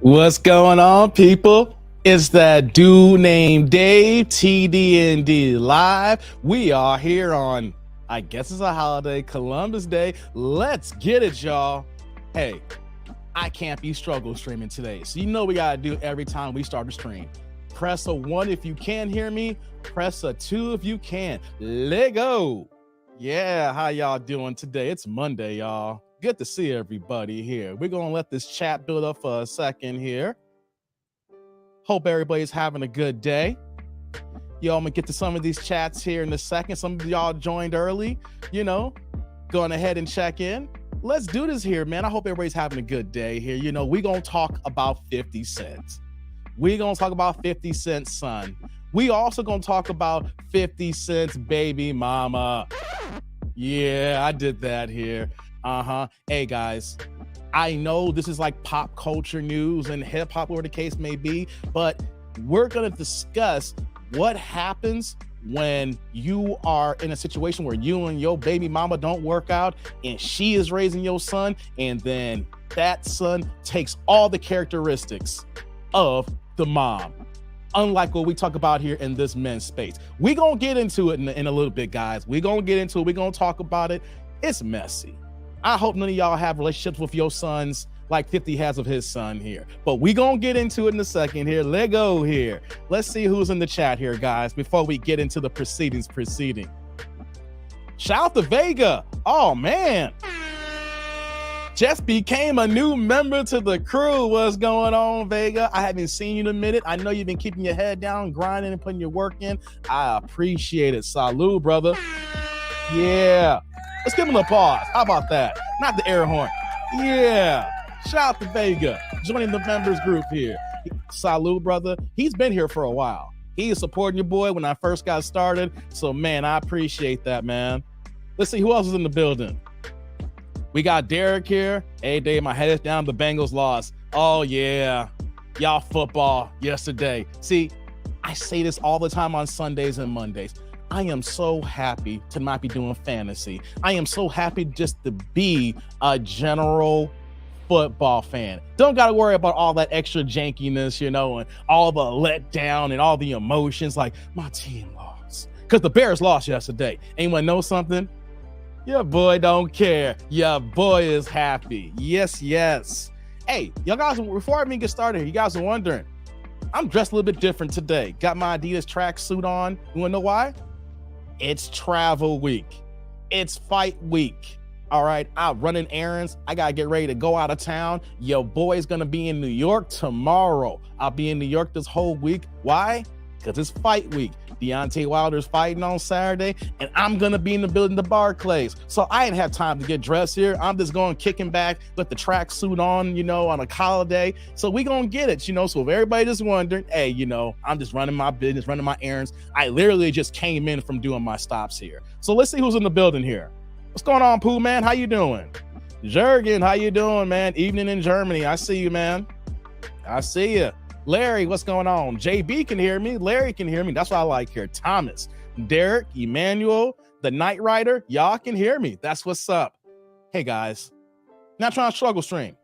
What's going on, people? It's that dude named Dave, TDND Live. We are here on, I guess it's a holiday, Columbus Day. Let's get it, y'all. Hey, I can't be struggle streaming today. So you know we gotta do every time we start a stream. Press a 1 if you can hear me. Press a 2 if you can. Let go. Yeah, how y'all doing today? It's Monday, y'all. Good to see everybody here. We're gonna let this chat build up for a second here. Hope everybody's having a good day. Y'all, I'm gonna get to some of these chats here in a second. Some of y'all joined early, going ahead and check in. Let's do this here, man. I hope everybody's having a good day here. We're gonna talk about 50 Cent. We're gonna talk about 50 Cent's son. We also gonna talk about 50 Cent's baby mama. Yeah, I did that here. Hey guys, I know this is like pop culture news and hip hop, whatever the case may be, but we're gonna discuss what happens when you are in a situation where you and your baby mama don't work out and she is raising your son, and then that son takes all the characteristics of the mom, unlike what we talk about here in this men's space. We're gonna get into it in a little bit, guys. We're gonna get into it. We're gonna talk about it. It's messy. I hope none of y'all have relationships with your sons like 50 has of his son here. But we gonna get into it in a second here. Let go here. Let's see who's in the chat here, guys, before we get into the proceedings. Shout out to Vega. Oh, man. Just became a new member to the crew. What's going on, Vega? I haven't seen you in a minute. I know you've been keeping your head down, grinding and putting your work in. I appreciate it. Salud, brother. Yeah. Let's give him a applause. How about that? Not the air horn. Yeah. Shout out to Vega, joining the members group here. Salud, brother. He's been here for a while. He is supporting your boy when I first got started. So, man, I appreciate that, man. Let's see who else is in the building. We got Derek here. Hey, Dave, my head is down. The Bengals lost. Oh, yeah. Y'all football yesterday. See, I say this all the time on Sundays and Mondays. I am so happy to not be doing fantasy. I am so happy just to be a general football fan. Don't got to worry about all that extra jankiness, and all the letdown and all the emotions like my team lost. Because the Bears lost yesterday. Anyone know something? Your boy don't care. Your boy is happy. Yes, yes. Hey, y'all guys, before I even get started, you guys are wondering, I'm dressed a little bit different today. Got my Adidas tracksuit on. You want to know why? It's travel week. It's fight week. All right, I'm running errands. I got to get ready to go out of town. Your boy's going to be in New York tomorrow. I'll be in New York this whole week. Why? Because it's fight week. Deontay Wilder's fighting on Saturday, and I'm going to be in the building, the Barclays. So I didn't have time to get dressed here. I'm just going kicking back with the tracksuit on a holiday. So we going to get it, So if everybody just wondering, hey, I'm just running my business, running my errands. I literally just came in from doing my stops here. So let's see who's in the building here. What's going on, Pooh, man? How you doing? Jurgen, how you doing, man? Evening in Germany. I see you, man. I see you. Larry, what's going on? JB can hear me. Larry can hear me. That's what I like here. Thomas, Derek, Emmanuel, the Knight Rider, y'all can hear me. That's what's up. Hey, guys, not trying to struggle stream.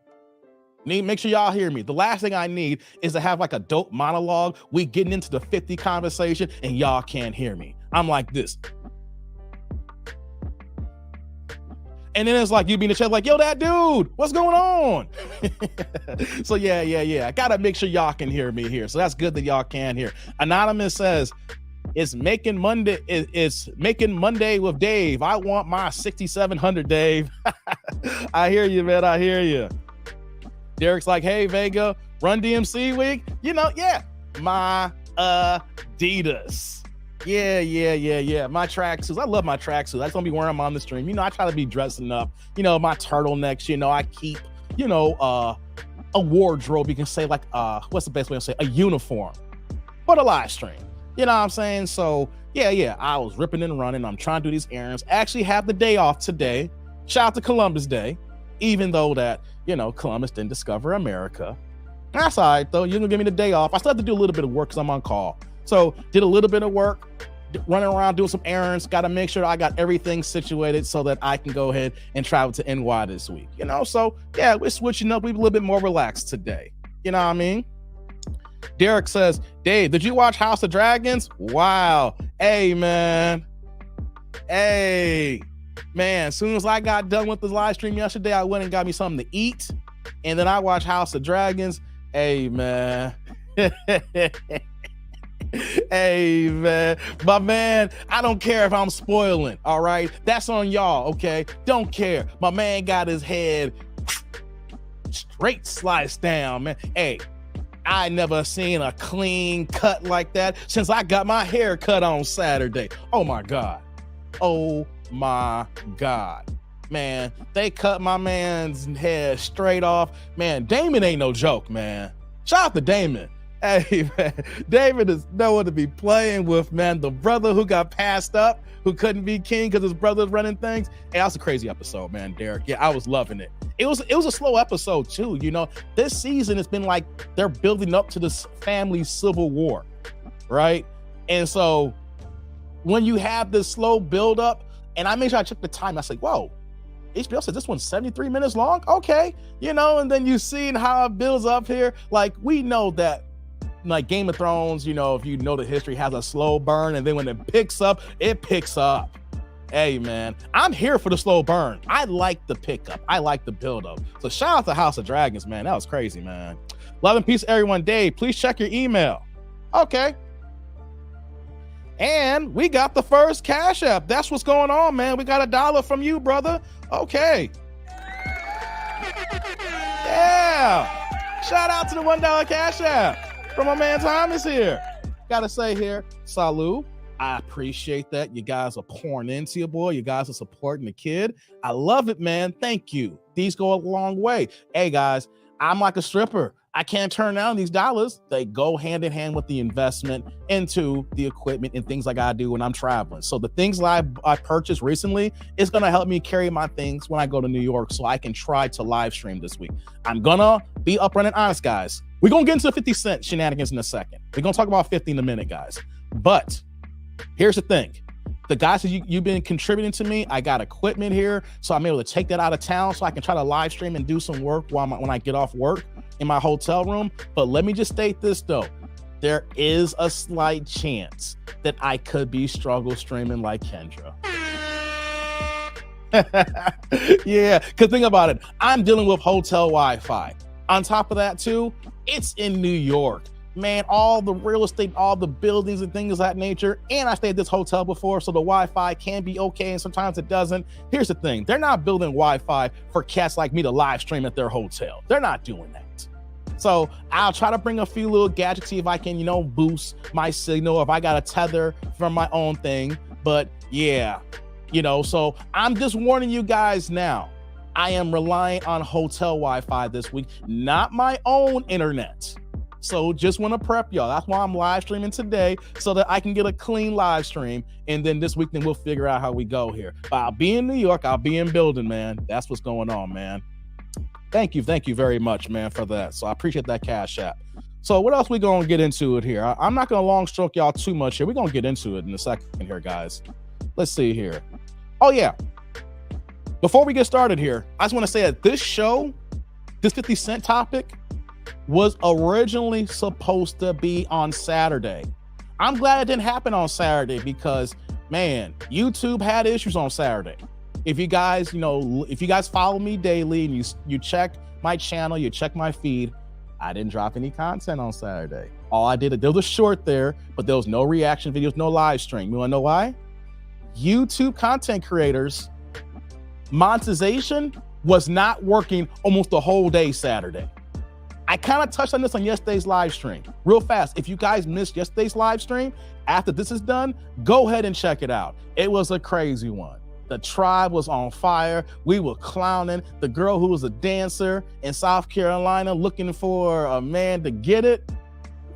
Make sure y'all hear me. The last thing I need is to have like a dope monologue. We getting into the 50 conversation and y'all can't hear me. I'm like this. And then it's like you be in the chat like, yo, that dude, what's going on? So yeah. I gotta make sure y'all can hear me here. So that's good that y'all can hear. Anonymous says, it's making Monday with Dave. I want my 6,700, Dave. I hear you, man. I hear you. Derek's like, hey, Vega, Run DMC week. Yeah. My Adidas. Yeah. My tracksuits. I love my tracksuits. I just don't be wearing them on the stream. I try to be dressing up. My turtlenecks. I keep, a wardrobe. You can say like, what's the best way to say? A uniform for the live stream. You know what I'm saying? So yeah. I was ripping and running. I'm trying to do these errands. I actually have the day off today. Shout out to Columbus Day. Even though that, Columbus didn't discover America. That's all right though. You're gonna give me the day off. I still have to do a little bit of work because I'm on call. So did a little bit of work, running around doing some errands. Got to make sure I got everything situated so that I can go ahead and travel to NY this week. So yeah, we're switching up. We're a little bit more relaxed today. You know what I mean? Derek says, Dave, did you watch House of Dragons? Wow. Hey, man. Hey, man. As soon as I got done with the live stream yesterday, I went and got me something to eat. And then I watched House of Dragons. Hey, man. Hey, man. My man, I don't care if I'm spoiling, all right? That's on y'all, okay? Don't care. My man got his head straight sliced down, man. Hey, I never seen a clean cut like that since I got my hair cut on Saturday. Oh my God. Oh my God. Man, they cut my man's head straight off. Man, Damon ain't no joke, man. Shout out to Damon. Hey, man, David is no one to be playing with, man. The brother who got passed up, who couldn't be king because his brother's running things. Hey, that was a crazy episode, man, Derek. Yeah, I was loving it. It was a slow episode too. You know, this season it's been like they're building up to this family civil war, right? And so when you have this slow build up, and I made sure I checked the time, I said, whoa, HBO said this one's 73 minutes long. Okay, you know, and then you see how it builds up here. Like we know that, like Game of Thrones, you know, if you know the history, has a slow burn, and then when it picks up, it picks up. Hey, man, I'm here for the slow burn. I like the pickup. I like the buildup. So shout out to House of Dragons, man. That was crazy, man. Love and peace, everyone. Dave, please check your email. Okay. And we got the first Cash App. That's what's going on, man. We got $1 from you, brother. Okay. Yeah. Shout out to the $1 Cash App from my man Thomas here. Gotta say here, salute. I appreciate that. You guys are pouring into your boy. You guys are supporting the kid. I love it, man. Thank you. These go a long way. Hey, guys, I'm like a stripper. I can't turn down these dollars. They go hand in hand with the investment into the equipment and things I gotta do when I'm traveling. So the things that I purchased recently is gonna help me carry my things when I go to New York so I can try to live stream this week. I'm gonna be upfront and honest, guys. We're gonna get into the 50 Cent shenanigans in a second. We're gonna talk about 50 in a minute, guys. But here's the thing. The guys that you've been contributing to me, I got equipment here, so I'm able to take that out of town so I can try to live stream and do some work when I get off work in my hotel room. But let me just state this, though. There is a slight chance that I could be struggle streaming like Kendra. Yeah, because think about it. I'm dealing with hotel Wi-Fi. On top of that, too, it's in New York. Man, all the real estate, all the buildings and things of that nature. And I stayed at this hotel before, so the Wi-Fi can be okay, and sometimes it doesn't. Here's the thing. They're not building Wi-Fi for cats like me to live stream at their hotel. They're not doing that. So I'll try to bring a few little gadgets, see if I can, boost my signal, if I got a tether from my own thing. But yeah, so I'm just warning you guys now. I am relying on hotel Wi-Fi this week, not my own internet. So just want to prep y'all. That's why I'm live streaming today, so that I can get a clean live stream. And then this week, then we'll figure out how we go here. But I'll be in New York. I'll be in building, man. That's what's going on, man. Thank you. Thank you very much, man, for that. So I appreciate that Cash App. So what else we going to get into it here? I'm not going to long stroke y'all too much here. We're going to get into it in a second here, guys. Let's see here. Oh, yeah. Before we get started here, I just want to say that this show, this 50 Cent topic, was originally supposed to be on Saturday. I'm glad it didn't happen on Saturday because, man, YouTube had issues on Saturday. If you guys, if you guys follow me daily and you check my channel, you check my feed, I didn't drop any content on Saturday. All I did, there was a short there, but there was no reaction videos, no live stream. You wanna know why? YouTube content creators, monetization was not working almost the whole day Saturday. I kind of touched on this on yesterday's live stream. Real fast, if you guys missed yesterday's live stream, after this is done, go ahead and check it out. It was a crazy one. The tribe was on fire. We were clowning. The girl who was a dancer in South Carolina looking for a man to get it.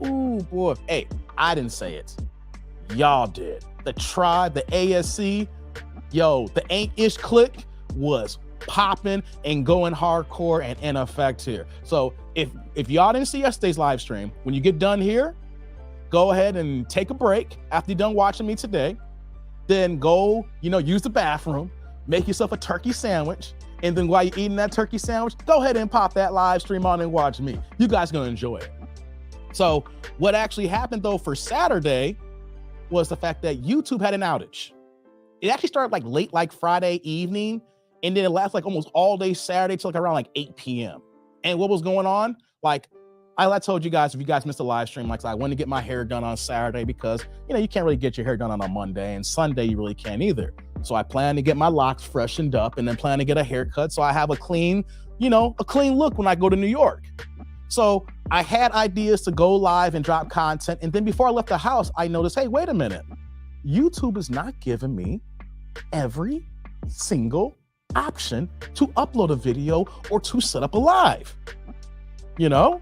Ooh, boy. Hey, I didn't say it. Y'all did. The tribe, the ASC, the Ain't-ish clique was popping and going hardcore and in effect here. So if y'all didn't see yesterday's live stream, when you get done here, go ahead and take a break after you're done watching me today. Then go, use the bathroom, make yourself a turkey sandwich, and then while you're eating that turkey sandwich, go ahead and pop that live stream on and watch me. You guys gonna enjoy it. So what actually happened though for Saturday was the fact that YouTube had an outage. It actually started like late, like Friday evening, and then it lasted like almost all day Saturday till like around like 8 p.m. And what was going on? Like I told you guys, if you guys missed the live stream, like I went to get my hair done on Saturday because, you know, you can't really get your hair done on a Monday, and Sunday you really can't either. So I plan to get my locks freshened up and then plan to get a haircut so I have a clean, you know, a clean look when I go to New York. So I had ideas to go live and drop content. And then before I left the house, I noticed, hey, wait a minute. YouTube is not giving me every single option to upload a video or to set up a live, you know?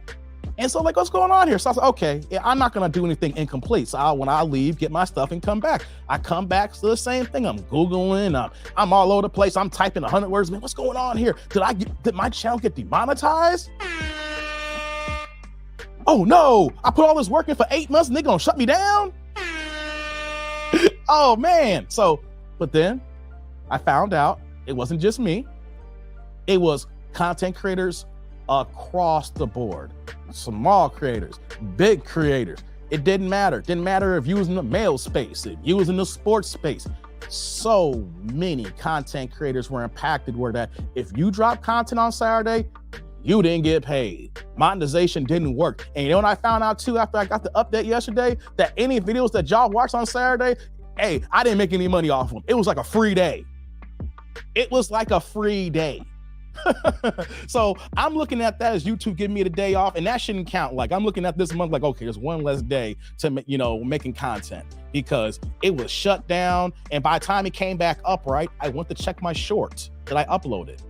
And so like, what's going on here? So I was like, okay, yeah, I'm not gonna do anything incomplete. So when I leave, get my stuff and come back. I come back to the same thing. I'm Googling, I'm all over the place. I'm typing 100 words. Man, what's going on here? Did my channel get demonetized? Oh no, I put all this work in for 8 months and they're gonna shut me down? Oh man. So, but then I found out it wasn't just me. It was content creators across the board. Small creators, big creators. It didn't matter. Didn't matter if you was in the male space, if you was in the sports space. So many content creators were impacted where that if you drop content on Saturday, you didn't get paid. Monetization didn't work. And you know what I found out too after I got the update yesterday? That any videos that y'all watched on Saturday, hey, I didn't make any money off them. It was like a free day. It was like a free day. So I'm looking at that as YouTube giving me the day off, and that shouldn't count. Like I'm looking at this month like, okay, there's one less day to, you know, making content because it was shut down. And by the time it came back up, right, I went to check my short that I uploaded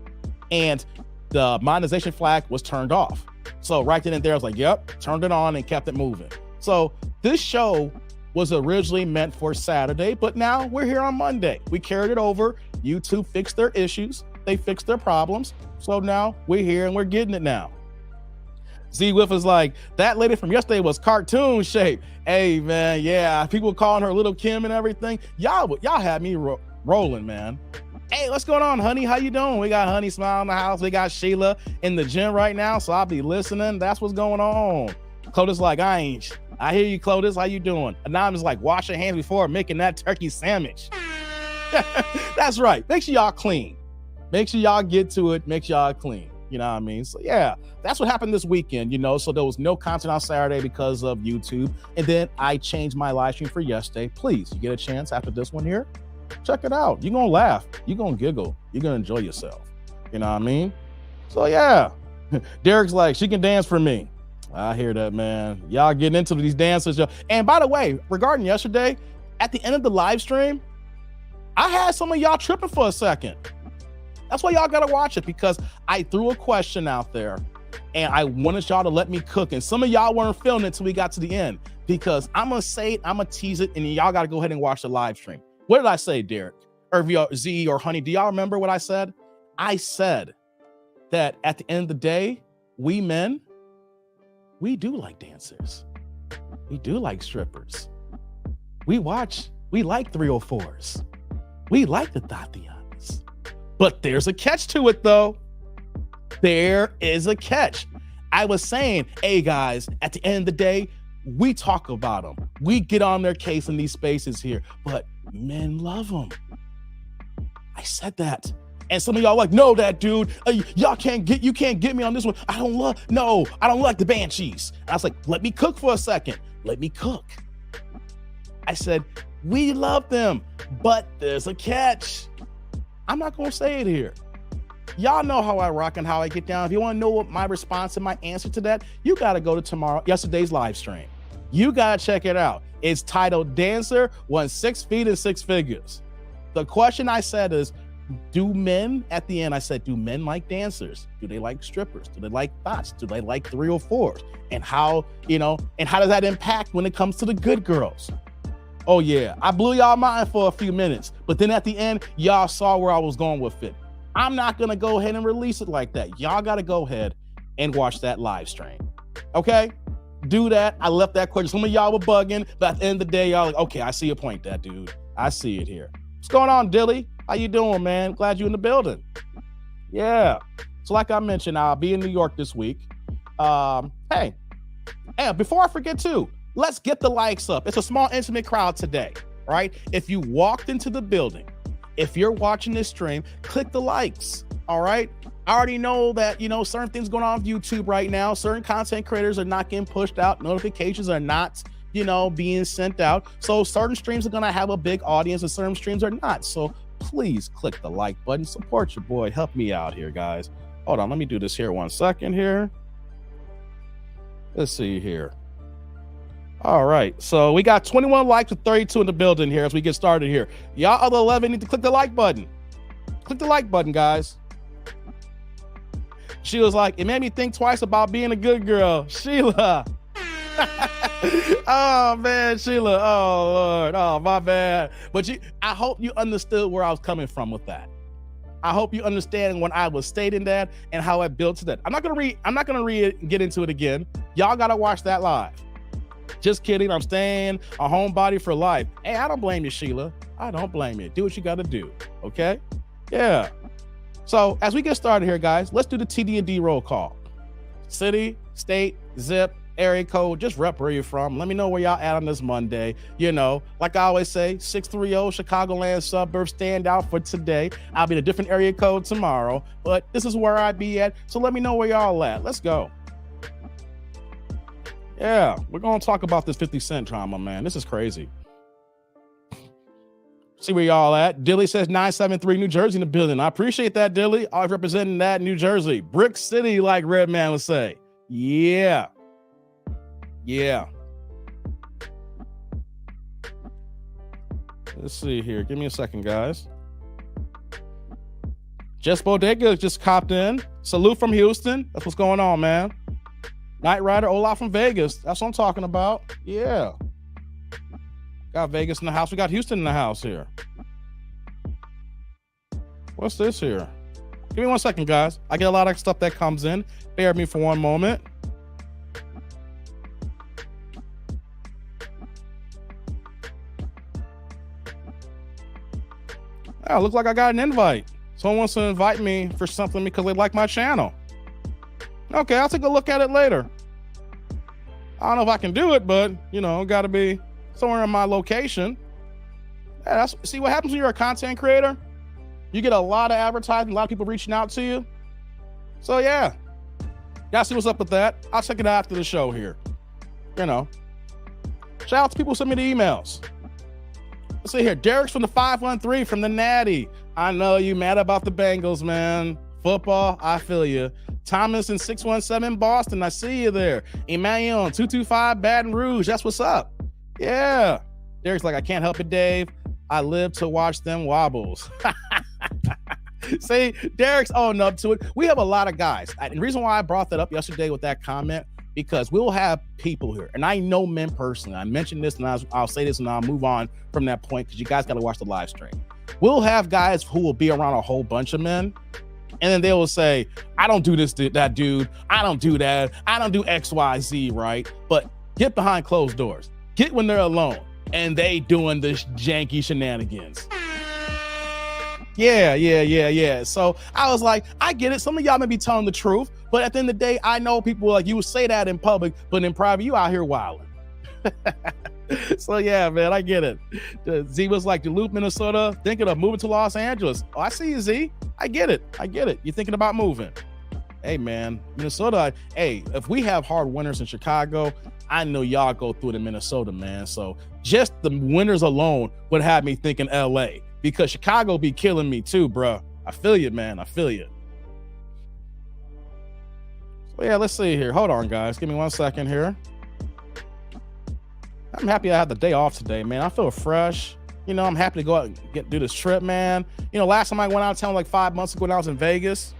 and the monetization flag was turned off. So right then and there, I was like, yep, turned it on and kept it moving. So this show was originally meant for Saturday, but now we're here on Monday. We carried it over. YouTube fixed their issues. They fixed their problems. So now we're here and we're getting it now. Z-Whiff is like, that lady from yesterday was cartoon shape. Hey man, yeah, people calling her Little Kim and everything. Y'all had me rolling, man. Hey, what's going on, honey? How you doing? We got Honey Smile in the house. We got Sheila in the gym right now, so I'll be listening. That's what's going on. Clotis like, I hear you, Clotis. How you doing? Anonymous like, wash your hands before making that turkey sandwich. That's right. Make sure y'all clean. Make sure y'all get to it. Make sure y'all clean. You know what I mean? So yeah, that's what happened this weekend, you know? So there was no content on Saturday because of YouTube. And then I changed my live stream for yesterday. Please, you get a chance after this one here, check it out. You're gonna laugh. You're gonna giggle. You're gonna enjoy yourself. You know what I mean? So yeah, Derek's like, she can dance for me. I hear that, man. Y'all getting into these dances. And by the way, regarding yesterday, at the end of the live stream, I had some of y'all tripping for a second. That's why y'all gotta watch it, because I threw a question out there and I wanted y'all to let me cook. And some of y'all weren't feeling it until we got to the end, because I'm gonna say it, I'm gonna tease it, and y'all gotta go ahead and watch the live stream. What did I say, Derek? Or Z or Honey, do y'all remember what I said? I said that at the end of the day, we men, we do like dancers. We do like strippers. We like 304s. We like the Tatianas. But there's a catch to it though. There is a catch. I was saying, hey guys, at the end of the day, we talk about them. We get on their case in these spaces here, but men love them. I said that. And some of y'all like, no, that dude, you can't get me on this one. I don't like the Banshees. And I was like, let me cook for a second. Let me cook. I said, we love them, but there's a catch. I'm not gonna say it here. Y'all know how I rock and how I get down. If you wanna know what my response and my answer to that, you gotta go to yesterday's live stream. You gotta check it out. It's titled Dancer Won 6 Feet and 6 Figures. The question I said is, do men, at the end I said, do men like dancers? Do they like strippers? Do they like thoughts? Do they like 304s? And how, and how does that impact when it comes to the good girls? Oh yeah, I blew y'all mind for a few minutes, but then at the end, y'all saw where I was going with it. I'm not gonna go ahead and release it like that. Y'all gotta go ahead and watch that live stream, okay? Do that. I left that question. Some of y'all were bugging, but at the end of the day, y'all like, okay, I see your point, that dude. I see it here. What's going on, Dilly? How you doing, man? Glad you in the building. Yeah. So like I mentioned, I'll be in New York this week. Hey, and before I forget too, let's get the likes up. It's a small, intimate crowd today, right? If you walked into the building, if you're watching this stream, click the likes, all right? I already know that, certain things going on YouTube right now. Certain content creators are not getting pushed out. Notifications are not, being sent out. So certain streams are going to have a big audience and certain streams are not. So please click the like button. Support your boy. Help me out here, guys. Hold on. Let me do this here 1 second here. Let's see here. All right. So we got 21 likes with 32 in the building here as we get started here. Y'all other 11 need to click the like button. Click the like button, guys. She was like, it made me think twice about being a good girl. Sheila. Oh man, Sheila. Oh Lord. Oh, my bad. But I hope you understood where I was coming from with that. I hope you understand when I was stating that and how I built to that. I'm not gonna get into it again. Y'all gotta watch that live. Just kidding. I'm staying a homebody for life. Hey, I don't blame you, Sheila. I don't blame you. Do what you gotta do. Okay? Yeah. So as we get started here, guys, let's do the TD&D roll call. City, state, zip, area code, just rep where you're from. Let me know where y'all at on this Monday. Like I always say, 630 Chicagoland suburb stand out for today. I'll be in a different area code tomorrow, but this is where I be at. So let me know where y'all at. Let's go. Yeah, we're going to talk about this 50 Cent drama, man. This is crazy. See where y'all at. Dilly says 973 New Jersey in the building. I appreciate that, Dilly. Always representing that New Jersey. Brick City, like Redman would say. Yeah. Yeah. Let's see here. Give me a second, guys. Jess Bodega just copped in. Salute from Houston. That's what's going on, man. Night Rider Olaf from Vegas. That's what I'm talking about. Yeah. Got Vegas in the house. We got Houston in the house here. What's this here? Give me 1 second, guys. I get a lot of stuff that comes in. Bear with me for one moment. Oh, looks like I got an invite. Someone wants to invite me for something because they like my channel. Okay, I'll take a look at it later. I don't know if I can do it, but, got to be somewhere in my location. Yeah, see what happens when you're a content creator? You get a lot of advertising, a lot of people reaching out to you. So yeah, gotta see what's up with that. I'll check it out after the show here. Shout out to people who send me the emails. Let's see here. Derek's from the 513 from the Natty. I know you mad about the Bengals, man. Football, I feel you. Thomas in 617 Boston, I see you there. Emmanuel 225 Baton Rouge, that's what's up. Yeah. Derek's like, I can't help it, Dave. I live to watch them wobbles. See, Derek's owning up to it. We have a lot of guys. And the reason why I brought that up yesterday with that comment, because we'll have people here. And I know men personally. I mentioned this and I'll say this and I'll move on from that point because you guys got to watch the live stream. We'll have guys who will be around a whole bunch of men. And then they will say, I don't do this to that dude. I don't do that. I don't do X, Y, Z, right? But get behind closed doors. Get when they're alone and they doing this janky shenanigans. Yeah. So I was like, I get it. Some of y'all may be telling the truth, but at the end of the day, I know people like you would say that in public, but in private, you out here wilding. So yeah, man, I get it. Z was like, Duluth, Minnesota, thinking of moving to Los Angeles. Oh, I see you, Z. I get it. You're thinking about moving. Hey, man, Minnesota. Hey, if we have hard winters in Chicago, I know y'all go through it in Minnesota, man. So just the winters alone would have me thinking LA because Chicago be killing me too, bro. I feel you, man. I feel you. So yeah, let's see here. Hold on, guys. Give me 1 second here. I'm happy I had the day off today, man. I feel fresh. I'm happy to go out and do this trip, man. Last time I went out of town like 5 months ago when I was in Vegas,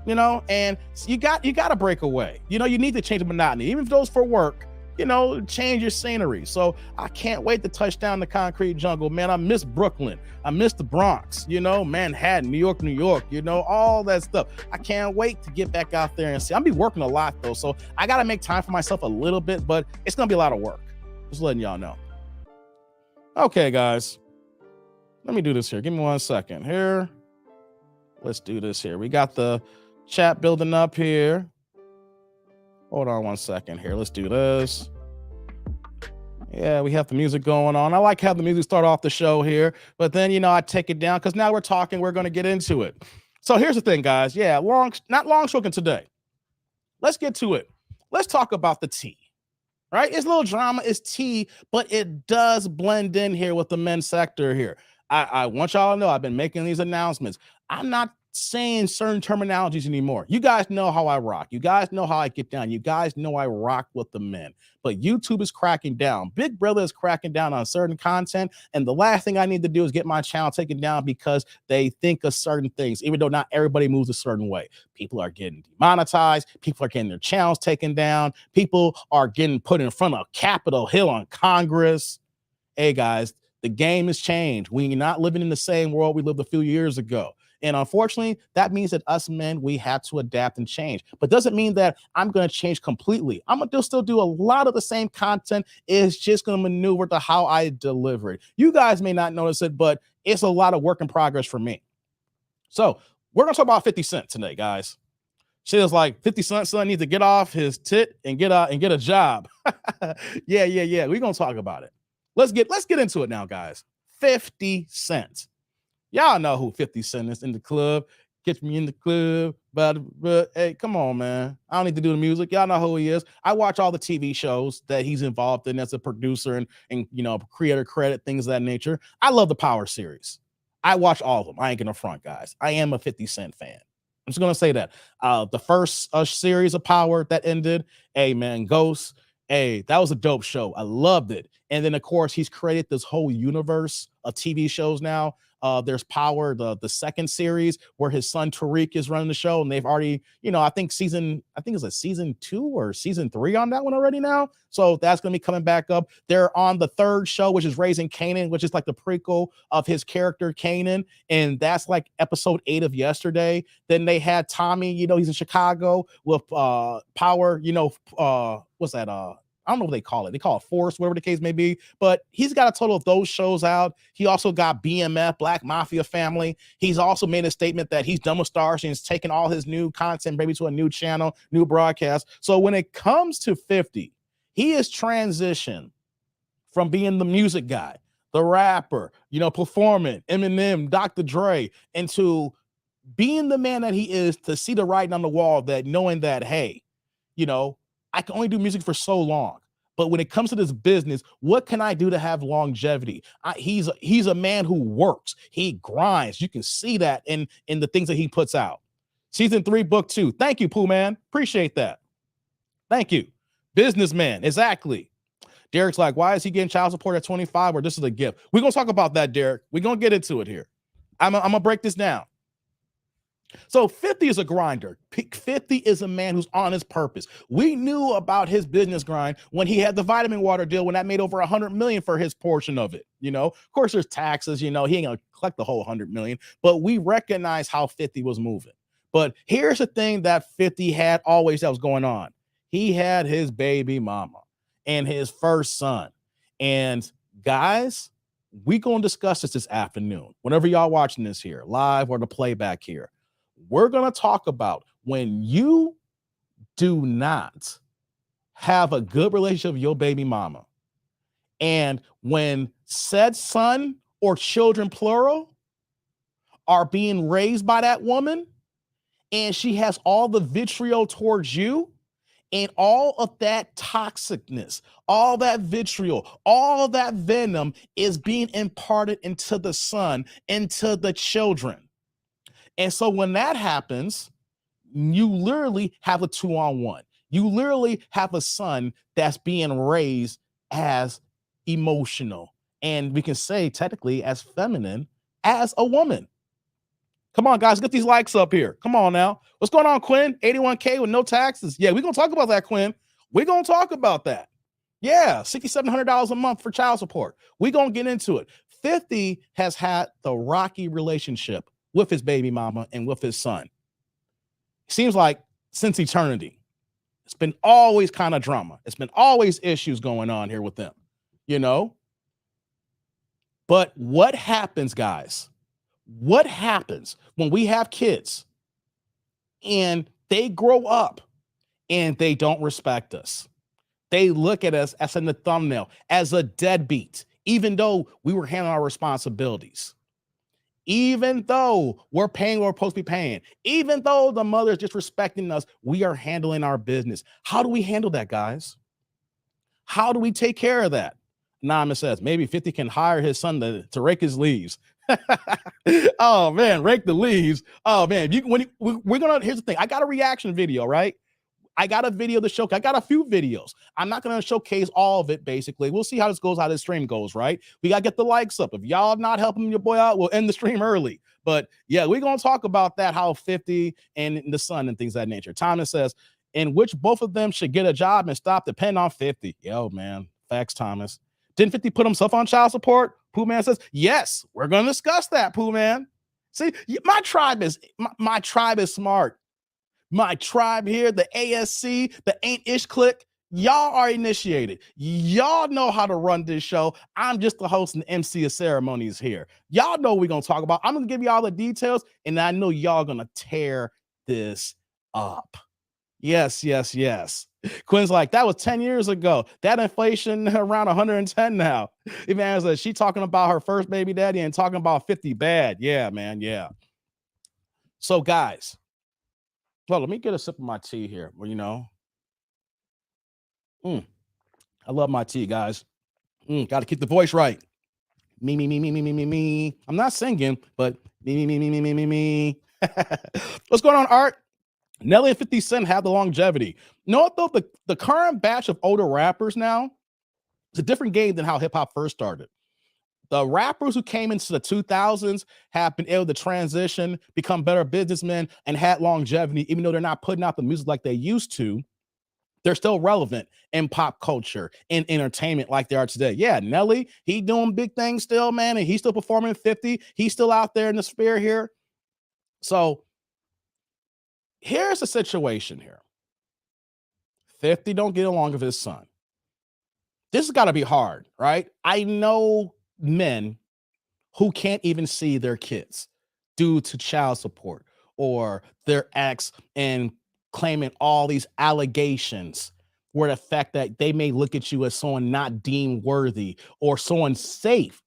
and you got to break away. You need to change the monotony, even if those for work, change your scenery. So I can't wait to touch down the concrete jungle, man. I miss Brooklyn. I miss the Bronx, Manhattan, New York, all that stuff. I can't wait to get back out there and see. I'll be working a lot though. So I got to make time for myself a little bit, but it's going to be a lot of work. Just letting y'all know. Okay, guys. Let me do this here. Give me 1 second here. Let's do this here. We got the chat building up here. Hold on 1 second here. Let's do this. Yeah, we have the music going on. I like how the music start off the show here, but then, you know, I take it down because now we're talking. We're going to get into it. So here's the thing, guys. Yeah, not long stroking today. Let's get to it. Let's talk about the tea. Right? It's a little drama, it's tea, but it does blend in here with the men's sector here. I want y'all to know I've been making these announcements. I'm not saying certain terminologies anymore. You guys know how I rock. You guys know how I get down. You guys know I rock with the men. But YouTube is cracking down. Big Brother is cracking down on certain content. And the last thing I need to do is get my channel taken down because they think of certain things, even though not everybody moves a certain way. People are getting demonetized. People are getting their channels taken down. People are getting put in front of Capitol Hill on Congress. Hey, guys, the game has changed. We're not living in the same world we lived a few years ago. And unfortunately, that means that us men, we have to adapt and change. But doesn't mean that I'm going to change completely. I'm going to still do a lot of the same content. It's just going to maneuver to how I deliver it. You guys may not notice it, but it's a lot of work in progress for me. So we're going to talk about 50 Cent today, guys. She was like, 50 Cent son needs to get off his tit and get a job. Yeah. We're going to talk about it. Let's get into it now, guys. 50 Cent. Y'all know who 50 Cent is in the club. Catch me in the club. But hey, come on, man. I don't need to do the music. Y'all know who he is. I watch all the TV shows that he's involved in as a producer and you know, creator credit, things of that nature. I love the Power series. I watch all of them. I ain't gonna front, guys. I am a 50 Cent fan. I'm just gonna say that. The first series of Power that ended, hey man, Ghost. Hey, that was a dope show. I loved it. And then, of course, he's created this whole universe of TV shows now. There's Power, the second series where his son Tariq is running the show, and they've already, you know, I think it's a season 2 or season 3 on that one already now. So that's gonna be coming back up. They're on the third show, which is Raising Kanan, which is like the prequel of his character Kanan, and that's like episode 8 of yesterday. Then they had Tommy, you know, he's in Chicago with Power, you know, what's that? I don't know what they call it. They call it Force, whatever the case may be. But he's got a total of those shows out. He also got BMF, Black Mafia Family. He's also made a statement that he's done with Stars and he's taken all his new content maybe to a new channel, new broadcast. So when it comes to 50, he is transitioned from being the music guy, the rapper, you know, performing, Eminem, Dr. Dre, into being the man that he is, to see the writing on the wall, that knowing that, hey, you know, I can only do music for so long. But when it comes to this business, what can I do to have longevity? He's a man who works. He grinds. You can see that in the things that he puts out. Season 3, book 2. Thank you, Pooh Man. Appreciate that. Thank you. Businessman. Exactly. Derek's like, why is he getting child support at 25? Or this is a gift? We're going to talk about that, Derek. We're going to get into it here. I'm going to break this down. So 50 is a grinder. 50 is a man who's on his purpose. We knew about his business grind when he had the vitamin water deal, when that made over 100 million for his portion of it. You know, of course, there's taxes, you know, he ain't gonna collect the whole 100 million, but we recognize how 50 was moving. But here's the thing that 50 had always that was going on. He had his baby mama and his first son. And guys, we gonna discuss this afternoon. Whenever y'all watching this here, live or the playback here, we're going to talk about when you do not have a good relationship with your baby mama, and when said son or children, plural, are being raised by that woman, and she has all the vitriol towards you, and all of that toxicness, all that vitriol, all of that venom is being imparted into the son, into the children. And so when that happens, you literally have a 2-on-1. You literally have a son that's being raised as emotional, and we can say technically as feminine as a woman. Come on, guys, get these likes up here. Come on now. What's going on, Quinn? 81K with no taxes. Yeah, we're going to talk about that, Quinn. We're going to talk about that. Yeah, $6,700 a month for child support. We're going to get into it. 50 has had the rocky relationship with his baby mama and with his son. Seems like since eternity. It's been always kind of drama. It's been always issues going on here with them, you know? But what happens, guys? What happens when we have kids and they grow up and they don't respect us? They look at us as in the thumbnail as a deadbeat, even though we were handling our responsibilities, even though we're paying what we're supposed to be paying, even though the mother is disrespecting us, we are handling our business. How do we handle that, guys? How do we take care of that? Nama says maybe 50 can hire his son to rake his leaves. Oh man, rake the leaves. Oh man, we're gonna. Here's the thing. I got a reaction video, right? I got a video to show. I got a few videos. I'm not going to showcase all of it, basically. We'll see how this goes, how this stream goes, right? We got to get the likes up. If y'all not helping your boy out, we'll end the stream early. But yeah, we're going to talk about that, how 50 and the son and things of that nature. Thomas says, in which both of them should get a job and stop depending on 50. Yo, man. Facts, Thomas. Didn't 50 put himself on child support? Pooh Man says, yes, we're going to discuss that, Pooh Man. See, my tribe is smart. My tribe here, the ASC, the Ain't Ish Click, y'all are initiated. Y'all know how to run this show. I'm just the host and MC of ceremonies here. Y'all know what we're going to talk about. I'm going to give you all the details, and I know y'all going to tear this up. Yes, yes, yes. Quinn's like, that was 10 years ago. That inflation around 110 now. Evangelist, she talking about her first baby daddy and talking about 50 bad. Yeah, man, yeah. So, guys, well, let me get a sip of my tea here. Well, I love my tea, guys. Got to keep the voice right. Me, me, me, me, me, me, me, me. I'm not singing, but me, me, me, me, me, me, me, me. What's going on, Art? Nelly and 50 Cent have the longevity. You know what, though? The current batch of older rappers now, it's a different game than how hip hop first started. The rappers who came into the 2000s have been able to transition, become better businessmen, and had longevity, even though they're not putting out the music like they used to. They're still relevant in pop culture, in entertainment like they are today. Yeah, Nelly, he doing big things still, man, and he's still performing 50. He's still out there in the sphere here. So here's the situation here. 50 don't get along with his son. This has got to be hard, right? I know men who can't even see their kids due to child support or their ex and claiming all these allegations where the fact that they may look at you as someone not deemed worthy or someone safe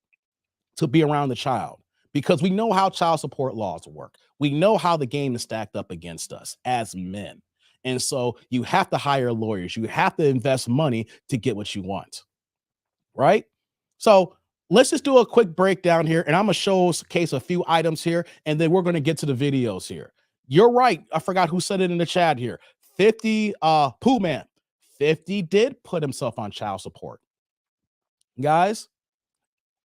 to be around the child, because we know how child support laws work. We know how the game is stacked up against us as men. And so you have to hire lawyers. You have to invest money to get what you want, right? So let's just do a quick breakdown here, and I'm going to showcase a few items here, and then we're going to get to the videos here. You're right. I forgot who said it in the chat here. 50, Pooh Man. 50 did put himself on child support. Guys,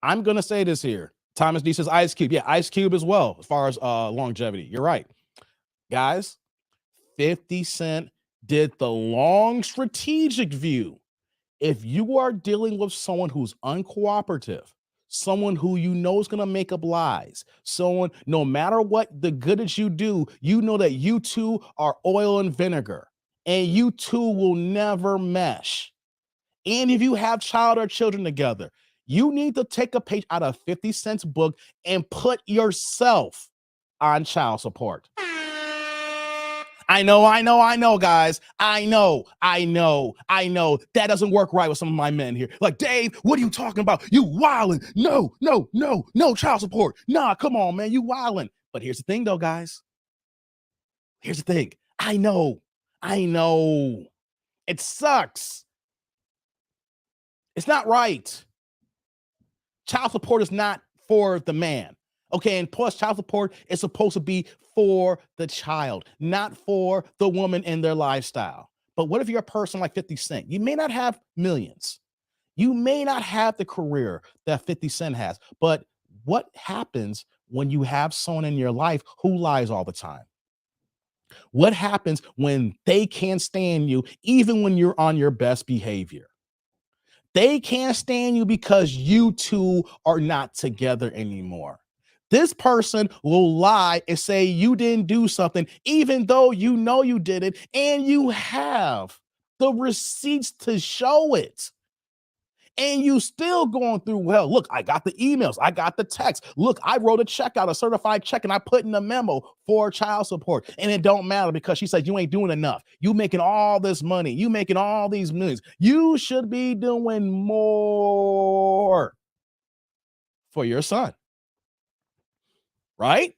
I'm going to say this here. Thomas D says Ice Cube. Yeah, Ice Cube as well, as far as longevity. You're right. Guys, 50 Cent did the long strategic view. If you are dealing with someone who's uncooperative, someone who you know is going to make up lies, someone, no matter what the good that you do, you know that you two are oil and vinegar, and you two will never mesh. And if you have child or children together, you need to take a page out of 50 Cent's book and put yourself on child support. I know, guys. I know. That doesn't work right with some of my men here. Like, Dave, what are you talking about? You wildin'. No child support. Nah, come on, man. You wildin'. But here's the thing, though, guys. Here's the thing. I know. It sucks. It's not right. Child support is not for the man. Okay, and plus child support is supposed to be for the child, not for the woman and their lifestyle. But what if you're a person like 50 Cent? You may not have millions. You may not have the career that 50 Cent has. But what happens when you have someone in your life who lies all the time? What happens when they can't stand you even when you're on your best behavior? They can't stand you because you two are not together anymore. This person will lie and say you didn't do something, even though you know you did it, and you have the receipts to show it. and you still going through, well, look, I got the emails, I got the text. Look, I wrote a check out, a certified check, and I put in a memo for child support. And it don't matter because she said, you ain't doing enough. You making all this money. You making all these millions. You should be doing more for your son. Right?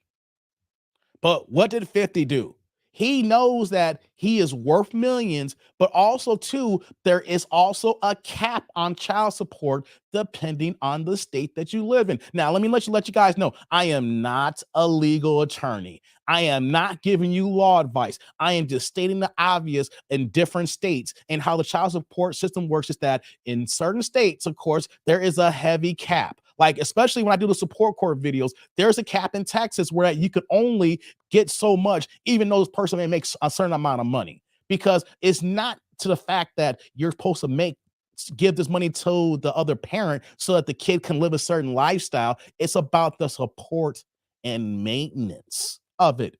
But what did 50 do? He knows that he is worth millions, but also too, there is also a cap on child support depending on the state that you live in. Now, let me let you guys know, I am not a legal attorney. I am not giving you law advice. I am just stating the obvious in different states, and how the child support system works is that in certain states, of course, there is a heavy cap. Like, especially when I do the support court videos, there's a cap in Texas where you could only get so much, even though this person may make a certain amount of money, because it's not to the fact that you're supposed to give this money to the other parent so that the kid can live a certain lifestyle. It's about the support and maintenance of it.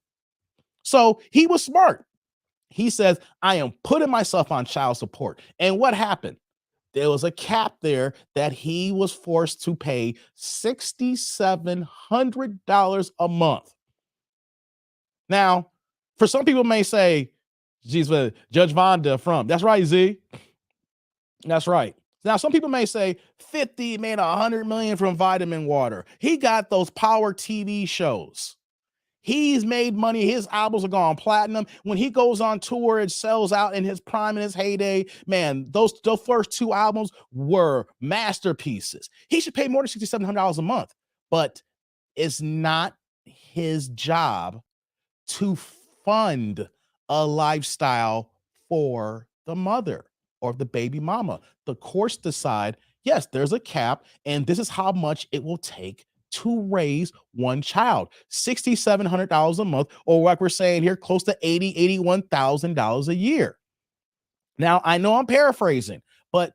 So he was smart. He says, I am putting myself on child support. And what happened? There was a cap there that he was forced to pay $6,700 a month. Now, for some people may say, geez, Judge Vonda from, that's right, Z. That's right. Now, some people may say 50 made 100 million from Vitamin Water. He got those power TV shows. He's made money. His albums are gone platinum. When he goes on tour, it sells out in his prime, in his heyday. Man, those first two albums were masterpieces. He should pay more than $6,700 a month, but it's not his job to fund a lifestyle for the mother or the baby mama. The courts decide, yes, there's a cap, and this is how much it will take to raise one child. $6,700 a month, or like we're saying here, close to $81,000 a year. Now, I know I'm paraphrasing, but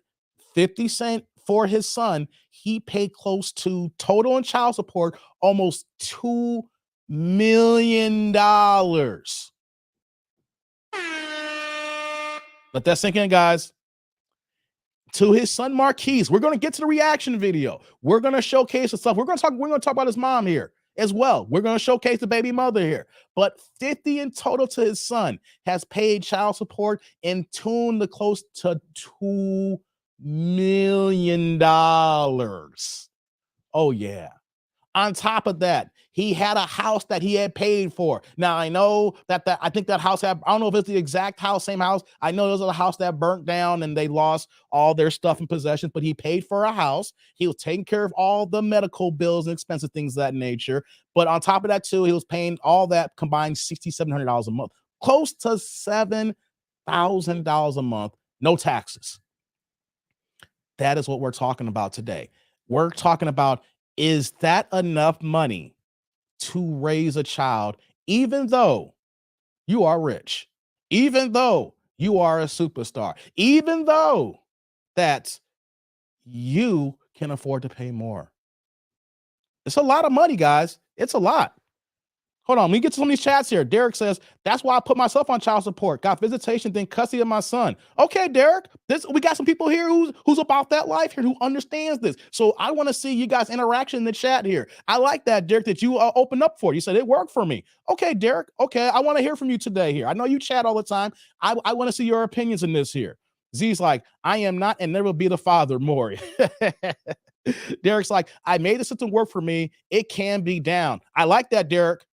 50 Cent for his son, he paid close to total in child support, almost $2 million. Let that sink in, guys. To his son Marquise. We're going to get to the reaction video. We're going to showcase the stuff. We're going to talk about his mom here as well. We're going to showcase the baby mother here. But 50 in total to his son has paid child support in tune to close to $2 million. Oh yeah. On top of that, he had a house that he had paid for. Now, I know that I think that house I don't know if it's the exact house, same house. I know there's a house that burnt down and they lost all their stuff and possessions, but he paid for a house. He was taking care of all the medical bills and expensive things of that nature. But on top of that, too, he was paying all that combined $6,700 a month, close to $7,000 a month, no taxes. That is what we're talking about today. We're talking about, is that enough money to raise a child, even though you are rich, even though you are a superstar, even though that you can afford to pay more? It's a lot of money, guys. It's a lot. Hold on, let me get to some of these chats here. Derek says, that's why I put myself on child support. Got visitation, then custody of my son. Okay, Derek, we got some people here who's about that life here, who understands this. So I want to see you guys' interaction in the chat here. I like that, Derek, that you opened up for. You said it worked for me. Okay, Derek. Okay, I want to hear from you today here. I know you chat all the time. I want to see your opinions in this here. Z's like, I am not and never will be the father, Maury. Derek's like, I made the system work for me. It can be down. I like that, Derek.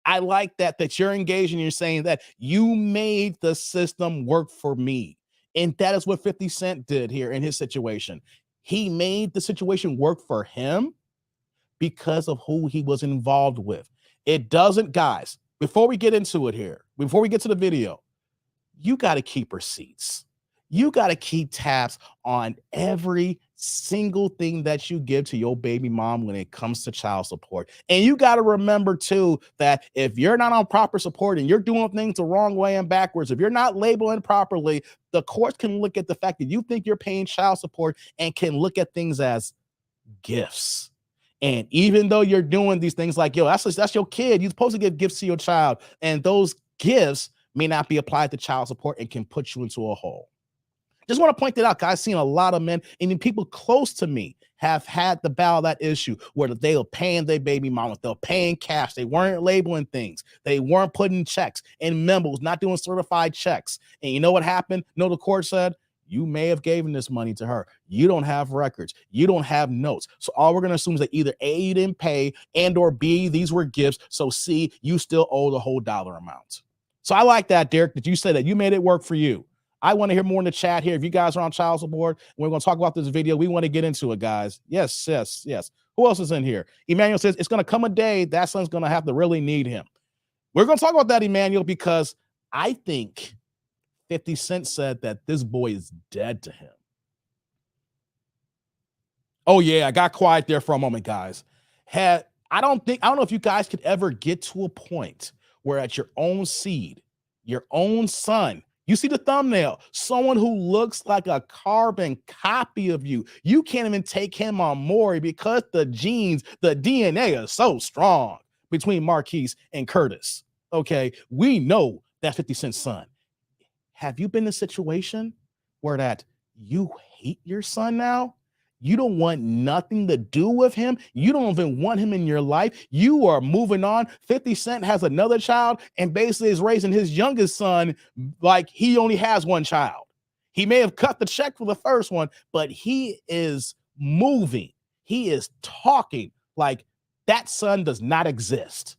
I like that you're engaged and you're saying that you made the system work for me. And that is what 50 Cent did here in his situation. He made the situation work for him because of who he was involved with. It doesn't, guys, before we get into it here, before we get to the video, you got to keep receipts. You got to keep tabs on every single thing that you give to your baby mom when it comes to child support. And you got to remember too, that if you're not on proper support and you're doing things the wrong way and backwards, if you're not labeling properly, the courts can look at the fact that you think you're paying child support and can look at things as gifts. And even though you're doing these things like, yo, that's your kid, you're supposed to give gifts to your child. And those gifts may not be applied to child support and can put you into a hole. Just want to point that out, because I've seen a lot of men, and even people close to me, have had to battle that issue where they were paying their baby mama, they were paying cash, they weren't labeling things, they weren't putting checks in memos, not doing certified checks. And you know what happened? No, the court said, you may have given this money to her. You don't have records. You don't have notes. So all we're going to assume is that either A, you didn't pay, and or B, these were gifts. So C, you still owe the whole dollar amount. So I like that, Derek, that you said that you made it work for you. I want to hear more in the chat here. If you guys are on child support, we're going to talk about this video. We want to get into it, guys. Yes, yes, yes. Who else is in here? Emmanuel says, it's going to come a day that son's going to have to really need him. We're going to talk about that, Emmanuel, because I think 50 Cent said that this boy is dead to him. Oh, yeah, I got quiet there for a moment, guys. I don't know if you guys could ever get to a point where at your own seed, your own son, you see the thumbnail, someone who looks like a carbon copy of you. You can't even take him on Maury because the genes, the DNA is so strong between Marquise and Curtis. Okay, we know that's 50 Cent's son. Have you been in a situation where that you hate your son now? You don't want nothing to do with him. You don't even want him in your life. You are moving on. 50 Cent has another child and basically is raising his youngest son like he only has one child. He may have cut the check for the first one, but he is moving. He is talking like that son does not exist.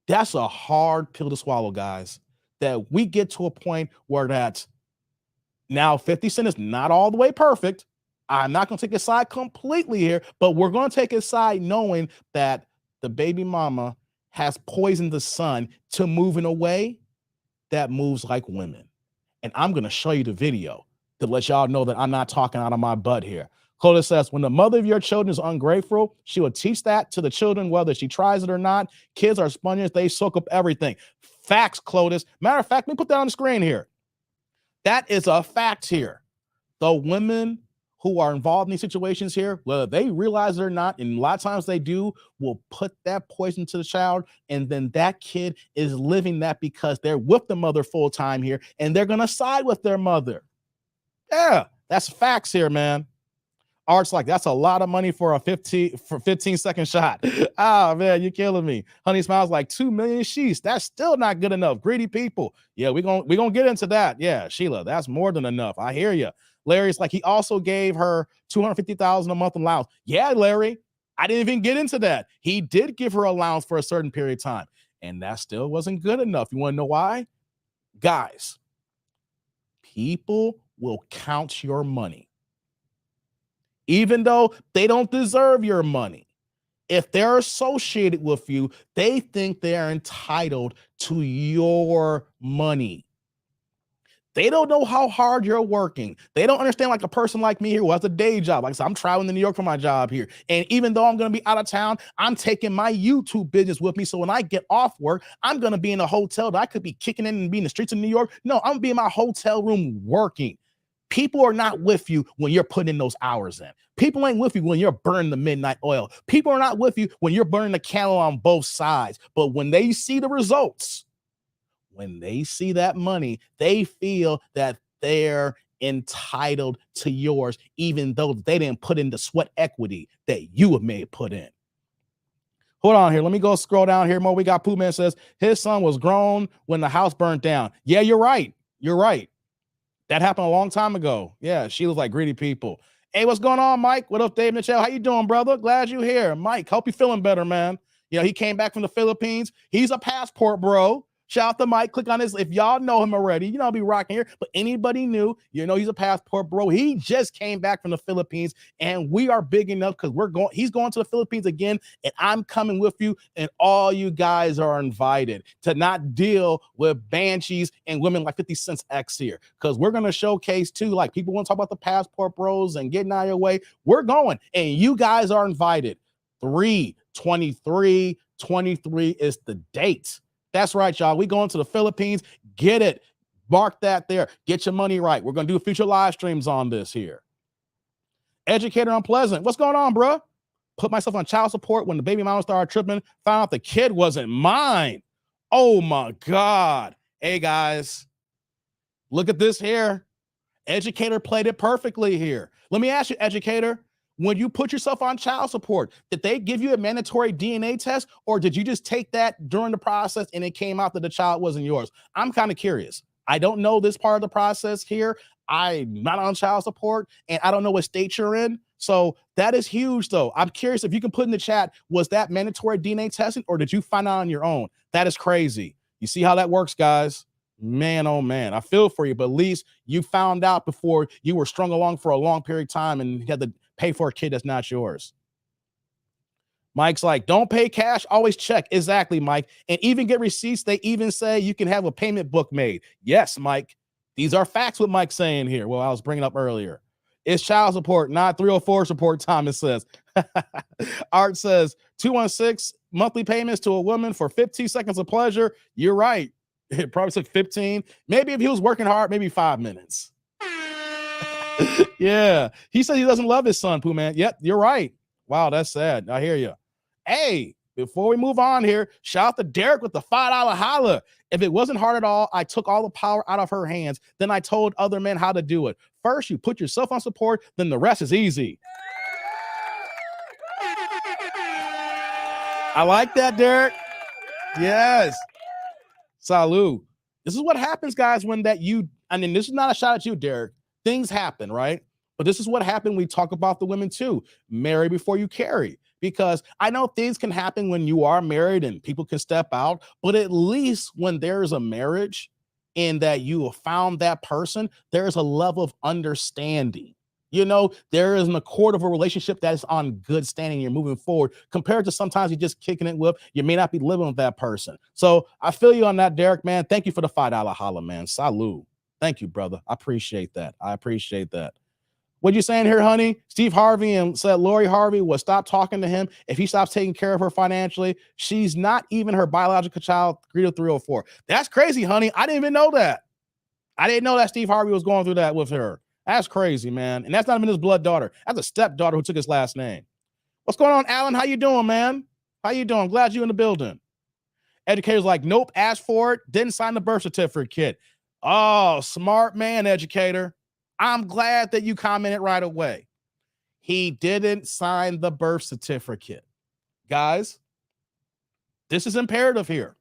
That's a hard pill to swallow, guys, that we get to a point where that now 50 Cent is not all the way perfect. I'm not going to take his side completely here, but we're going to take his side knowing that the baby mama has poisoned the son to move in a way that moves like women. And I'm going to show you the video to let y'all know that I'm not talking out of my butt here. Clotis says, when the mother of your children is ungrateful, she will teach that to the children, whether she tries it or not. Kids are sponges. They soak up everything. Facts, Clotis. Matter of fact, let me put that on the screen here. That is a fact here. The women who are involved in these situations here, whether they realize it or not, and a lot of times they do, will put that poison to the child, and then that kid is living that because they're with the mother full time here, and they're going to side with their mother. Yeah, that's facts here, man. Art's like, that's a lot of money for a 15-second shot. Ah, man, you're killing me. Honey Smiles like 2 million sheets. That's still not good enough. Greedy people. Yeah, we're gonna get into that. Yeah, Sheila, that's more than enough. I hear you. Larry's like, he also gave her $250,000 a month allowance. Yeah, Larry, I didn't even get into that. He did give her allowance for a certain period of time, and that still wasn't good enough. You want to know why? Guys, people will count your money, even though they don't deserve your money. If they're associated with you, they think they are entitled to your money. They don't know how hard you're working. They don't understand, like a person like me here who has a day job. Like I said, I'm traveling to New York for my job here. And even though I'm going to be out of town, I'm taking my YouTube business with me. So when I get off work, I'm going to be in a hotel that I could be kicking in and be in the streets of New York. No, I'm going to be in my hotel room working. People are not with you when you're putting in those hours in. People ain't with you when you're burning the midnight oil. People are not with you when you're burning the candle on both sides. But when they see the results, when they see that money, they feel that they're entitled to yours, even though they didn't put in the sweat equity that you have made put in. Hold on here. Let me go scroll down here more. We got Pooh Man says his son was grown when the house burnt down. Yeah, you're right. You're right. That happened a long time ago. Yeah, she was like greedy people. Hey, what's going on, Mike? What up, Dave Mitchell? How you doing, brother? Glad you're here. Mike, hope you're feeling better, man. You know, he came back from the Philippines. He's a passport bro. Shout out to Mike. Click on this. If y'all know him already, you know, I'll be rocking here. But anybody new, you know, he's a passport bro. He just came back from the Philippines, and we are big enough because he's going to the Philippines again, and I'm coming with you, and all you guys are invited to not deal with banshees and women like 50 Cent's X here, because we're going to showcase too, like people want to talk about the passport bros and getting out of your way. We're going, and you guys are invited. 3/23/23 is the date. That's right, y'all. We going to the Philippines. Get it. Mark that there. Get your money right. We're going to do future live streams on this here. Educator Unpleasant. What's going on, bro? Put myself on child support when the baby mama started tripping. Found out the kid wasn't mine. Oh, my God. Hey, guys. Look at this here. Educator played it perfectly here. Let me ask you, educator, when you put yourself on child support, did they give you a mandatory DNA test, or did you just take that during the process and it came out that the child wasn't yours? I'm kind of curious. I don't know this part of the process here. I'm not on child support and I don't know what state you're in. So that is huge, though. I'm curious if you can put in the chat, was that mandatory DNA testing or did you find out on your own? That is crazy. You see how that works, guys? Man, oh man, I feel for you, but at least you found out before you were strung along for a long period of time and you had to pay for a kid that's not yours. Mike's like, don't pay cash, always check. Exactly, Mike. And even get receipts. They even say you can have a payment book made. Yes, Mike. These are facts what Mike's saying here. Well, I was bringing up earlier. It's child support, not 304 support time, it says. Art says 216 monthly payments to a woman for 15 seconds of pleasure. You're right. It probably took 15. Maybe if he was working hard, maybe 5 minutes. Yeah. He said he doesn't love his son, Pooh Man. Yep, you're right. Wow, that's sad. I hear you. Hey, before we move on here, shout out to Derek with the $5 holla. If it wasn't hard at all, I took all the power out of her hands. Then I told other men how to do it. First, you put yourself on support, then the rest is easy. I like that, Derek. Yes. Salud. This is what happens, guys, when that you, I mean, this is not a shot at you, Derek. Things happen, right? But this is what happened. We talk about the women too. Marry before you carry. Because I know things can happen when you are married and people can step out, but at least when there's a marriage and that you have found that person, there's a level of understanding. You know, there is an accord of a relationship that is on good standing. You're moving forward compared to sometimes you're just kicking it with, you may not be living with that person. So I feel you on that, Derek, man. Thank you for the $5 holla, man. Salud. Thank you, brother. I appreciate that. I appreciate that. What you saying here, honey? Steve Harvey and said Lori Harvey will stop talking to him if he stops taking care of her financially. She's not even her biological child, 304. That's crazy, honey. I didn't even know that. I didn't know that Steve Harvey was going through that with her. That's crazy, man. And that's not even his blood daughter. That's a stepdaughter who took his last name. What's going on, Alan? How you doing, man? How you doing? Glad you're in the building. Educator's like, nope, asked for it, didn't sign the birth certificate. Oh, smart man, educator. I'm glad that you commented right away. He didn't sign the birth certificate. Guys, this is imperative here.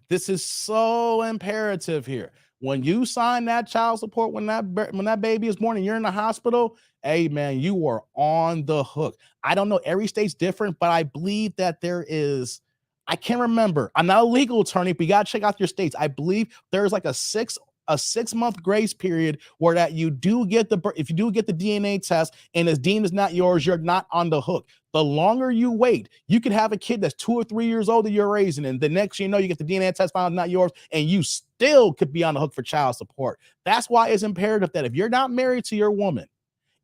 This is so imperative here. When you sign that child support, when that baby is born and you're in the hospital, hey, man, you are on the hook. I don't know. Every state's different, but I believe that there is, I can't remember. I'm not a legal attorney, but you got to check out your states. I believe there's like a 6-month grace period where that you do get if you do get the DNA test and it's deemed as not yours, you're not on the hook. The longer you wait, you could have a kid that's 2 or 3 years old that you're raising, and the next you know, you get the DNA test found not yours, and you still could be on the hook for child support. That's why it's imperative that if you're not married to your woman,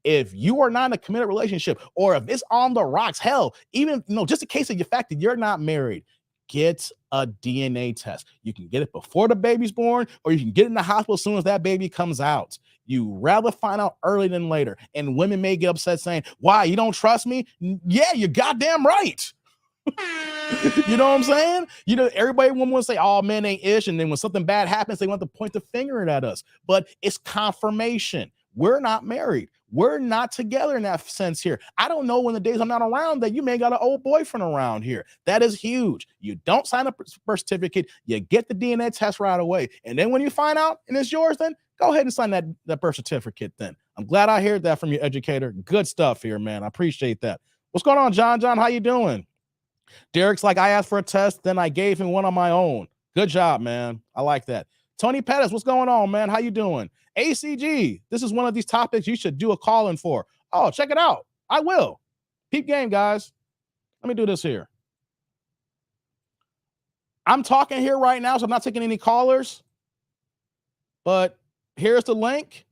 if you are not in a committed relationship, or if it's on the rocks, hell, even just in case of the fact that you're not married, get a DNA test. You can get it before the baby's born, or you can get it in the hospital as soon as that baby comes out. You rather find out early than later. And women may get upset saying, why, you don't trust me? Yeah, you're goddamn right. You know what I'm saying? Everybody would want to say, oh, men ain't ish. And then when something bad happens, they want to point the finger at us. But it's confirmation. We're not married. We're not together in that sense here. I don't know when the days I'm not around that you may got an old boyfriend around here. That is huge. You don't sign a birth certificate. You get the DNA test right away. And then when you find out and it's yours, then go ahead and sign that birth certificate then. I'm glad I heard that from your educator. Good stuff here, man. I appreciate that. What's going on, John? John, how you doing? Derek's like, I asked for a test, then I gave him one on my own. Good job, man. I like that. Tony Pettis, what's going on, man? How you doing? ACG, this is one of these topics you should do a call-in for. Oh, check it out. I will. Peep game, guys. Let me do this here. I'm talking here right now, so I'm not taking any callers. But here's the link.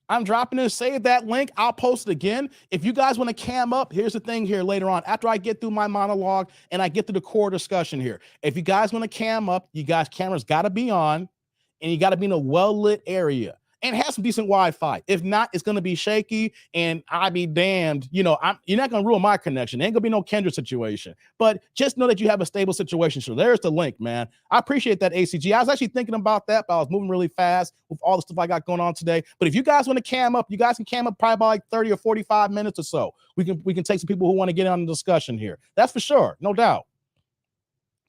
I'm dropping it. Save that link. I'll post it again. If you guys want to cam up, here's the thing here later on. After I get through my monologue and I get to the core discussion here. If you guys want to cam up, you guys' cameras got to be on and you got to be in a well-lit area. and have some decent Wi-Fi. If not, it's gonna be shaky, and I be damned. You're not gonna ruin my connection. Ain't gonna be no Kendra situation. But just know that you have a stable situation. So there's the link, man. I appreciate that, ACG. I was actually thinking about that, but I was moving really fast with all the stuff I got going on today. But if you guys want to cam up, you guys can cam up probably about like 30 or 45 minutes or so. We can take some people who want to get on the discussion here. That's for sure, no doubt.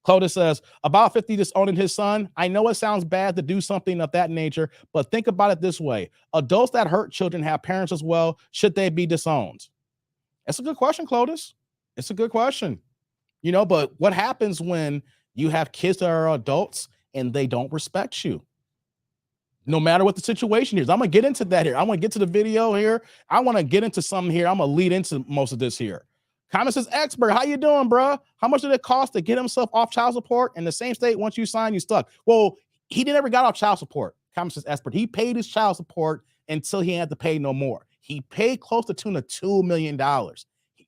Clotis says, about 50 disowning his son. I know it sounds bad to do something of that nature, but think about it this way. Adults that hurt children have parents as well. Should they be disowned? That's a good question, Clotis. It's a good question. But what happens when you have kids that are adults and they don't respect you? No matter what the situation is. I'm going to get into that here. I want to get to the video here. I want to get into something here. I'm going to lead into most of this here. Comment says, expert, how you doing, bro? How much did it cost to get himself off child support? In the same state, once you sign, you stuck. Well, he never got off child support. Comment says, expert, he paid his child support until he had to pay no more. He paid close to tune of $2 million.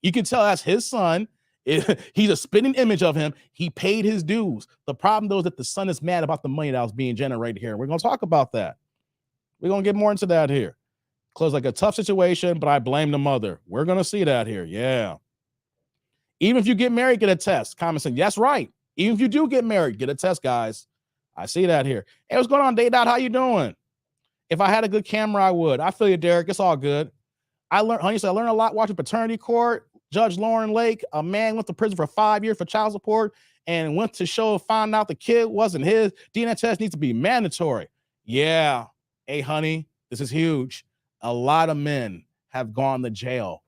You can tell that's his son. He's a spitting image of him. He paid his dues. The problem, though, is that the son is mad about the money that was being generated here. We're going to talk about that. We're going to get more into that here. Close like a tough situation, but I blame the mother. We're going to see that here. Yeah. Even if you get married, get a test. Comment saying, yes, right. Even if you do get married, get a test, guys. I see that here. Hey, what's going on, Day Dot? How you doing? If I had a good camera, I would. I feel you, Derek. It's all good. Honey said, I learned a lot watching Paternity Court. Judge Lauren Lake, a man went to prison for 5 years for child support and went to found out the kid wasn't his. DNA test needs to be mandatory. Yeah. Hey, honey, this is huge. A lot of men have gone to jail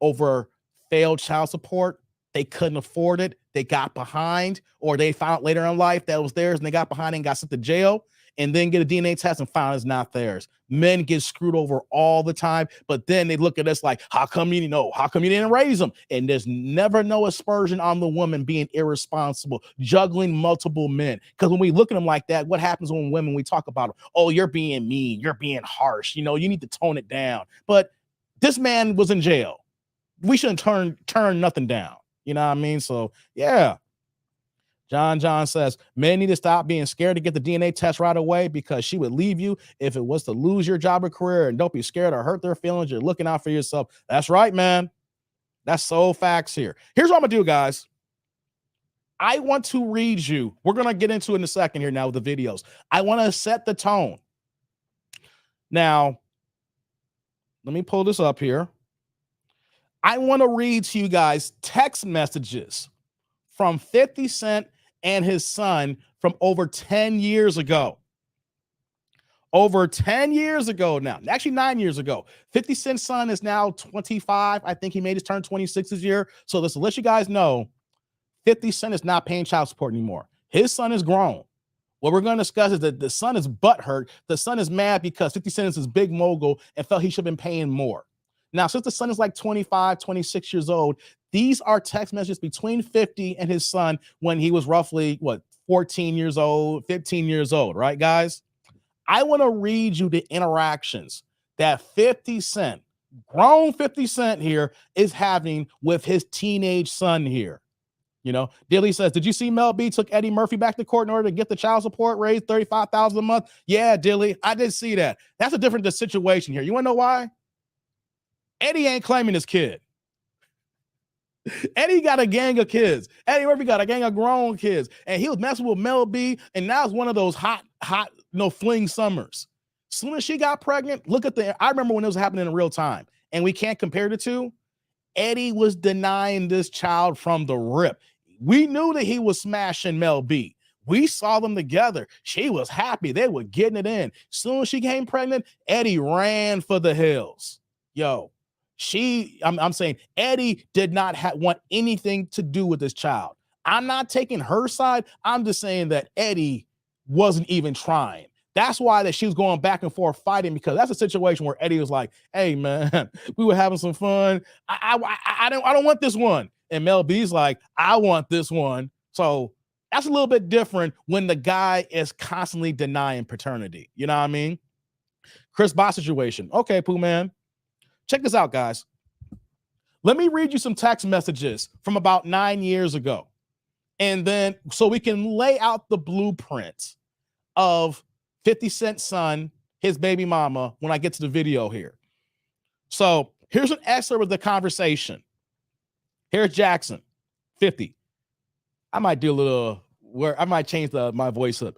over failed child support. They couldn't afford it. They got behind, or they found out later in life that it was theirs and they got behind and got sent to jail and then get a DNA test and found it's not theirs. Men get screwed over all the time, but then they look at us like, how come you didn't raise them? And there's never no aspersion on the woman being irresponsible, juggling multiple men. Because when we look at them like that, what happens when women, we talk about them? Oh, you're being mean. You're being harsh. You need to tone it down. But this man was in jail. We shouldn't turn nothing down. You know what I mean? So, yeah. John says, men need to stop being scared to get the DNA test right away because she would leave you if it was to lose your job or career, and don't be scared or hurt their feelings. You're looking out for yourself. That's right, man. That's so facts here. Here's what I'm going to do, guys. I want to read you. We're going to get into it in a second here now with the videos. I want to set the tone. Now, let me pull this up here. I want to read to you guys text messages from 50 Cent and his son from over 10 years ago. Over 10 years ago now. Actually, 9 years ago. 50 Cent's son is now 25. I think he made his turn 26 this year. So let's let you guys know, 50 Cent is not paying child support anymore. His son is grown. What we're going to discuss is that the son is butthurt. The son is mad because 50 Cent is his big mogul and felt he should have been paying more. Now, since the son is like 25, 26 years old, these are text messages between 50 and his son when he was roughly, 14 years old, 15 years old, right, guys? I want to read you the interactions that 50 Cent, grown 50 Cent here, is having with his teenage son here. Dilly says, did you see Mel B took Eddie Murphy back to court in order to get the child support raised $35,000 a month? Yeah, Dilly, I did see that. That's a different situation here. You want to know why? Eddie ain't claiming his kid. Eddie got a gang of kids. Eddie Murphy got a gang of grown kids. And he was messing with Mel B, and now it's one of those hot, fling summers. As soon as she got pregnant, I remember when it was happening in real time, and we can't compare the two. Eddie was denying this child from the rip. We knew that he was smashing Mel B. We saw them together. She was happy. They were getting it in. As soon as she came pregnant, Eddie ran for the hills. Yo. I'm saying Eddie did not want anything to do with this child. I'm not taking her side. I'm just saying that Eddie wasn't even trying. That's why that she was going back and forth fighting, because that's a situation where Eddie was like, hey, man, we were having some fun. I don't want this one. And Mel B's like, I want this one. So that's a little bit different when the guy is constantly denying paternity. You know what I mean? Chris Boss situation. Okay, Pooh Man. Check this out, guys. Let me read you some text messages from about 9 years ago. And then so we can lay out the blueprint of 50 Cent's son, his baby mama when I get to the video here. So here's an excerpt of the conversation. Here's Jackson, 50. I might do a little where I might change my voice up.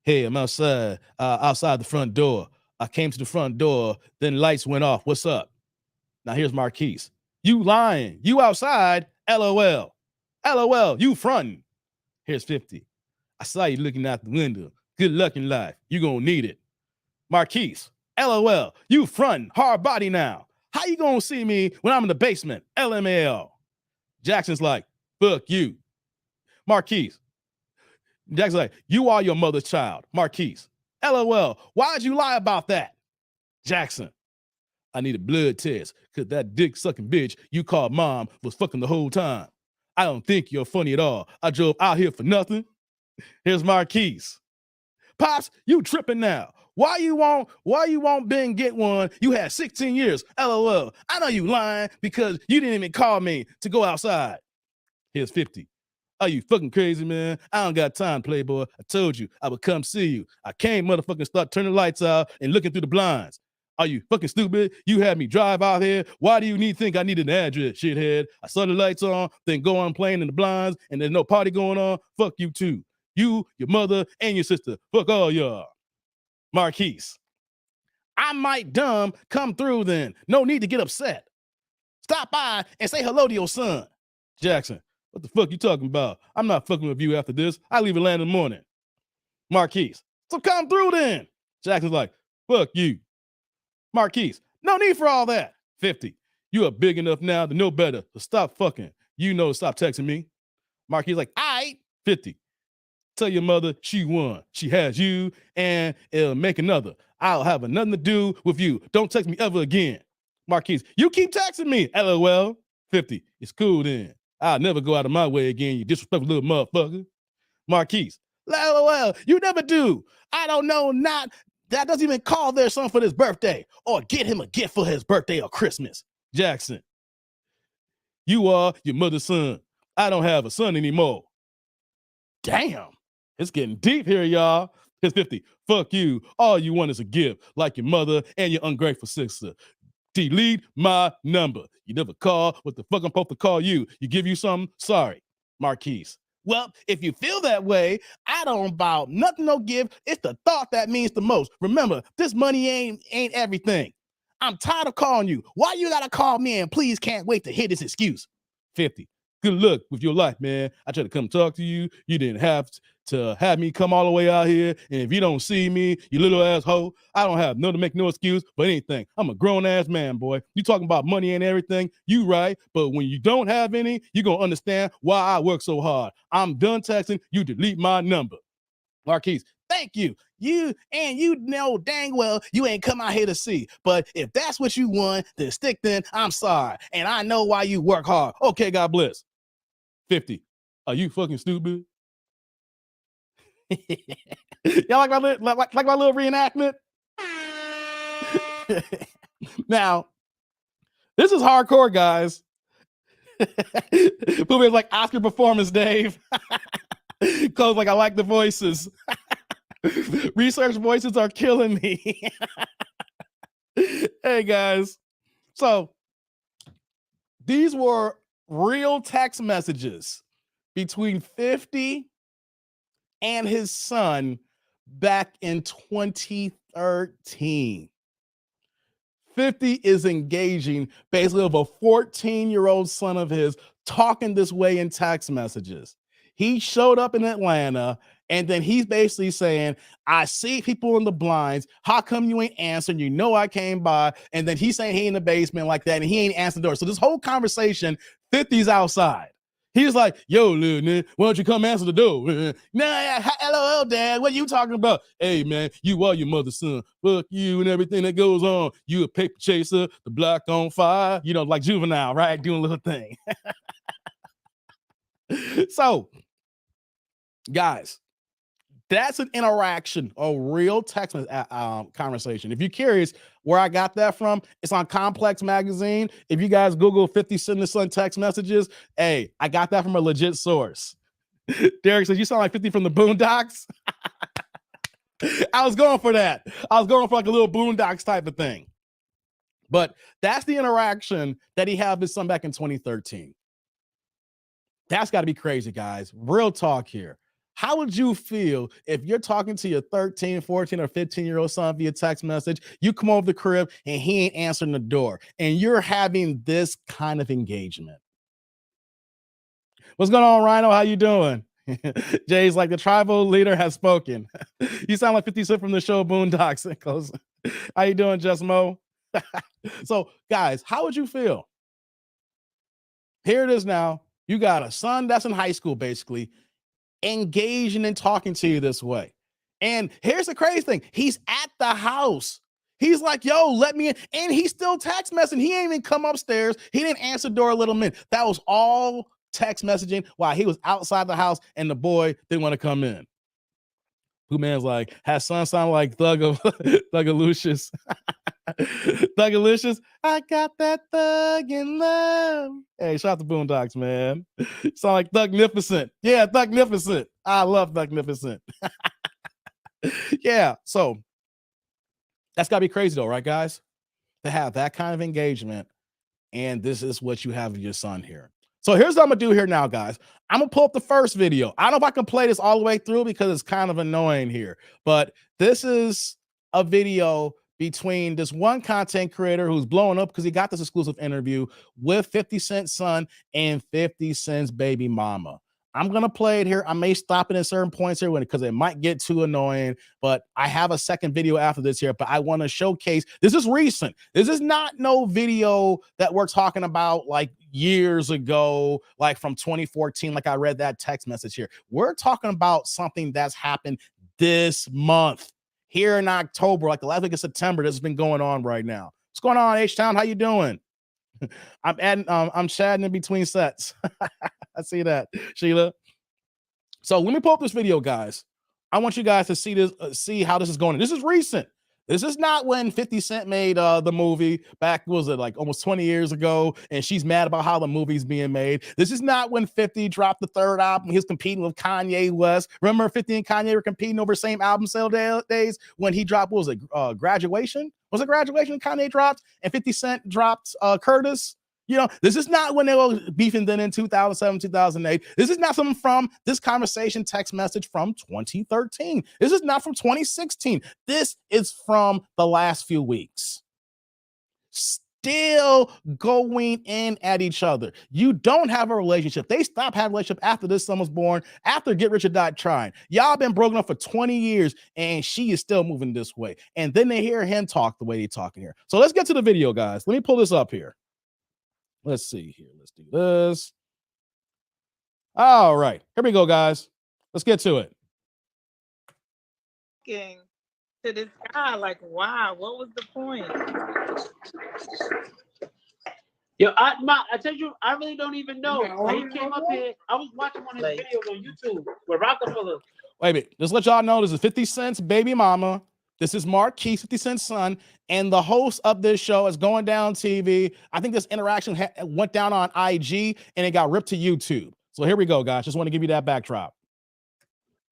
Hey, I'm outside the front door. I came to the front door, then lights went off. What's up? Now here's Marquise. You lying. You outside. LOL. LOL. You fronting. Here's 50. I saw you looking out the window. Good luck in life. You gonna need it. Marquise. LOL. You fronting. Hard body now. How you gonna see me when I'm in the basement? LMAO. Jackson's like, fuck you. Marquise. Jackson's like, you are your mother's child. Marquise. LOL. Why'd you lie about that? Jackson. I need a blood test because that dick sucking bitch you called mom was fucking the whole time. I don't think you're funny at all. I drove out here for nothing. Here's Marquise. Pops, you tripping now. Why you won't Ben get one? You had 16 years. LOL. I know you lying because you didn't even call me to go outside. Here's 50. Are you fucking crazy, man? I don't got time, playboy. I told you I would come see you. I can't motherfucking start turning lights out and looking through the blinds. Are you fucking stupid? You had me drive out here. Why do you think I need an address, shithead? I saw the lights on, then go on playing in the blinds, and there's no party going on. Fuck you too. You, your mother, and your sister. Fuck all y'all. Marquise. I might dumb come through then. No need to get upset. Stop by and say hello to your son. Jackson. What the fuck you talking about? I'm not fucking with you after this. I leave Atlanta in the morning. Marquise. So come through then. Jackson's like, fuck you. Marquise. No need for all that. 50. You are big enough now to know better. So stop fucking. You know, stop texting me. Marquise like, all right. 50. Tell your mother she won. She has you and it'll make another. I'll have nothing to do with you. Don't text me ever again. Marquise. You keep texting me. LOL. 50. It's cool then. I'll never go out of my way again, you disrespectful little motherfucker. Marquise. LOL. You never do. I don't know that doesn't even call their son for his birthday or get him a gift for his birthday or Christmas. Jackson. You are your mother's son. I don't have a son anymore. Damn. It's getting deep here, y'all. Here's 50. Fuck you. All you want is a gift, like your mother and your ungrateful sister. Delete my number. You never call. What the fuck I'm supposed to call you? You give you something? Sorry. Marquise. Well, if you feel that way, I don't about nothing no give. It's the thought that means the most. Remember, this money ain't everything. I'm tired of calling you. Why you gotta call me and please can't wait to hear this excuse? 50. Good luck with your life, man. I tried to come talk to you. You didn't have to have me come all the way out here. And if you don't see me, you little asshole, I don't have no to make no excuse for anything. I'm a grown-ass man, boy. You talking about money and everything, you right. But when you don't have any, you're going to understand why I work so hard. I'm done texting. You delete my number. Marquise, thank you. You know dang well you ain't come out here to see. But if that's what you want, then stick then. I'm sorry. And I know why you work hard. Okay, God bless. 50. Are you fucking stupid? Y'all like my little reenactment? Now, this is hardcore, guys. Poopy's like Oscar performance, Dave. Cause like I like the voices. Research voices are killing me. Hey guys. So these were real text messages between 50 and his son back in 2013. 50 is engaging basically of a 14-year-old son of his talking this way in text messages. He showed up in Atlanta, and then he's basically saying, I see people in the blinds. How come you ain't answering? You know I came by. And then he's saying he in the basement like that, and he ain't answering the door. So this whole conversation, 50's outside. He's like, yo, little nigga, why don't you come answer the door? Nah, LOL, Dad. What are you talking about? Hey, man, you are your mother's son. Fuck you and everything that goes on. You a paper chaser, the block on fire. You know, like Juvenile, right? Doing a little thing. So, guys, that's an interaction, a real text conversation. If you're curious where I got that from, it's on Complex Magazine. If you guys Google 50 Cent and Son text messages, hey, I got that from a legit source. Derek says, you sound like 50 from the Boondocks. I was going for that. I was going for like a little Boondocks type of thing. But that's the interaction that he had with his son back in 2013. That's got to be crazy, guys. Real talk here. How would you feel if you're talking to your 13, 14, or 15-year-old son via text message? You come over the crib and he ain't answering the door, and you're having this kind of engagement. What's going on, Rhino? How you doing? Jay's like, the tribal leader has spoken. You sound like 50 Cent from the show Boondocks. How you doing, Just Mo? So, guys, how would you feel? Here it is now. You got a son that's in high school, basically, engaging and talking to you this way. And here's the crazy thing. He's at the house. He's like, yo, let me in. And he's still text messaging. He ain't even come upstairs. He didn't answer the door a little minute. That was all text messaging while he was outside the house and the boy didn't want to come in. Who man's like, has son sound like Thuggalicious. Thuggalicious. I got that thug in love. Hey, shout out to Boondocks, man. Sound like Thugnificent. Yeah, Thugnificent. I love Thugnificent. Yeah, so that's got to be crazy though, right, guys? To have that kind of engagement, and this is what you have with your son here. So here's what I'm gonna do here now, guys. I'm gonna pull up the first video. I don't know if I can play this all the way through because it's kind of annoying here, but this is a video between this one content creator who's blowing up because he got this exclusive interview with 50 Cent's son and 50 Cent's baby mama. I'm going to play it here. I may stop it at certain points here because it might get too annoying, but I have a second video after this here, but I want to showcase, this is recent. This is not no video that we're talking about like years ago, like from 2014, like I read that text message here. We're talking about something that's happened this month here in October, like the last week of September. This has been going on right now. What's going on, H-Town? How you doing? I'm chatting in between sets. I see that, Sheila. So let me pull up this video, guys. I want you guys to see this, see how this is going. This is recent. This is not when 50 Cent made the movie back, was it like almost 20 years ago, and she's mad about how the movie's being made. This is not when 50 dropped the third album. He was competing with Kanye West. Remember 50 and Kanye were competing over the same album sale days when he dropped, what was it, Graduation? Was it Graduation Kanye dropped? And 50 Cent dropped Curtis? You know, this is not when they were beefing then in 2007, 2008. This is not something from this conversation text message from 2013. This is not from 2016. This is from the last few weeks. Still going in at each other. You don't have a relationship. They stopped having a relationship after this son was born, after Get Rich or Die Trying. Y'all been broken up for 20 years, and she is still moving this way. And then they hear him talk the way he's talking here. So let's get to the video, guys. Let me pull this up here. Let's see here. Let's do this. All right. Here we go, guys. Let's get to it. To this guy, like, wow, what was the point? Yo, I tell you, I really don't even know. Like, he came up here. I was watching one of his videos on YouTube with Rockefeller. Wait a minute. Just let y'all know this is 50 Cent's baby mama. This is Marquise, 50 Cent's son, and the host of this show is Going Down TV. I think this interaction went down on IG, and it got ripped to YouTube. So here we go, guys. Just want to give you that backdrop.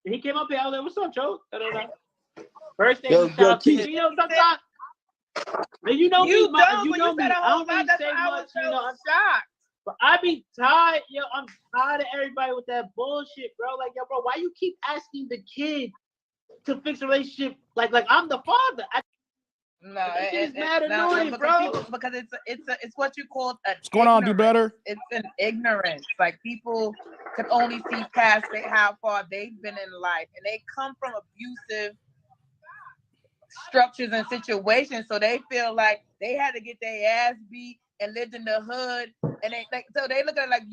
He came up here. I was like, "What's up, Joe?" First thing he shot, you know, sometimes, you know you me, don't, you know me. I don't really say much, you know. I'm shocked. But I be tired, yo. I'm tired of everybody with that bullshit, bro. Like, yo, bro, why you keep asking the kid to fix a relationship? Like I'm the father. No, it's mad annoying, bro. Because it's what you call a. What's going on? Do better. It's an ignorance. Like, people can only see past how far they've been in life, and they come from abusive structures and situations, so they feel like they had to get their ass beat and lived in the hood, and so they look at it like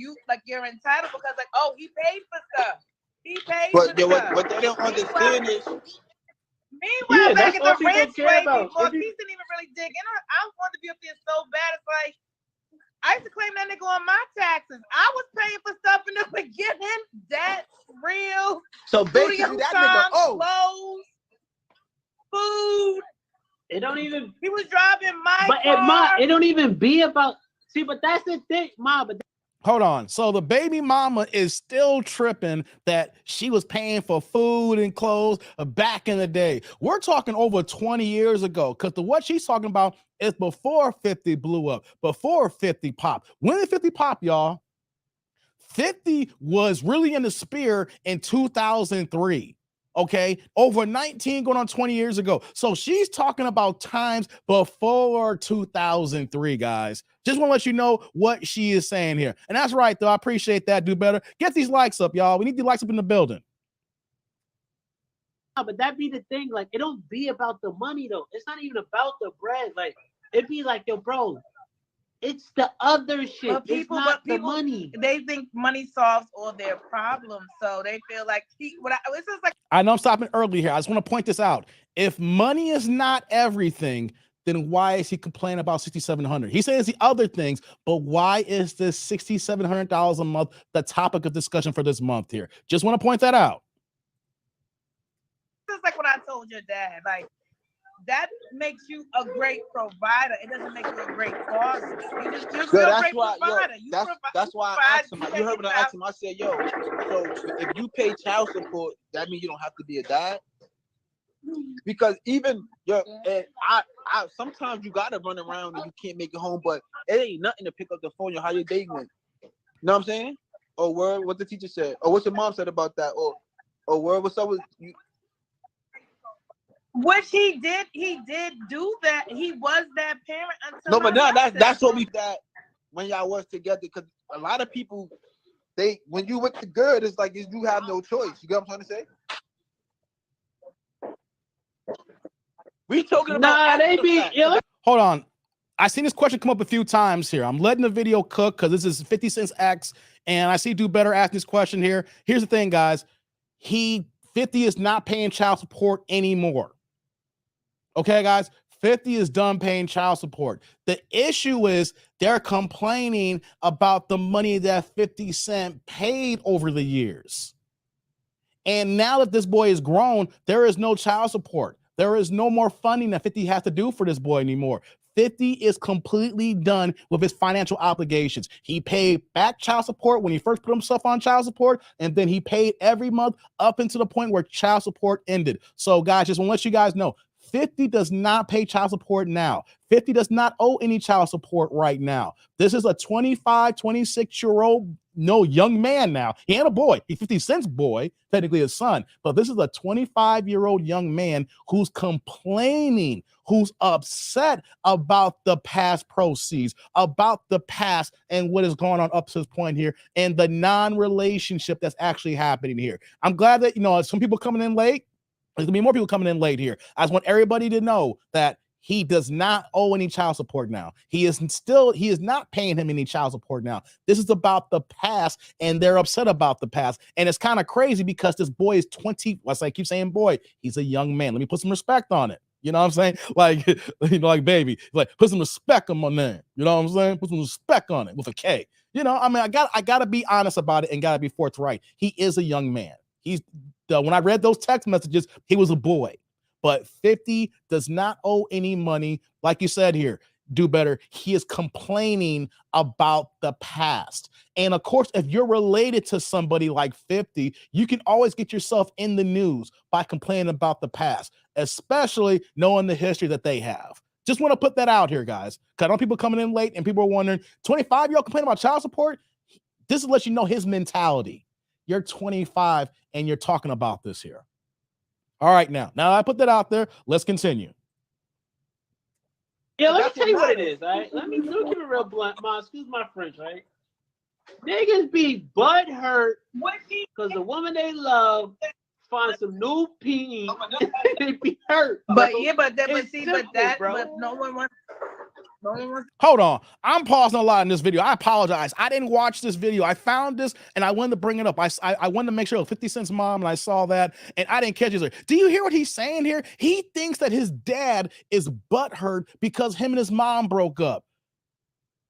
you're entitled because, like, oh, he paid for stuff. He paid for stuff. What they don't understand is. Meanwhile, back at the rich way, before Keith didn't even really dig in. I wanted to be up there so bad. It's like, I used to claim that nigga on my taxes. I was paying for stuff in the beginning. That's real. So basically, that nigga, clothes, food. It don't even. He was driving my car. It don't even be about. See, but that's the thing, Ma. But Hold on. So the baby mama is still tripping that she was paying for food and clothes back in the day. We're talking over 20 years ago, because what she's talking about is before 50 blew up, before 50 pop. When did 50 pop, y'all? 50 was really in the spear in 2003. Okay, over 19 going on 20 years ago. So she's talking about times before 2003, guys. Just want to let you know what she is saying here. And that's right, though. I appreciate that. Do better. Get these likes up, y'all. We need the likes up in the building. But that be the thing. Like, it don't be about the money, though. It's not even about the bread. Like, it be like, yo, bro, it's the other shit. But people, it's not the money. They think money solves all their problems, so they feel like I know I'm stopping early here. I just want to point this out. If money is not everything, then why is he complaining about $6,700? He says the other things, but why is this $6,700 a month the topic of discussion for this month here? Just want to point that out. It's like what I told your dad. Like, that makes you a great provider. It doesn't make you a great father. You're a great provider. That's why I asked him. You heard when I asked him, I said, yo, so if you pay child support, that means you don't have to be a dad? Because even and I sometimes you gotta run around and you can't make it home, but it ain't nothing to pick up the phone. How your day went? You know what I'm saying? Or what the teacher said, or what your mom said about that, or what's up with you? Which he did do that. He was that parent until no, but now that's what we that when y'all was together, because a lot of people when you with the girl, it's like you have no choice. You get what I'm trying to say? We talking about Hold on. I seen this question come up a few times here. I'm letting the video cook because this is 50 Cent's X, and I see Do Better ask this question here. Here's the thing, guys. 50 is not paying child support anymore. Okay, guys, 50 is done paying child support. The issue is they're complaining about the money that 50 Cent paid over the years. And now that this boy is grown, there is no child support. There is no more funding that 50 has to do for this boy anymore. 50 is completely done with his financial obligations. He paid back child support when he first put himself on child support, and then he paid every month up until the point where child support ended. So, guys, just want to let you guys know, 50 does not pay child support now. 50 does not owe any child support right now. This is a 25, 26-year-old young man now. He ain't a boy. He's 50 Cent's boy, technically his son. But this is a 25-year-old young man who's complaining, who's upset about the past proceeds, about the past and what is going on up to this point here, and the non-relationship that's actually happening here. I'm glad that, some people coming in late. There's gonna be more people coming in late here. I just want everybody to know that he does not owe any child support now. He is not paying him any child support now. This is about the past, and they're upset about the past. And it's kind of crazy because this boy is 20. I keep saying boy, he's a young man. Let me put some respect on it. You know what I'm saying? Like, like baby, like put some respect on my name. You know what I'm saying? Put some respect on it with a K. I gotta be honest about it and gotta be forthright. He is a young man. When I read those text messages, he was a boy. But 50 does not owe any money. Like you said here, Do Better. He is complaining about the past. And of course, if you're related to somebody like 50, you can always get yourself in the news by complaining about the past, especially knowing the history that they have. Just want to put that out here, guys. Because I know people coming in late and people are wondering, 25-year-old complaining about child support? This will let you know his mentality. You're 25 and you're talking about this here. All right, now I put that out there. Let's continue. Yeah, let me tell you what it is, all right? Let me keep it real blunt. Excuse my French, right? Niggas be butthurt because the woman they love find some new peen. They be hurt. But no one wants. Hold on. I'm pausing a lot in this video. I apologize. I didn't watch this video. I found this and I wanted to bring it up. I wanted to make sure it was 50 Cent's mom, and I saw that and I didn't catch it. Do you hear what he's saying here? He thinks that his dad is butthurt because him and his mom broke up.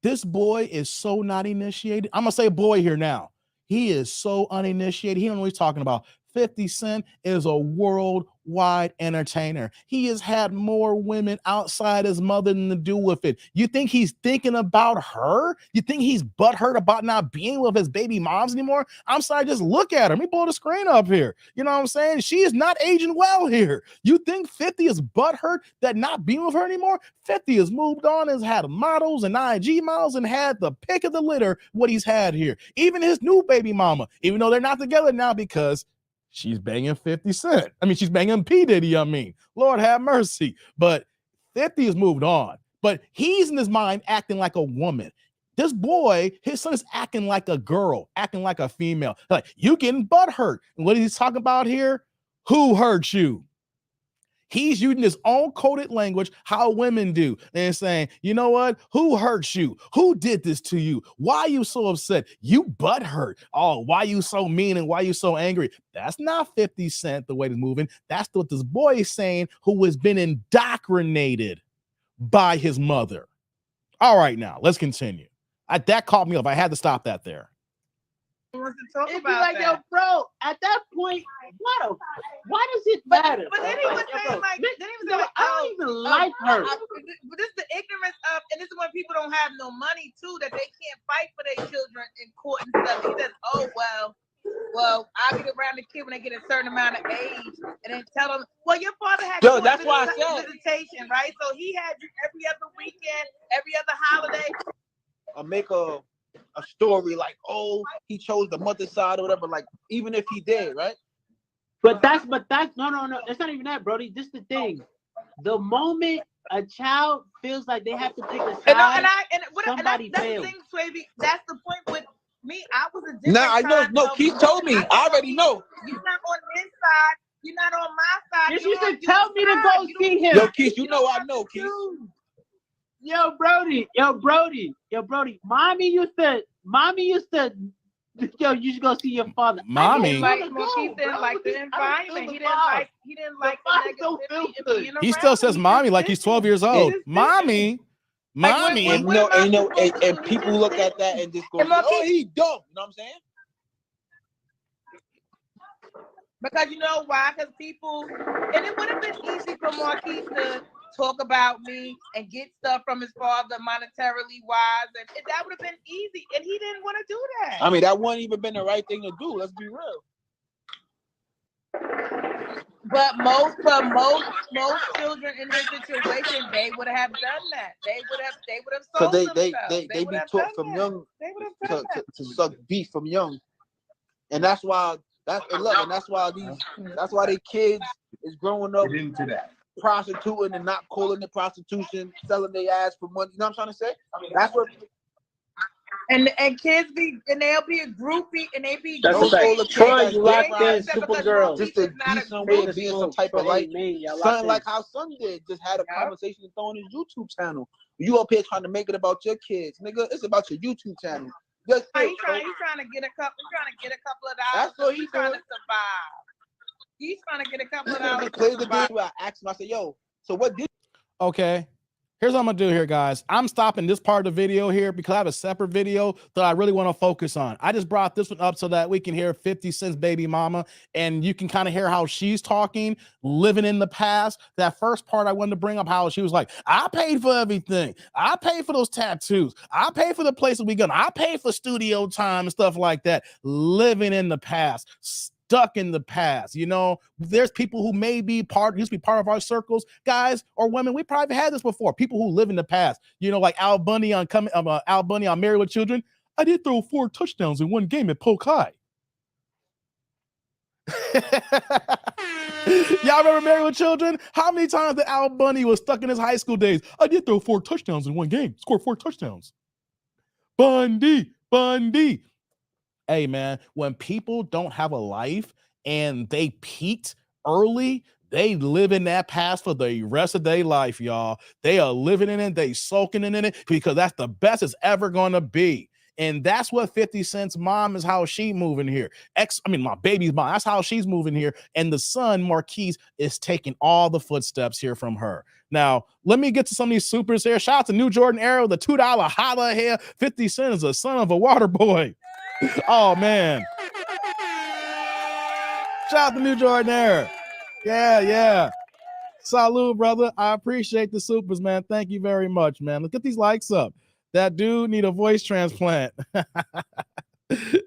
This boy is so not initiated. I'm going to say boy here now. He is so uninitiated. He don't know what he's talking about. 50 Cent is a worldwide entertainer. He has had more women outside his mother than to do with it. You think he's thinking about her? You think he's butthurt about not being with his baby moms anymore? I'm sorry, just look at her. Let me pull the screen up here. You know what I'm saying? She is not aging well here. You think 50 is butthurt that not being with her anymore? 50 has moved on, has had models and IG models and had the pick of the litter what he's had here. Even his new baby mama, even though they're not together now because she's banging 50 Cent. I mean, she's banging P. Diddy, Lord have mercy. But 50 has moved on. But he's in his mind acting like a woman. This boy, his son is acting like a girl, acting like a female. Like, you getting butthurt. And what he's talking about here? Who hurt you? He's using his own coded language, how women do, and saying, you know what? Who hurt you? Who did this to you? Why are you so upset? You butthurt. Oh, why you so mean and why you so angry? That's not 50 Cent the way it's moving. That's what this boy is saying, who has been indoctrinated by his mother. All right, now let's continue. That caught me off. I had to stop that there. It'd be like, yo, bro, at that point, why does it matter? But then he was saying, like, I don't even like her. But this is the ignorance of, and this is when people don't have no money, too, that they can't fight for their children in court and stuff. He says, oh, well, I'll get around the kid when they get a certain amount of age, and then tell them, well, your father had that's why I said visitation, right? So he had you every other weekend, every other holiday. I'll make a story like, oh, he chose the mother side or whatever, like, even if he did, right? But that's no, that's not even that, Brody. This is the thing. The moment a child feels like they have to pick a side, somebody fails. That's the thing, Swavy. That's the point with me. I was a different I know. No, Keith told me. I already know. You're not on his side. You're not on my side. You should tell me to go see him. Yo, Keith, you know I know, Keith. Yo, Brody. Mommy used to, yo, you should go see your father. Mommy. He didn't like the environment. He didn't like the negativity. He still says mommy like he's 12 years old. Mommy. And people look at that and just go, oh, he dumb. You know what I'm saying? Because you know why? Because people, and it would have been easy for Marquise to talk about me and get stuff from his father monetarily wise, and that would have been easy, and he didn't want to do that. I mean, that wouldn't even been the right thing to do. Let's be real. But most children in this situation, they would have done that. They would have sold themselves. They be taught from young to suck beef from young, and that's why they kids is growing up into that. Prostituting and not calling it prostitution, selling their ass for money. You know what I'm trying to say? That's what. And kids they'll be a groupie and they be. That's like Troy, you locked in Supergirl. Just a decent way of being some type of light. Something like how Son did, just had a conversation and throw on his YouTube channel. You up here trying to make it about your kids, nigga. It's about your YouTube channel. He's trying to get a couple of dollars. That's what he's trying to survive. He's trying to get a couple of dollars. Play the game. I asked him, I said, yo, so what did? Okay. Here's what I'm going to do here, guys. I'm stopping this part of the video here because I have a separate video that I really want to focus on. I just brought this one up so that we can hear 50 Cent's baby mama, and you can kind of hear how she's talking, living in the past. That first part I wanted to bring up, how she was like, I paid for everything. I paid for those tattoos. I paid for the places we go. I paid for studio time and stuff like that. Living in the past. Stuck in the past. You know, there's people who may be used to be part of our circles, guys or women. We probably had this before. People who live in the past, you know, like Al Bundy on Married with Children. I did throw 4 touchdowns in one game at Polk High. Y'all remember Married with Children? How many times that Al Bundy was stuck in his high school days? I did throw 4 touchdowns in one game, scored 4 touchdowns. Bundy. Hey, man, when people don't have a life and they peaked early, they live in that past for the rest of their life, y'all. They are living in it. They soaking in it because that's the best it's ever going to be. And that's what 50 Cent's mom is, how she moving here. My baby's mom, that's how she's moving here. And the son, Marquise, is taking all the footsteps here from her. Now, let me get to some of these supers here. Shout out to New Jordan Arrow, the $2 holla here. 50 Cent is a son of a water boy. Oh, man. Shout out to New Jordanaire. Yeah. Salud, brother. I appreciate the supers, man. Thank you very much, man. Let's get these likes up. That dude need a voice transplant.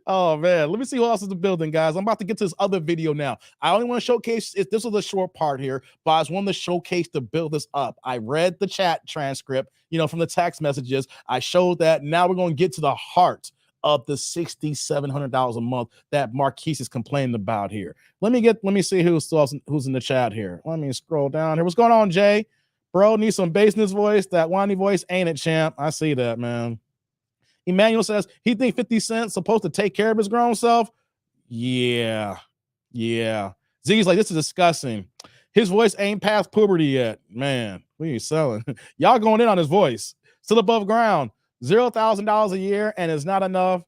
Oh man, let me see who else is in the building, guys. I'm about to get to this other video now. I only want to showcase this was a short part here, but I just wanted to showcase to build this up. I read the chat transcript, from the text messages. I showed that. Now we're going to get to the heart of the $6,700 a month that Marquise is complaining about here. Let me see who's in the chat here. Let me scroll down here. What's going on, Jay? Bro, need some bass in his voice. That whiny voice, ain't it, champ? I see that, man. Emmanuel says he think 50 Cent's supposed to take care of his grown self. Yeah. Ziggy's like, this is disgusting. His voice ain't past puberty yet. Man, we ain't selling. Y'all going in on his voice. Still above ground. $0,000 a year, and it's not enough.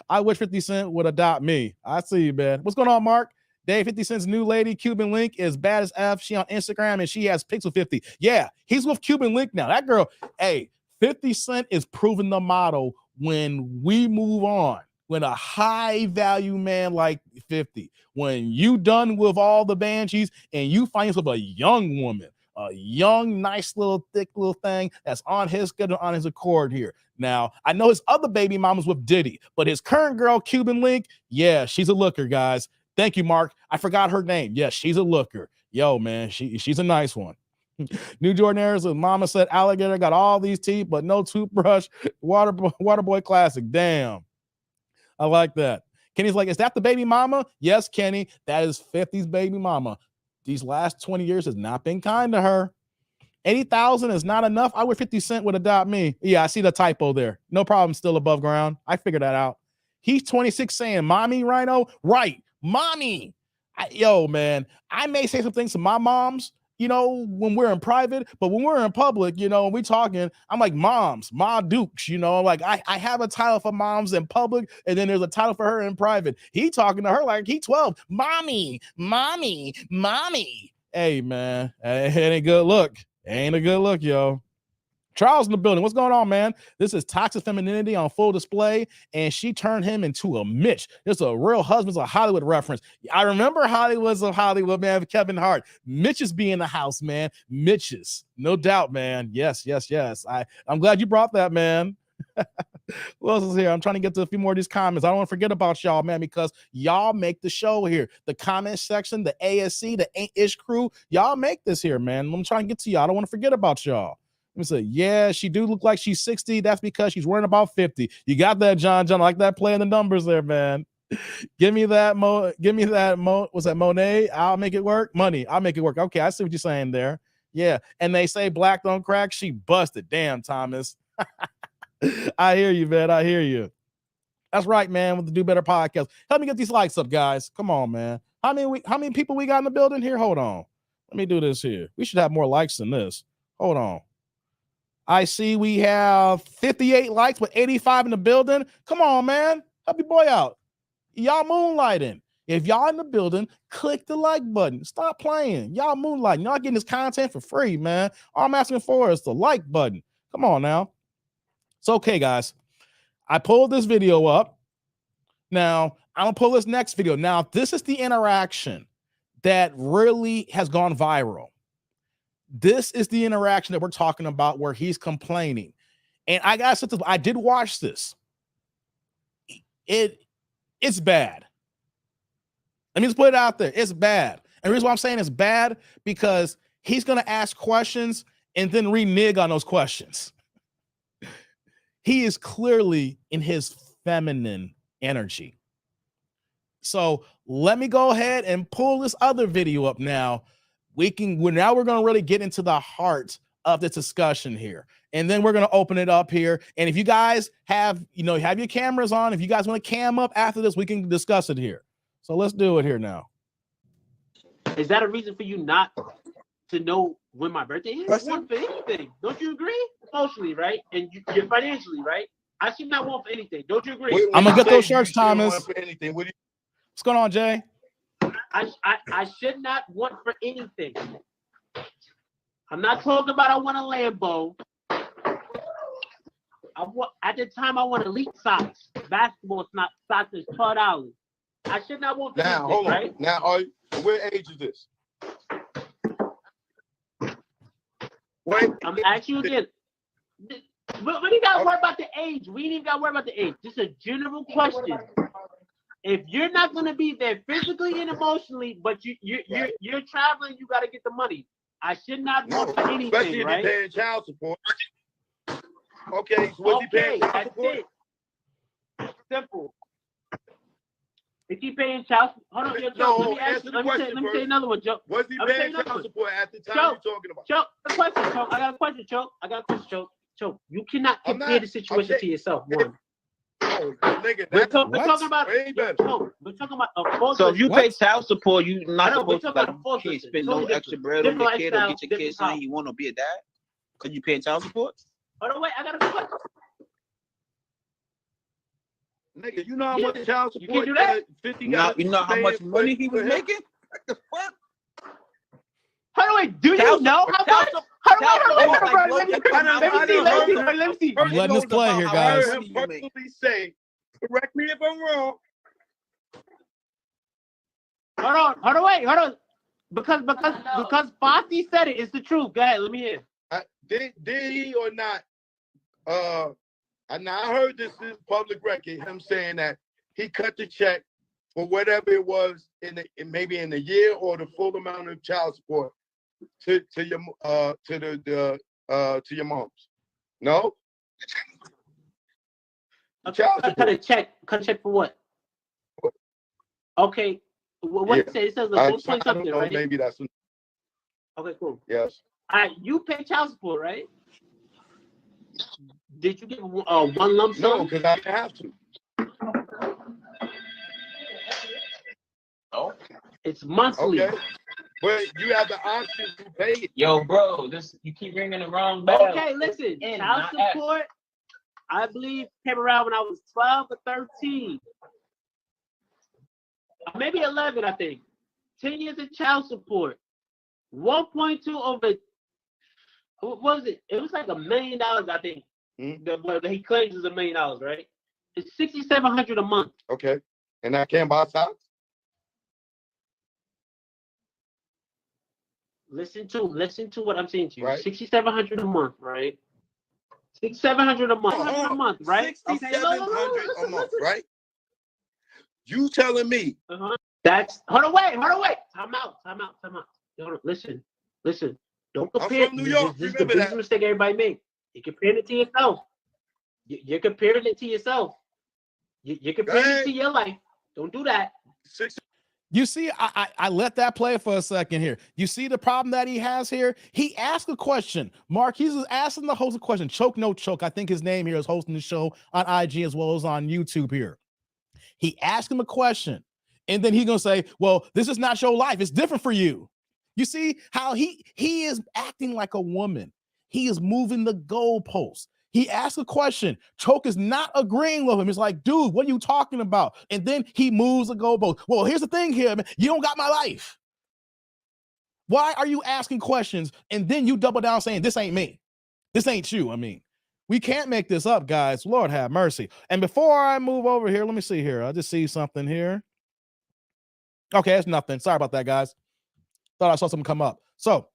I wish 50 Cent would adopt me. I see you, man. What's going on, Mark? Dave, 50 Cent's new lady, Cuban Link, is bad as F. She on Instagram, and she has Pixel 50. Yeah, he's with Cuban Link now. That girl, hey, 50 Cent is proving the model when we move on. When a high value man like 50, when you done with all the banshees and you find yourself a young woman, a young, nice little, thick little thing that's on his schedule, on his accord here. Now, I know his other baby mama's with Diddy, but his current girl, Cuban Link, yeah, she's a looker, guys. Thank you, Mark. I forgot her name. Yes, she's a looker. Yo, man, she's a nice one. New Jordanaires, mama said alligator got all these teeth, but no toothbrush. Waterboy classic. Damn. I like that. Kenny's like, is that the baby mama? Yes, Kenny. That is 50's baby mama. These last 20 years has not been kind to her. 80,000 is not enough. I wish 50 Cent would adopt me. Yeah, I see the typo there. No problem. Still above ground. I figured that out. He's 26 saying, mommy, Rhino. Right. Mommy. Yo, man, I may say some things to my moms, when we're in private, but when we're in public, we talking, I'm like, moms, Ma Dukes, like I have a title for moms in public, and then there's a title for her in private. He talking to her like he 12. Mommy. Hey, man, it ain't a good look. Ain't a good look, yo. Charles in the building. What's going on, man? This is toxic femininity on full display, and she turned him into a Mitch. This is a Real Husbands of Hollywood reference. I remember Hollywood's of Hollywood, man, Kevin Hart. Mitches be in the house, man. Mitches. No doubt, man. Yes. I'm glad you brought that, man. Who else is here? I'm trying to get to a few more of these comments. I don't want to forget about y'all, man, because y'all make the show here. The comment section, the ASC, the Ain't-ish crew, y'all make this here, man. I'm trying to get to y'all. I don't want to forget about y'all. Let me say, yeah, she do look like she's 60. That's because she's worrying about 50. You got that, John. I like that playing the numbers there, man. Give me that, what's that, Monet? I'll make it work. Money, I'll make it work. Okay, I see what you're saying there. Yeah, and they say black don't crack. She busted. Damn, Thomas. I hear you, man. I hear you. That's right, man. With the Do Better podcast. Help me get these likes up, guys. Come on, man. How many people we got in the building here? Hold on. Let me do this here. We should have more likes than this. Hold on. I see we have 58 likes with 85 in the building. Come on, man. Help your boy out. Y'all moonlighting. If y'all in the building, click the like button. Stop playing. Y'all moonlighting. Y'all getting this content for free, man. All I'm asking for is the like button. Come on now. It's okay, guys. I pulled this video up. Now, I'm going to pull this next video. Now, this is the interaction that really has gone viral. This is the interaction that we're talking about where he's complaining. And I got to say, I did watch this. It's bad. Let me just put it out there. It's bad. And the reason why I'm saying it's bad, because he's going to ask questions and then renege on those questions. He is clearly in his feminine energy. So let me go ahead and pull this other video up now. We're going to really get into the heart of this discussion here. And then we're going to open it up here. And if you guys have your cameras on, if you guys want to cam up after this, we can discuss it here. So let's do it here now. Is that a reason for you not to know when my birthday is? Want for anything. Don't you agree? Emotionally, right? And you're financially, right? I should not want for anything. Don't you agree? I'm going to get those shirts, Thomas. For anything. What's going on, Jay? I should not want for anything. I'm not talking about I want a Lambo. At the time I want elite socks. Basketball socks is $12. I should not want now. Hold on. Right? Now, what age is this? Wait, I'm asking you again. We ain't got to worry about the age. We ain't even got to worry about the age. Just a general question. If you're not gonna be there physically and emotionally, but you're traveling, you got to get the money. I should not want for anything, especially right? if you're paying child support. Okay, so what's he paying child support? It. Simple. If he paying child support, hold on, let me say another one, Joe. Was he paying child support at the time you're talking about? Choke, I got a question, Choke. Choke. You cannot compare the situation to yourself. One. Oh, nigga, we're talking about so if you pay child support, you're not supposed to can't spend no extra bread on your kid or get your kid saying you want to be a dad because you paying child support. Hold on, wait, I got a question. Nigga, you know how much child support? You can do that? 50 you know how much money he was making? What the fuck? Hold on, wait, do you know how much? Let me see. I'm letting this play here, guys. I heard him personally say, correct me if I'm wrong. Hold on. Because Fossey said it, it's the truth. Go ahead, let me hear. Did he or not? I heard this is public record. Him saying that he cut the check for whatever it was maybe in the year or the full amount of child support to your moms. No. Cut a check for what? Okay. What it says? It says like 1 something, right? Maybe that's. Okay, cool. Yes. All right, you pay child support, right? Did you get one lump sum? No, because I didn't have to. Oh. It's monthly. Okay. But you have the option to pay it. Yo, bro, you keep ringing the wrong bell. Okay, listen. Child support, I believe, came around when I was 12 or 13. Maybe 11, I think. 10 years of child support. 1.2 over, what was it? It was like $1 million, I think. That he claims is $1 million, right? It's $6,700 a month. Okay. And I can't buy socks? Listen to what I'm saying to you. Right. $6,700 a month, right? $6,700 a month, right? $6,700 a month, right? You telling me? That's hold on, wait. Time out. Listen. Don't compare. I'm from New York. This is the biggest mistake everybody makes. You're comparing it to yourself. You're comparing it to yourself. You're comparing it to your life. Don't do that. You see, I let that play for a second here. You see the problem that he has here? He asked a question. Mark, he's asking the host a question. Choke, no choke. I think his name here is hosting the show on IG as well as on YouTube here. He asked him a question, and then he's going to say, well, this is not your life. It's different for you. You see how he is acting like a woman. He is moving the goalposts. He asked a question. Choke is not agreeing with him. It's like, dude, what are you talking about? And then he moves the goalpost. Well, here's the thing here, man. You don't got my life. Why are you asking questions? And then you double down saying, this ain't me. This ain't you. I mean, we can't make this up, guys. Lord have mercy. And before I move over here, let me see here. I just see something here. Okay, it's nothing. Sorry about that, guys. Thought I saw something come up. So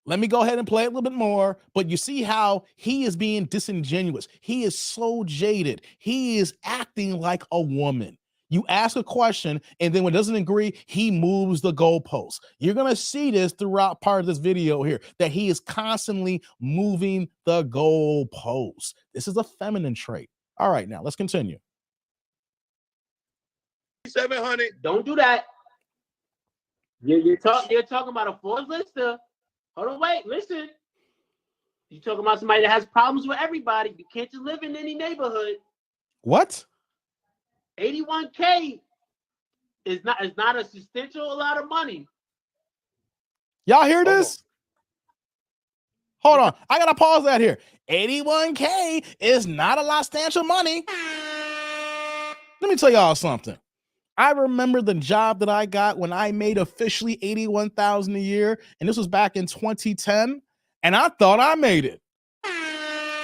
let me go ahead and play a little bit more, but you see how he is being disingenuous. He is so jaded. He is acting like a woman. You ask a question, and then when it doesn't agree, he moves the goalposts. You're going to see this throughout part of this video here, that he is constantly moving the goalposts. This is a feminine trait. All right, now let's continue. 700. Don't do that. You're talking about a fourth lister. Hold on, wait, listen. You're talking about somebody that has problems with everybody. You can't just live in any neighborhood. What? 81K is not a substantial lot of money. Y'all hear this? Hold on. I gotta pause that here. 81K is not a lot of substantial money. Let me tell y'all something. I remember the job that I got when I made officially $81,000 a year, and this was back in 2010, and I thought I made it.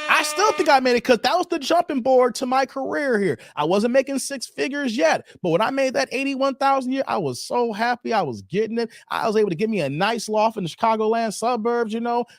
I still think I made it because that was the jumping board to my career here. I wasn't making six figures yet, but when I made that 81,000 a year, I was so happy. I was getting it. I was able to get me a nice loft in the Chicagoland suburbs.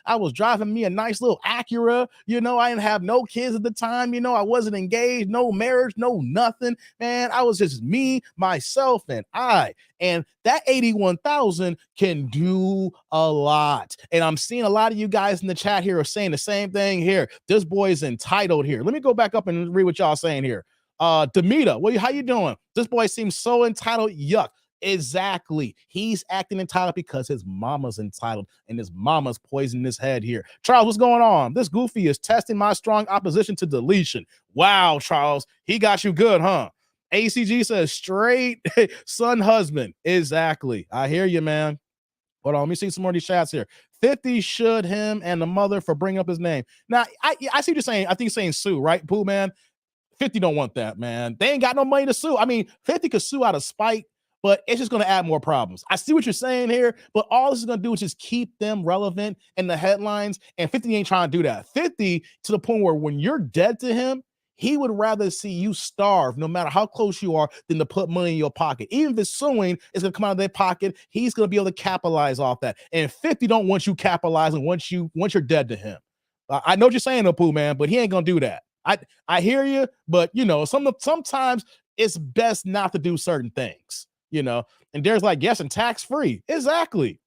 I was driving me a nice little Acura. I didn't have no kids at the time. I wasn't engaged, no marriage, no nothing. Man, I was just me, myself, and I. And that 81,000 can do a lot. And I'm seeing a lot of you guys in the chat here are saying the same thing here. This boy is entitled here. Let me go back up and read what y'all saying here. Demita, how you doing? This boy seems so entitled. Yuck. Exactly. He's acting entitled because his mama's entitled and his mama's poisoning his head here. Charles, what's going on? This goofy is testing my strong opposition to deletion. Wow, Charles. He got you good, huh? ACG says straight son husband. Exactly. I hear you, man. Hold on. Let me see some more of these chats here. 50 should him and the mother for bringing up his name. Now, I see what you're saying. I think you're saying sue, right? Pooh, man. 50 don't want that, man. They ain't got no money to sue. I mean, 50 could sue out of spite, but it's just going to add more problems. I see what you're saying here, but all this is going to do is just keep them relevant in the headlines, and 50 ain't trying to do that. 50 to the point where when you're dead to him, he would rather see you starve, no matter how close you are, than to put money in your pocket. Even if it's suing, it's going to come out of their pocket. He's going to be able to capitalize off that. And 50 don't want you capitalizing once you're dead to him. I know what you're saying, Pooh, man, but he ain't going to do that. I hear you, but sometimes it's best not to do certain things, and there's like, yes, and tax-free. Exactly.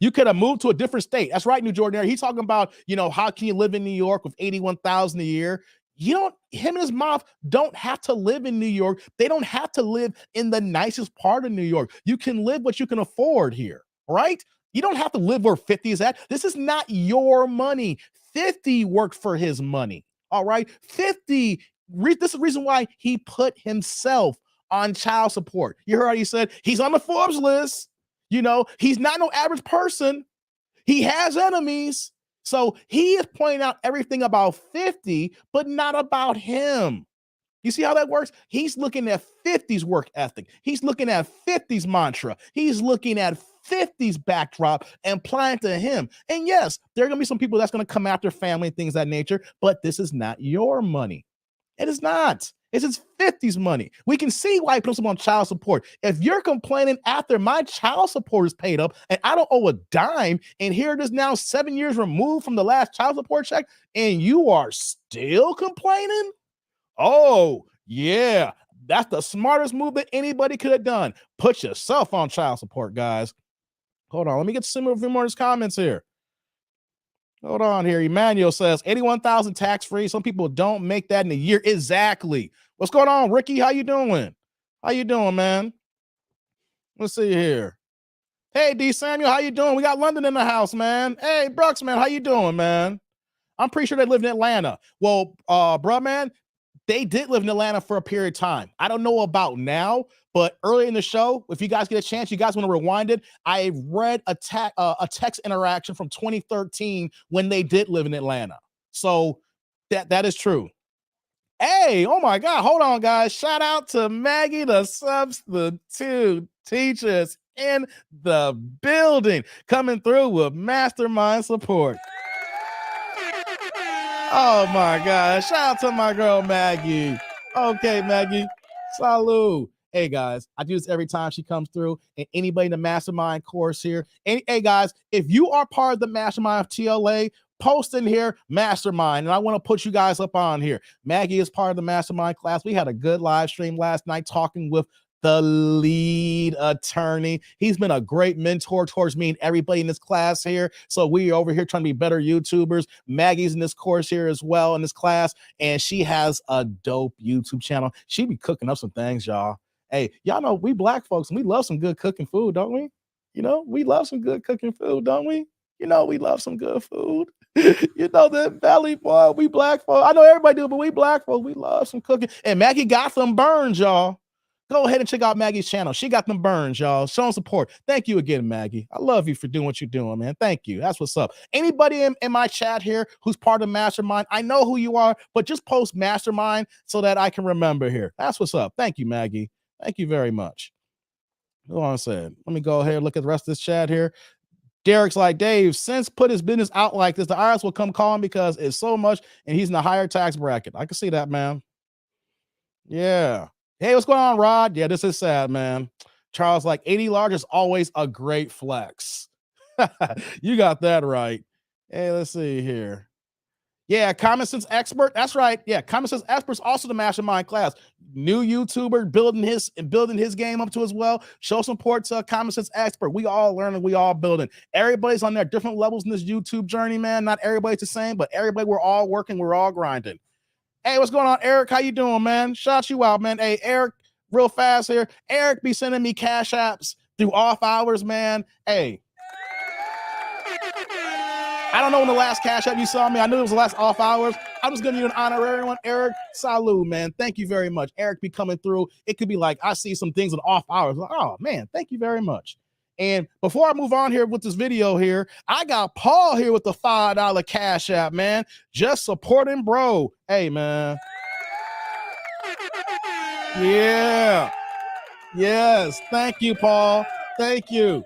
You could have moved to a different state. That's right, New Jordan. He's talking about, how can you live in New York with 81,000 a year? Him and his mom don't have to live in New York. They don't have to live in the nicest part of New York. You can live what you can afford here, right? You don't have to live where 50 is at. This is not your money. 50 worked for his money. All right. 50. This is the reason why he put himself on child support. You heard how he said he's on the Forbes list. He's not no average person. He has enemies. So he is pointing out everything about 50, but not about him. You see how that works? He's looking at 50's work ethic. He's looking at 50's mantra. He's looking at 50's backdrop and applying to him. And yes, there are going to be some people that's going to come after family and things of that nature, but this is not your money. It is not. It's his 50's money. We can see why he puts him on child support. If you're complaining after my child support is paid up and I don't owe a dime, and here it is now 7 years removed from the last child support check, and you are still complaining? Oh, yeah. That's the smartest move that anybody could have done. Put yourself on child support, guys. Hold on. Let me get some of more comments here. Hold on here. Emmanuel says 81,000 tax-free. Some people don't make that in a year. Exactly. What's going on, Ricky? How you doing? How you doing, man? Let's see here. Hey, D. Samuel, how you doing? We got London in the house, man. Hey, Brooks, man, how you doing, man? I'm pretty sure they live in Atlanta. Well, bro, man, they did live in Atlanta for a period of time. I don't know about now, but early in the show, if you guys get a chance, you guys want to rewind it, I read a text interaction from 2013 when they did live in Atlanta. So that is true. Hey, oh my God, hold on, guys. Shout out to Maggie, the substitute teachers in the building, coming through with mastermind support. Oh my God. Shout out to my girl, Maggie. Okay, Maggie. Salud. Hey guys, I do this every time she comes through, and anybody in the mastermind course here. Hey guys, if you are part of the mastermind of TLA, post in here mastermind, and I want to put you guys up on here. Maggie is part of the mastermind class. We had a good live stream last night talking with the lead attorney. He's been a great mentor towards me and everybody in this class here. So we are over here trying to be better YouTubers. Maggie's in this course here as well in this class, and she has a dope YouTube channel. She be cooking up some things, y'all. Hey, y'all know we black folks, and we love some good cooking food, don't we? We love some good cooking food, don't we? We love some good food. That belly boy, we black folks. I know everybody do, but we black folks, we love some cooking. And Maggie got some burns, y'all. Go ahead and check out Maggie's channel. She got them burns, y'all. Showing support. Thank you again, Maggie. I love you for doing what you're doing, man. Thank you. That's what's up. Anybody in my chat here who's part of Mastermind, I know who you are, but just post Mastermind so that I can remember here. That's what's up. Thank you, Maggie. Thank you very much. Hold on a second. Let me go ahead and look at the rest of this chat here. Derek's like, Dave, since put his business out like this, the IRS will come call him because it's so much and he's in a higher tax bracket. I can see that, man. Yeah. Hey, what's going on, Rod? Yeah, this is sad, man. Charles, like 80 large is always a great flex. You got that right. Hey, let's see here. Yeah, common sense expert. That's right. Yeah, common sense expert's also the mastermind class. New YouTuber building his game up to as well. Show support to a common sense expert. We all learning, we all building. Everybody's on their different levels in this YouTube journey, man. Not everybody's the same, but everybody, we're all working, we're all grinding. Hey, what's going on, Eric? How you doing, man? Shout you out, man. Hey, Eric, real fast here. Eric be sending me cash apps through off hours, man. Hey. I don't know when the last cash app you saw me. I knew it was the last off hours. I'm just giving you an honorary one, Eric. Salud, man. Thank you very much. Eric be coming through. It could be like, I see some things in off hours. Like, oh, man, thank you very much. And before I move on here with this video here, I got Paul here with the $5 cash app, man. Just supporting bro. Hey, man. Yeah. Yes. Thank you, Paul. Thank you.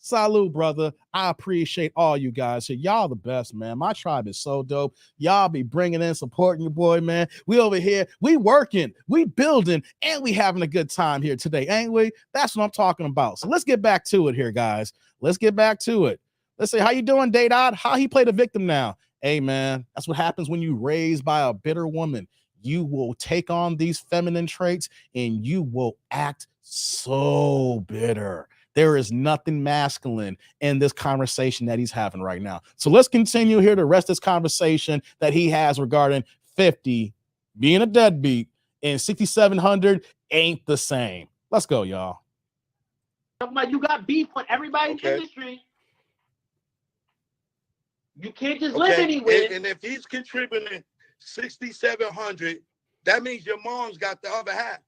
Salute, brother. I appreciate all you guys here. Y'all the best, man. My tribe is so dope. Y'all be bringing in, supporting your boy, man. We over here, we working, we building, and we having a good time here today, ain't we? That's what I'm talking about. So let's get back to it here, guys. Let's get back to it. Let's say, how you doing, Daydot? How he play the victim now? Hey, man, that's what happens when you raised by a bitter woman. You will take on these feminine traits and you will act so bitter. There is nothing masculine in this conversation that he's having right now. So let's continue here to rest this conversation that he has regarding 50 being a deadbeat and 6,700 ain't the same. Let's go, y'all. You got beef with everybody in the industry. You can't just live anywhere. And if he's contributing 6,700, that means your mom's got the other half.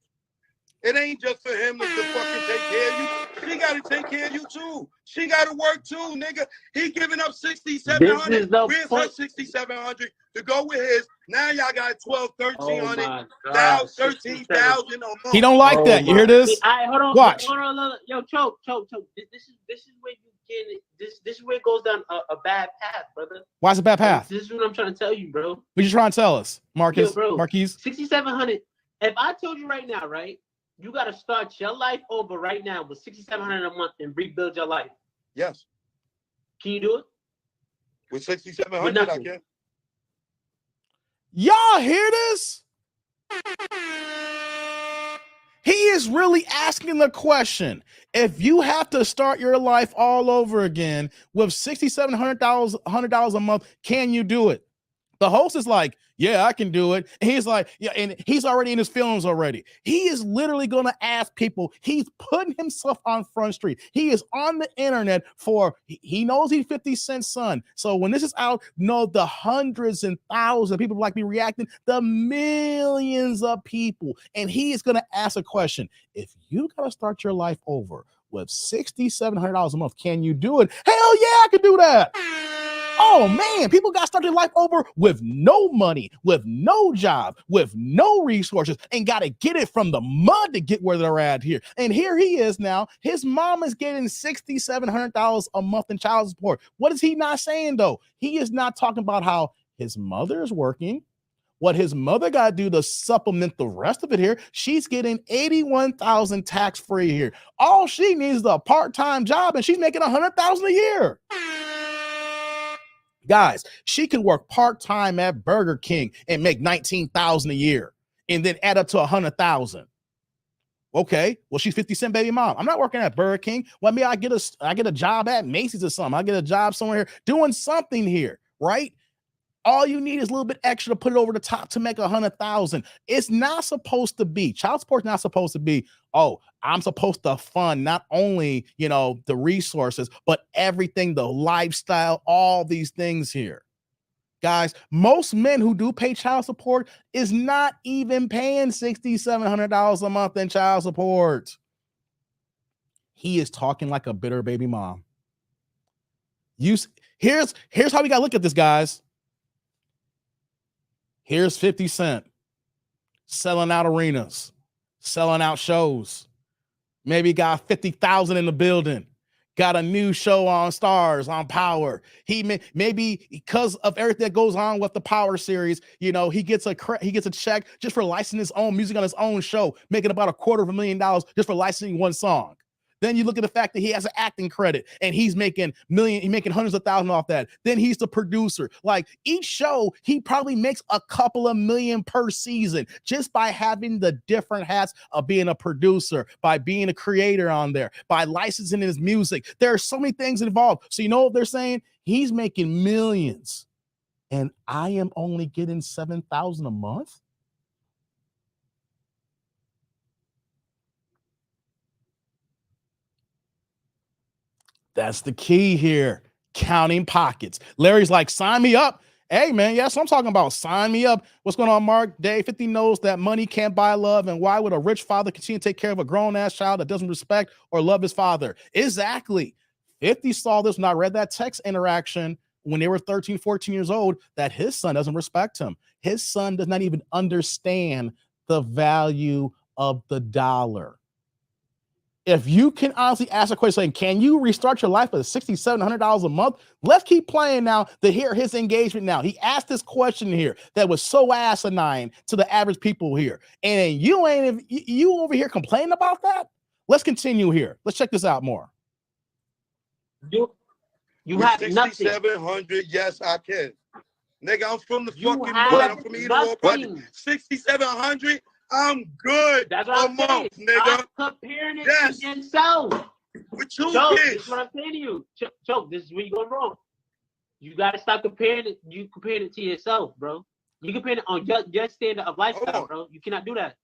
It ain't just for him to fucking take care of you. She got to take care of you too. She got to work too, nigga. He giving up 6,700. Where's her 6,700 to go with his? Now y'all got 12, 1,300. Now 13,000 a month. He don't like that. You hear this? Hold on. Watch. Hold on. Yo, choke. This is where you get it. This is where it goes down a bad path, brother. Why's a bad path? This is what I'm trying to tell you, bro. What you trying to tell us, Marcus? Yo, bro, Marquise? 6,700. If I told you right now, right? You got to start your life over right now with 6,700 a month and rebuild your life. Yes. Can you do it? With 6,700, I can. Y'all hear this? He is really asking the question. If you have to start your life all over again with $6,700 a month, can you do it? The host is like, yeah, I can do it. And he's like, yeah, and he's already in his feelings already. He is literally going to ask people. He's putting himself on Front Street. He is on the internet he knows he's 50 Cent's son. So when this is out, the hundreds and thousands of people like me reacting, the millions of people. And he is going to ask a question. If you got to start your life over with $6,700 a month, can you do it? Hell yeah, I can do that. Oh man, people got to start their life over with no money, with no job, with no resources, and got to get it from the mud to get where they're at here. And here he is now. His mom is getting $6,700 a month in child support. What is he not saying though? He is not talking about how his mother is working, what his mother got to do to supplement the rest of it here. She's getting $81,000 tax-free here. All she needs is a part-time job, and she's making $100,000 a year. Guys, she can work part-time at Burger King and make $19,000 a year and then add up to $100,000. Okay, well, she's 50 Cent baby mom. I'm not working at Burger King. Well, maybe I get a job at Macy's or something. I get a job somewhere here doing something here, right? All you need is a little bit extra to put it over the top to make $100,000. It's not supposed to be. Child support's not supposed to be, oh, I'm supposed to fund not only, the resources, but everything, the lifestyle, all these things here. Guys, most men who do pay child support is not even paying $6,700 a month in child support. He is talking like a bitter baby mom. Here's how we got to look at this, guys. Here's 50 Cent selling out arenas, selling out shows. Maybe got 50,000 in the building. got a new show on Stars, on Power. He maybe because of everything that goes on with the Power series, you know, he gets a check just for licensing his own music on his own show, making about $250,000 just for licensing one song. Then you look at the fact that he has an acting credit and he's making hundreds of thousands off that. Then he's the producer. Like each show, he probably makes a couple of million per season just by having the different hats of being a producer, by being a creator on there, by licensing his music. There are so many things involved. So you know what they're saying? He's making millions and I am only getting $7,000 a month. That's the key here. Counting pockets. Larry's like, sign me up. Hey, man, yes, I'm talking about. Sign me up. What's going on, Mark? Dave 50 knows that money can't buy love. And why would a rich father continue to take care of a grown-ass child that doesn't respect or love his father? Exactly. 50 saw this when I read that text interaction when they were 13, 14 years old, that his son doesn't respect him. His son does not even understand the value of the dollar. If you can honestly ask a question saying, can you restart your life with $6,700 a month? Let's keep playing now to hear his engagement now. He asked this question here that was so asinine to the average people here. And you over here complaining about that? Let's continue here. Let's check this out more. You have nothing. 6,700, yes, I can. Nigga, I'm from the You fucking have mud. I'm from Edo, but nothing. 6,700, I'm good. That's what I'm saying. Nigga. I'm comparing it to yourself. With two Choke, kids. this is what I'm saying to you. Choke, this is where you go wrong. You got to stop comparing it. You comparing it to yourself, bro. You comparing it on your standard of lifestyle, bro. You cannot do that.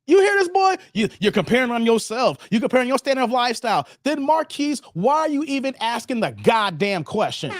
You hear this, boy? You're comparing on yourself. You're comparing your standard of lifestyle. Then, Marquise, why are you even asking the goddamn question?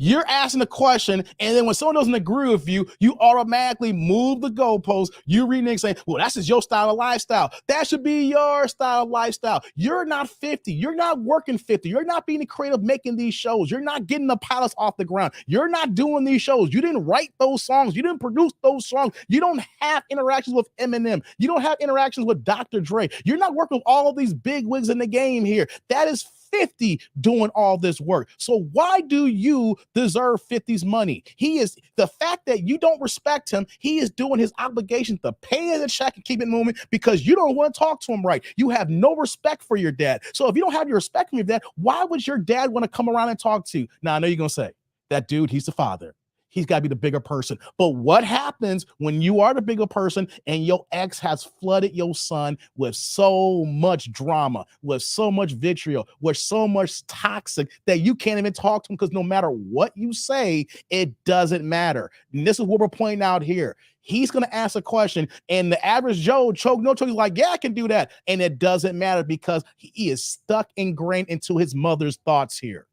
You're asking the question, and then when someone doesn't agree with you, you automatically move the goalpost. You renege saying, well, that's just your style of lifestyle. That should be your style of lifestyle. You're not 50. You're not working 50. You're not being creative making these shows. You're not getting the pilots off the ground. You're not doing these shows. You didn't write those songs. You didn't produce those songs. You don't have interactions with Eminem. You don't have interactions with Dr. Dre. You're not working with all of these big wigs in the game here. That is 50 doing all this work. So why do you deserve 50's money? He is the fact that you don't respect him. He is doing his obligation to pay the check and keep it moving because you don't want to talk to him right. You have no respect for your dad. So if you don't have your respect for your dad, why would your dad want to come around and talk to you? Now I know you're gonna say that dude, he's the father. He's got to be the bigger person. But what happens when you are the bigger person and your ex has flooded your son with so much drama, with so much vitriol, with so much toxic that you can't even talk to him because no matter what you say, it doesn't matter. And this is what we're pointing out here. He's going to ask a question and the average Joe, choke, no choke, he's like, yeah, I can do that. And it doesn't matter because he is stuck ingrained into his mother's thoughts here.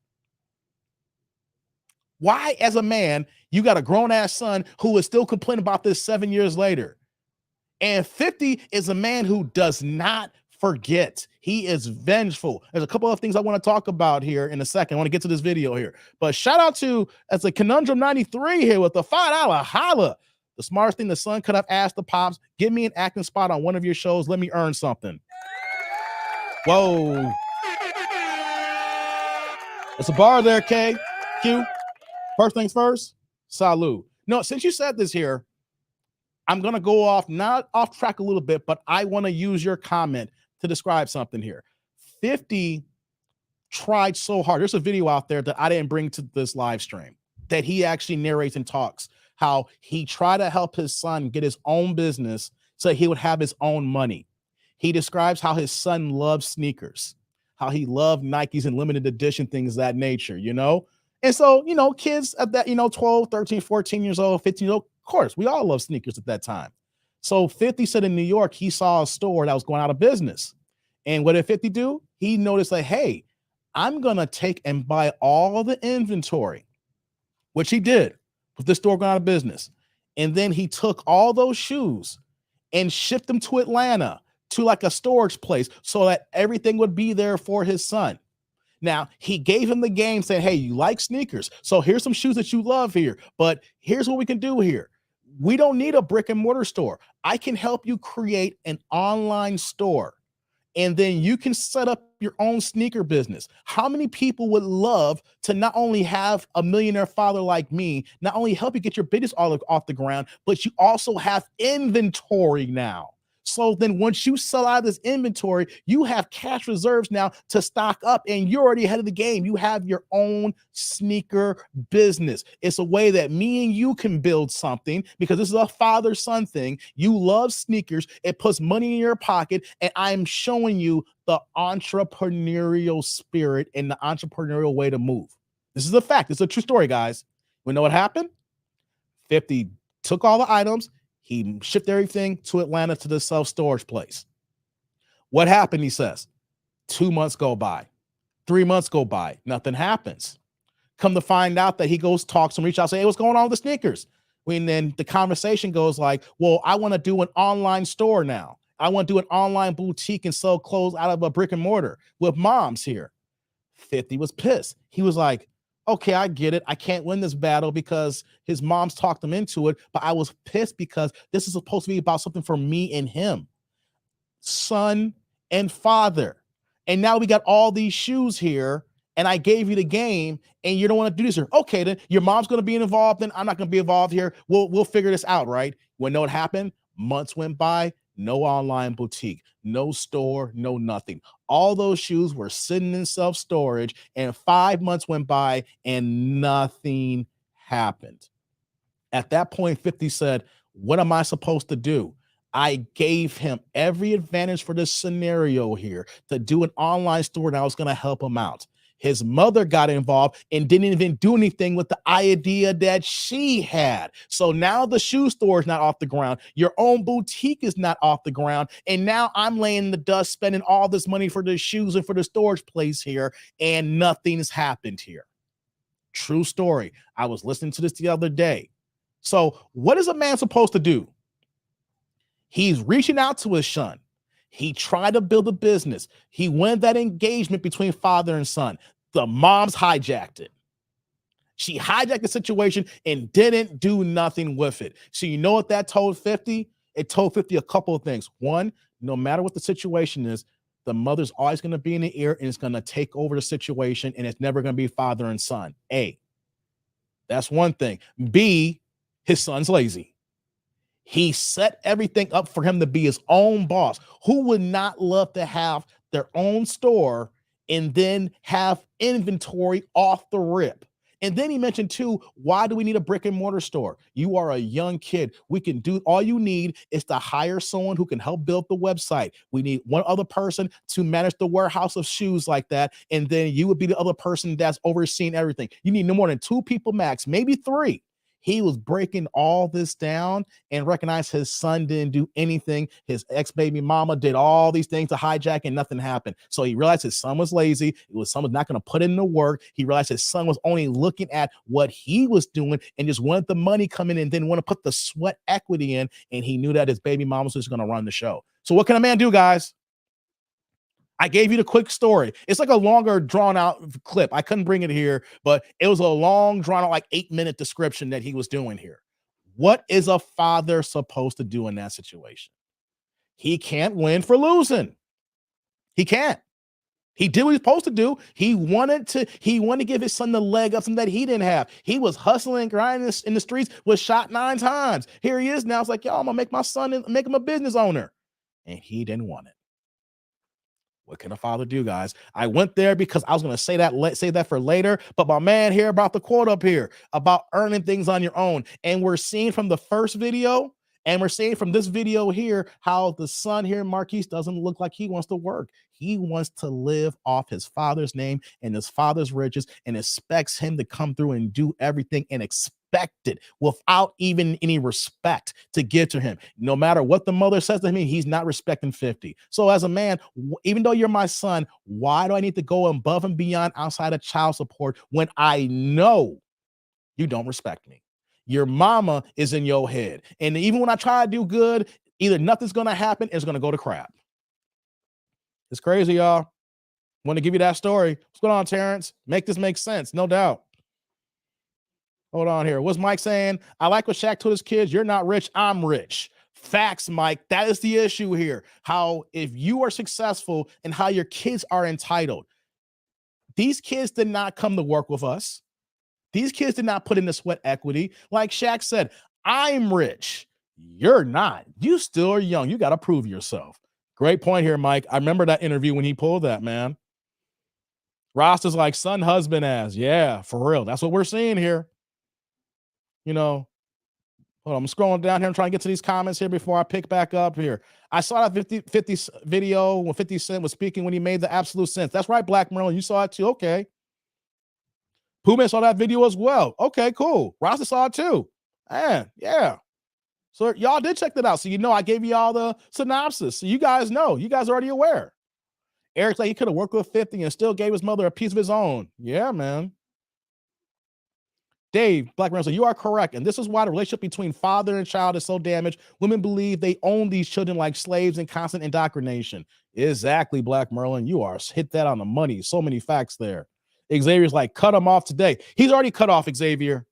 Why, as a man, you got a grown-ass son who is still complaining about this 7 years later? And 50 is a man who does not forget. He is vengeful. There's a couple of things I want to talk about here in a second. I want to get to this video here. But shout out to, as a Conundrum 93 here with the $5 holla. The smartest thing the son could have asked the pops, give me an acting spot on one of your shows. Let me earn something. Whoa. It's a bar there, K. Q. First things first, salute. No, since you said this here, I'm going to go off, not off track a little bit, but I want to use your comment to describe something here. 50 tried so hard. There's a video out there that I didn't bring to this live stream that he actually narrates and talks how he tried to help his son get his own business so he would have his own money. He describes how his son loves sneakers, how he loved Nikes and limited edition things of that nature, you know? And so, you know, kids at that, 12, 13, 14 years old, 15 years old, of course, we all love sneakers at that time. So 50 said in New York, he saw a store that was going out of business. And what did 50 do? He noticed like, hey, I'm going to take and buy all the inventory, which he did with the store going out of business. And then he took all those shoes and shipped them to Atlanta to like a storage place so that everything would be there for his son. Now, he gave him the game saying, hey, you like sneakers. So here's some shoes that you love here. But here's what we can do here. We don't need a brick and mortar store. I can help you create an online store. and then you can set up your own sneaker business. How many people would love to not only have a millionaire father like me, not only help you get your business all off the ground, but you also have inventory now. So then once you sell out of this inventory, you have cash reserves now to stock up, and you're already ahead of the game. You have your own sneaker business. It's a way that me and you can build something, because this is a father-son thing. You love sneakers. It puts money in your pocket, and I'm showing you the entrepreneurial spirit and the entrepreneurial way to move. This is a fact. It's a true story, guys. We know what happened. 50 took all the items. He shipped everything to Atlanta to the self-storage place. What happened, he says? 2 months go by. 3 months go by. Nothing happens. Come to find out that he goes, talks and reach out, say, hey, what's going on with the sneakers? And then the conversation goes like, well, I want to do an online store now. I want to do an online boutique and sell clothes out of a brick and mortar with moms here. 50 was pissed. He was like, okay, I get it. I can't win this battle because his mom's talked him into it, but I was pissed because this is supposed to be about something for me and him, son and father. And now we got all these shoes here, and I gave you the game, and you don't want to do this here. Okay, then your mom's going to be involved, then I'm not going to be involved here. We'll figure this out, right? When know what happened? Months went by, no online boutique, no store, no nothing. All those shoes were sitting in self-storage, and 5 months went by and nothing happened. At that point, 50 said, what am I supposed to do? I gave him every advantage for this scenario here to do an online store, and I was going to help him out. His mother got involved and didn't even do anything with the idea that she had. So now the shoe store is not off the ground. Your own boutique is not off the ground. And now I'm laying in the dust, spending all this money for the shoes and for the storage place here, and nothing's happened here. True story. I was listening to this the other day. So what is a man supposed to do? He's reaching out to his son. He tried to build a business. He wanted that engagement between father and son. The mom's hijacked it. She hijacked the situation and didn't do nothing with it. So you know what that told 50? It told 50 a couple of things. One, no matter what the situation is, the mother's always going to be in the ear and it's going to take over the situation, and it's never going to be father and son. A, that's one thing. B, his son's lazy. He set everything up for him to be his own boss. Who would not love to have their own store and then have inventory off the rip? And then he mentioned too, why do we need a brick and mortar store? You are a young kid. We can do, all you need is to hire someone who can help build the website. We need one other person to manage the warehouse of shoes like that. And then you would be the other person that's overseeing everything. You need no more than 2 people max, maybe 3. He was breaking all this down and recognized his son didn't do anything. His ex-baby mama did all these things to hijack and nothing happened. So he realized his son was lazy. Son was not going to put in the work. He realized his son was only looking at what he was doing and just wanted the money coming in and didn't want to put the sweat equity in. And he knew that his baby mama was just going to run the show. So what can a man do, guys? I gave you the quick story. It's like a longer drawn out clip. I couldn't bring it here, but it was a long drawn out, like 8-minute description that he was doing here. What is a father supposed to do in that situation? He can't win for losing. He can't. He did what he's supposed to do. He wanted to give his son the leg up, something that he didn't have. He was hustling, grinding in the streets, was shot 9 times. Here he is now. It's like, yo, I'm gonna make my son and make him a business owner. And he didn't want it. What can a father do, guys? I went there because I was going to say that for later, but my man here about the quote up here about earning things on your own. And we're seeing from the first video, and we're seeing from this video here, how the son here, Marquise, doesn't look like he wants to work. He wants to live off his father's name and his father's riches, and expects him to come through and do everything and expect it without even any respect to give to him. No matter what the mother says to him, he's not respecting 50. So as a man, even though you're my son, why do I need to go above and beyond outside of child support when I know you don't respect me? Your mama is in your head. And even when I try to do good, either nothing's going to happen, it's going to go to crap. It's crazy, y'all. Want to give you that story. What's going on, Terrence? Make this make sense, no doubt. Hold on here. What's Mike saying? I like what Shaq told his kids. You're not rich. I'm rich. Facts, Mike. That is the issue here. How if you are successful and how your kids are entitled. These kids did not come to work with us. These kids did not put in the sweat equity. Like Shaq said, I'm rich. You're not. You still are young. You got to prove yourself. Great point here, Mike. I remember that interview when he pulled that, man. Ross is like, son, husband as. Yeah, for real. That's what we're seeing here. You know, hold on, I'm scrolling down here. I'm trying to get to these comments here before I pick back up here. I saw that 50 video when 50 Cent was speaking when he made the absolute sense. That's right, Black Merlin. You saw it too. Okay. Poohman saw that video as well. Okay, cool. Rasta saw it too. Man, yeah. So y'all did check that out. So you know I gave you all the synopsis. So you guys know. You guys are already aware. Eric's like he could have worked with 50 and still gave his mother a piece of his own. Yeah, man. Dave, Black Merlin, so you are correct. And this is why the relationship between father and child is so damaged. Women believe they own these children like slaves and constant indoctrination. Exactly, Black Merlin. You are hit that on the money. So many facts there. Xavier's like, cut him off today. He's already cut off, Xavier.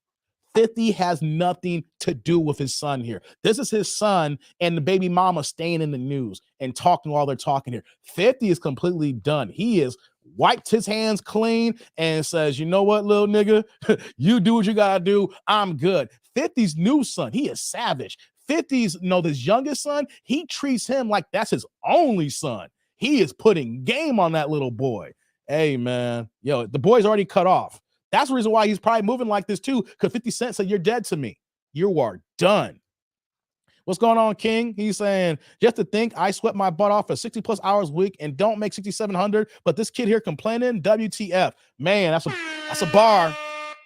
50 has nothing to do with his son here. This is his son and the baby mama staying in the news and talking while they're talking here. 50 is completely done. He is wiped his hands clean and says, you know what, little nigga, you do what you gotta do. I'm good. 50's new son, he is savage. 50's, this youngest son, he treats him like that's his only son. He is putting game on that little boy. Hey, man, the boy's already cut off. That's the reason why he's probably moving like this too, because 50 Cent said, you're dead to me. You are done. What's going on, King? He's saying, just to think I sweat my butt off for 60 plus hours a week and don't make 6,700, but this kid here complaining, WTF. Man, that's a bar.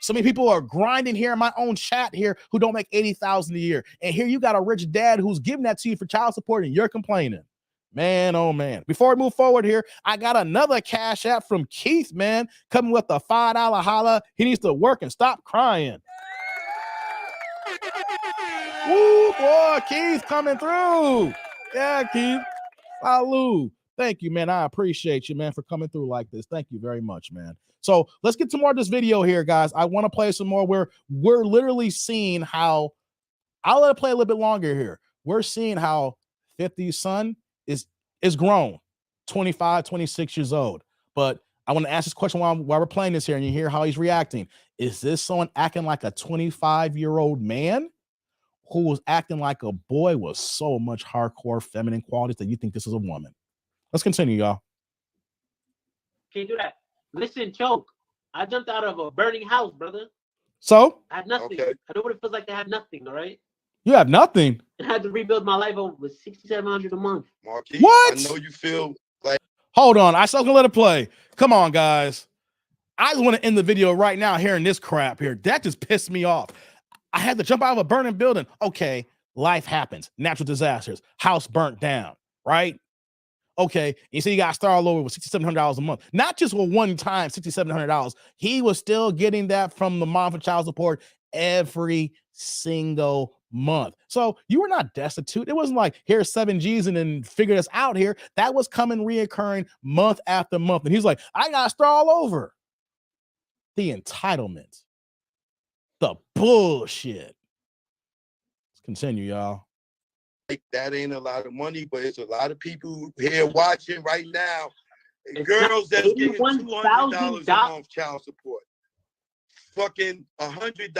So many people are grinding here in my own chat here who don't make 80,000 a year. And here you got a rich dad who's giving that to you for child support and you're complaining. Man, oh man. Before we move forward here, I got another cash app from Keith, man, coming with a $5 holla. He needs to work and stop crying. Woo, boy, Keith coming through. Yeah, Keith. Salud. Thank you, man. I appreciate you, man, for coming through like this. Thank you very much, man. So let's get to more of this video here, guys. I want to play some more where we're literally seeing how, I'll let it play a little bit longer here. We're seeing how 50's son is grown, 25, 26 years old. But I want to ask this question while we're playing this here and you hear how he's reacting. Is this someone acting like a 25-year-old man who was acting like a boy with so much hardcore feminine qualities that you think this is a woman? Let's continue, y'all. Can't do that. Listen, Choke. I jumped out of a burning house, brother. So? I had nothing. Okay. I know what it feels like to have nothing, all right? You have nothing? I had to rebuild my life over with $6,700 a month. Marquis, what? I know you feel like... Hold on. I still gonna let it play. Come on, guys. I just want to end the video right now hearing this crap here. That just pissed me off. I had to jump out of a burning building. Okay, life happens. Natural disasters. House burnt down, right? Okay, you see, you got to start all over with $6,700 a month. Not just with one time $6,700. He was still getting that from the mom for child support every single month. So you were not destitute. It wasn't like, here's 7 G's and then figure this out here. That was coming reoccurring month after month. And he's like, I got to start all over. The entitlement. The bullshit. Let's continue, y'all. That ain't a lot of money, but it's a lot of people here watching right now. Girls that's getting $200 a month child support. Fucking $100,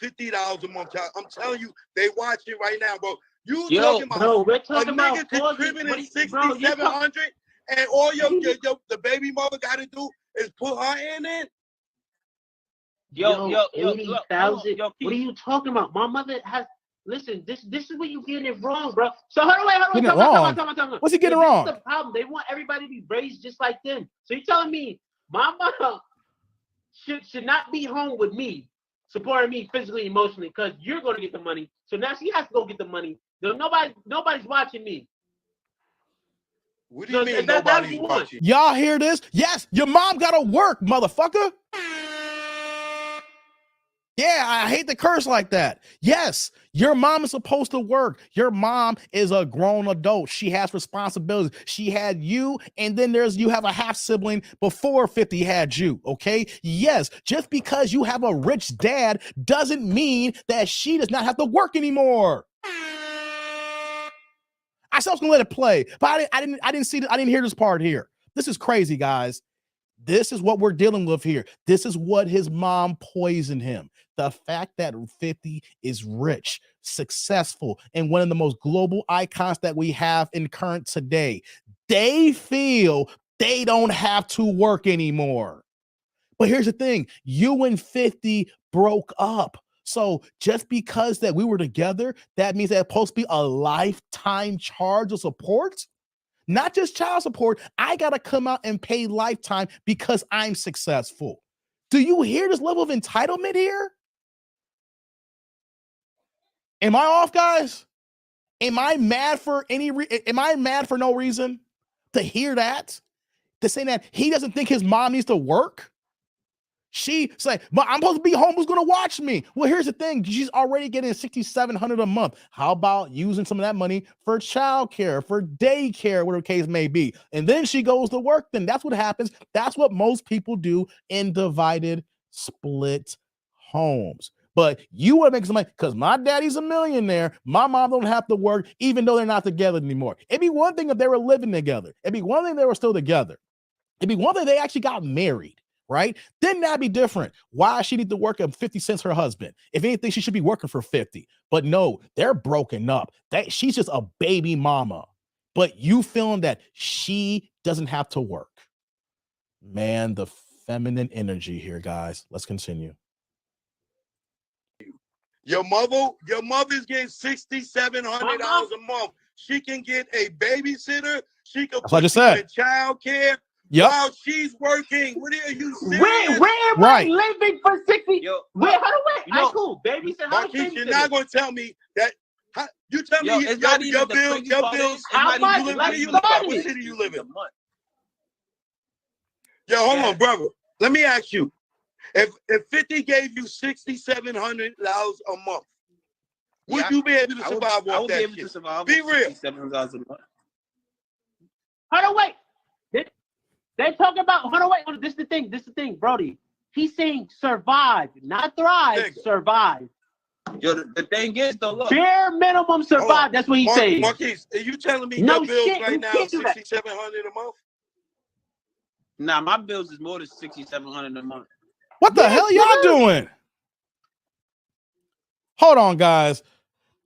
$50 a month child. I'm telling you, they watching right now, bro. You talking about we're talking a nigga contributing $6,700 and all the baby mother got to do is put her in it. Yo, 80,000. What are you talking about? My mother has. Listen, this is what you getting it wrong, bro. So hold on. Talk on. What's he getting wrong? This is the problem. They want everybody to be raised just like them. So you're telling me my mom should not be home with me, supporting me physically, emotionally, because you're going to get the money. So now she has to go get the money. Nobody's watching me. What do you mean nobody's watching? Y'all hear this? Yes, your mom got to work, motherfucker. Yeah, I hate to curse like that. Yes, your mom is supposed to work. Your mom is a grown adult. She has responsibilities. She had you, and then you have a half sibling before 50 had you, okay? Yes, just because you have a rich dad doesn't mean that she does not have to work anymore. I said I was gonna let it play, but I didn't hear this part here. This is crazy, guys. This is what we're dealing with here. This is what his mom poisoned him. The fact that 50 is rich, successful, and one of the most global icons that we have in current today. They feel they don't have to work anymore. But here's the thing, you and 50 broke up. So just because that we were together, that means that's supposed to be a lifetime charge of support? Not just child support. I got to come out and pay lifetime because I'm successful. Do you hear this level of entitlement here? Am I off, guys? Am I mad for no reason to hear that? To say that he doesn't think his mom needs to work? She's like, I'm supposed to be home. Who's going to watch me? Well, here's the thing. She's already getting $6,700 a month. How about using some of that money for childcare, for daycare, whatever the case may be? And then she goes to work. Then that's what happens. That's what most people do in divided, split homes. But you want to make some money because my daddy's a millionaire. My mom don't have to work, even though they're not together anymore. It'd be one thing if they were living together. It'd be one thing if they were still together. It'd be one thing if they actually got married. Right? Then that'd be different. Why she need to work at 50 cents her husband? If anything, she should be working for 50. But no, they're broken up. That she's just a baby mama. But you feeling that she doesn't have to work. Man, the feminine energy here, guys. Let's continue. Your mother's getting $6,700 a month. She can get a babysitter. She can put you in child care. Yep. While she's working, what are you serious? Where am I living for 60? Yo, wait, hold on, wait. That's cool. Babysitter. Marquise, you're not going to tell me that. You tell me your bills. How much? What city you live in? Yo, hold on, brother. Let me ask you. If 50 gave you $6,700 a month, would you be able to survive off that shit? Be real. $700 a month. Hold on, wait. They talk about, hold on, wait, this is the thing, Brody. He's saying survive, not thrive, survive. Yo, the thing is, though, look. Bare minimum survive, that's what he's saying. Marquise, are you telling me your bills right now is $6,700 a month? Nah, my bills is more than $6,700 a month. What the hell y'all doing? Hold on, guys.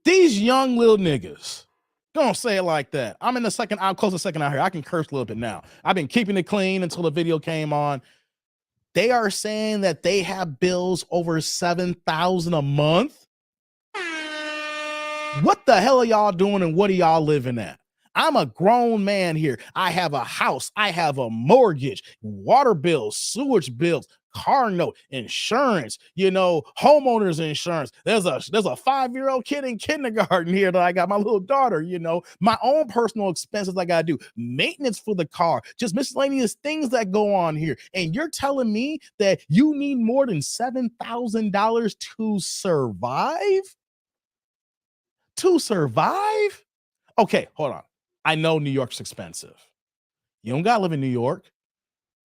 These young little niggas. Don't say it like that. I'm close to second out here. I can curse a little bit now. I've been keeping it clean until the video came on. They are saying that they have bills over $7,000 a month. What the hell are y'all doing and what are y'all living at? I'm a grown man here. I have a house. I have a mortgage, water bills, sewage bills, car note, insurance, homeowners insurance. There's a 5-year-old kid in kindergarten here that I got, my little daughter, my own personal expenses I got to do, maintenance for the car, just miscellaneous things that go on here. And you're telling me that you need more than $7,000 to survive? To survive? Okay, hold on. I know New York's expensive. You don't got to live in New York.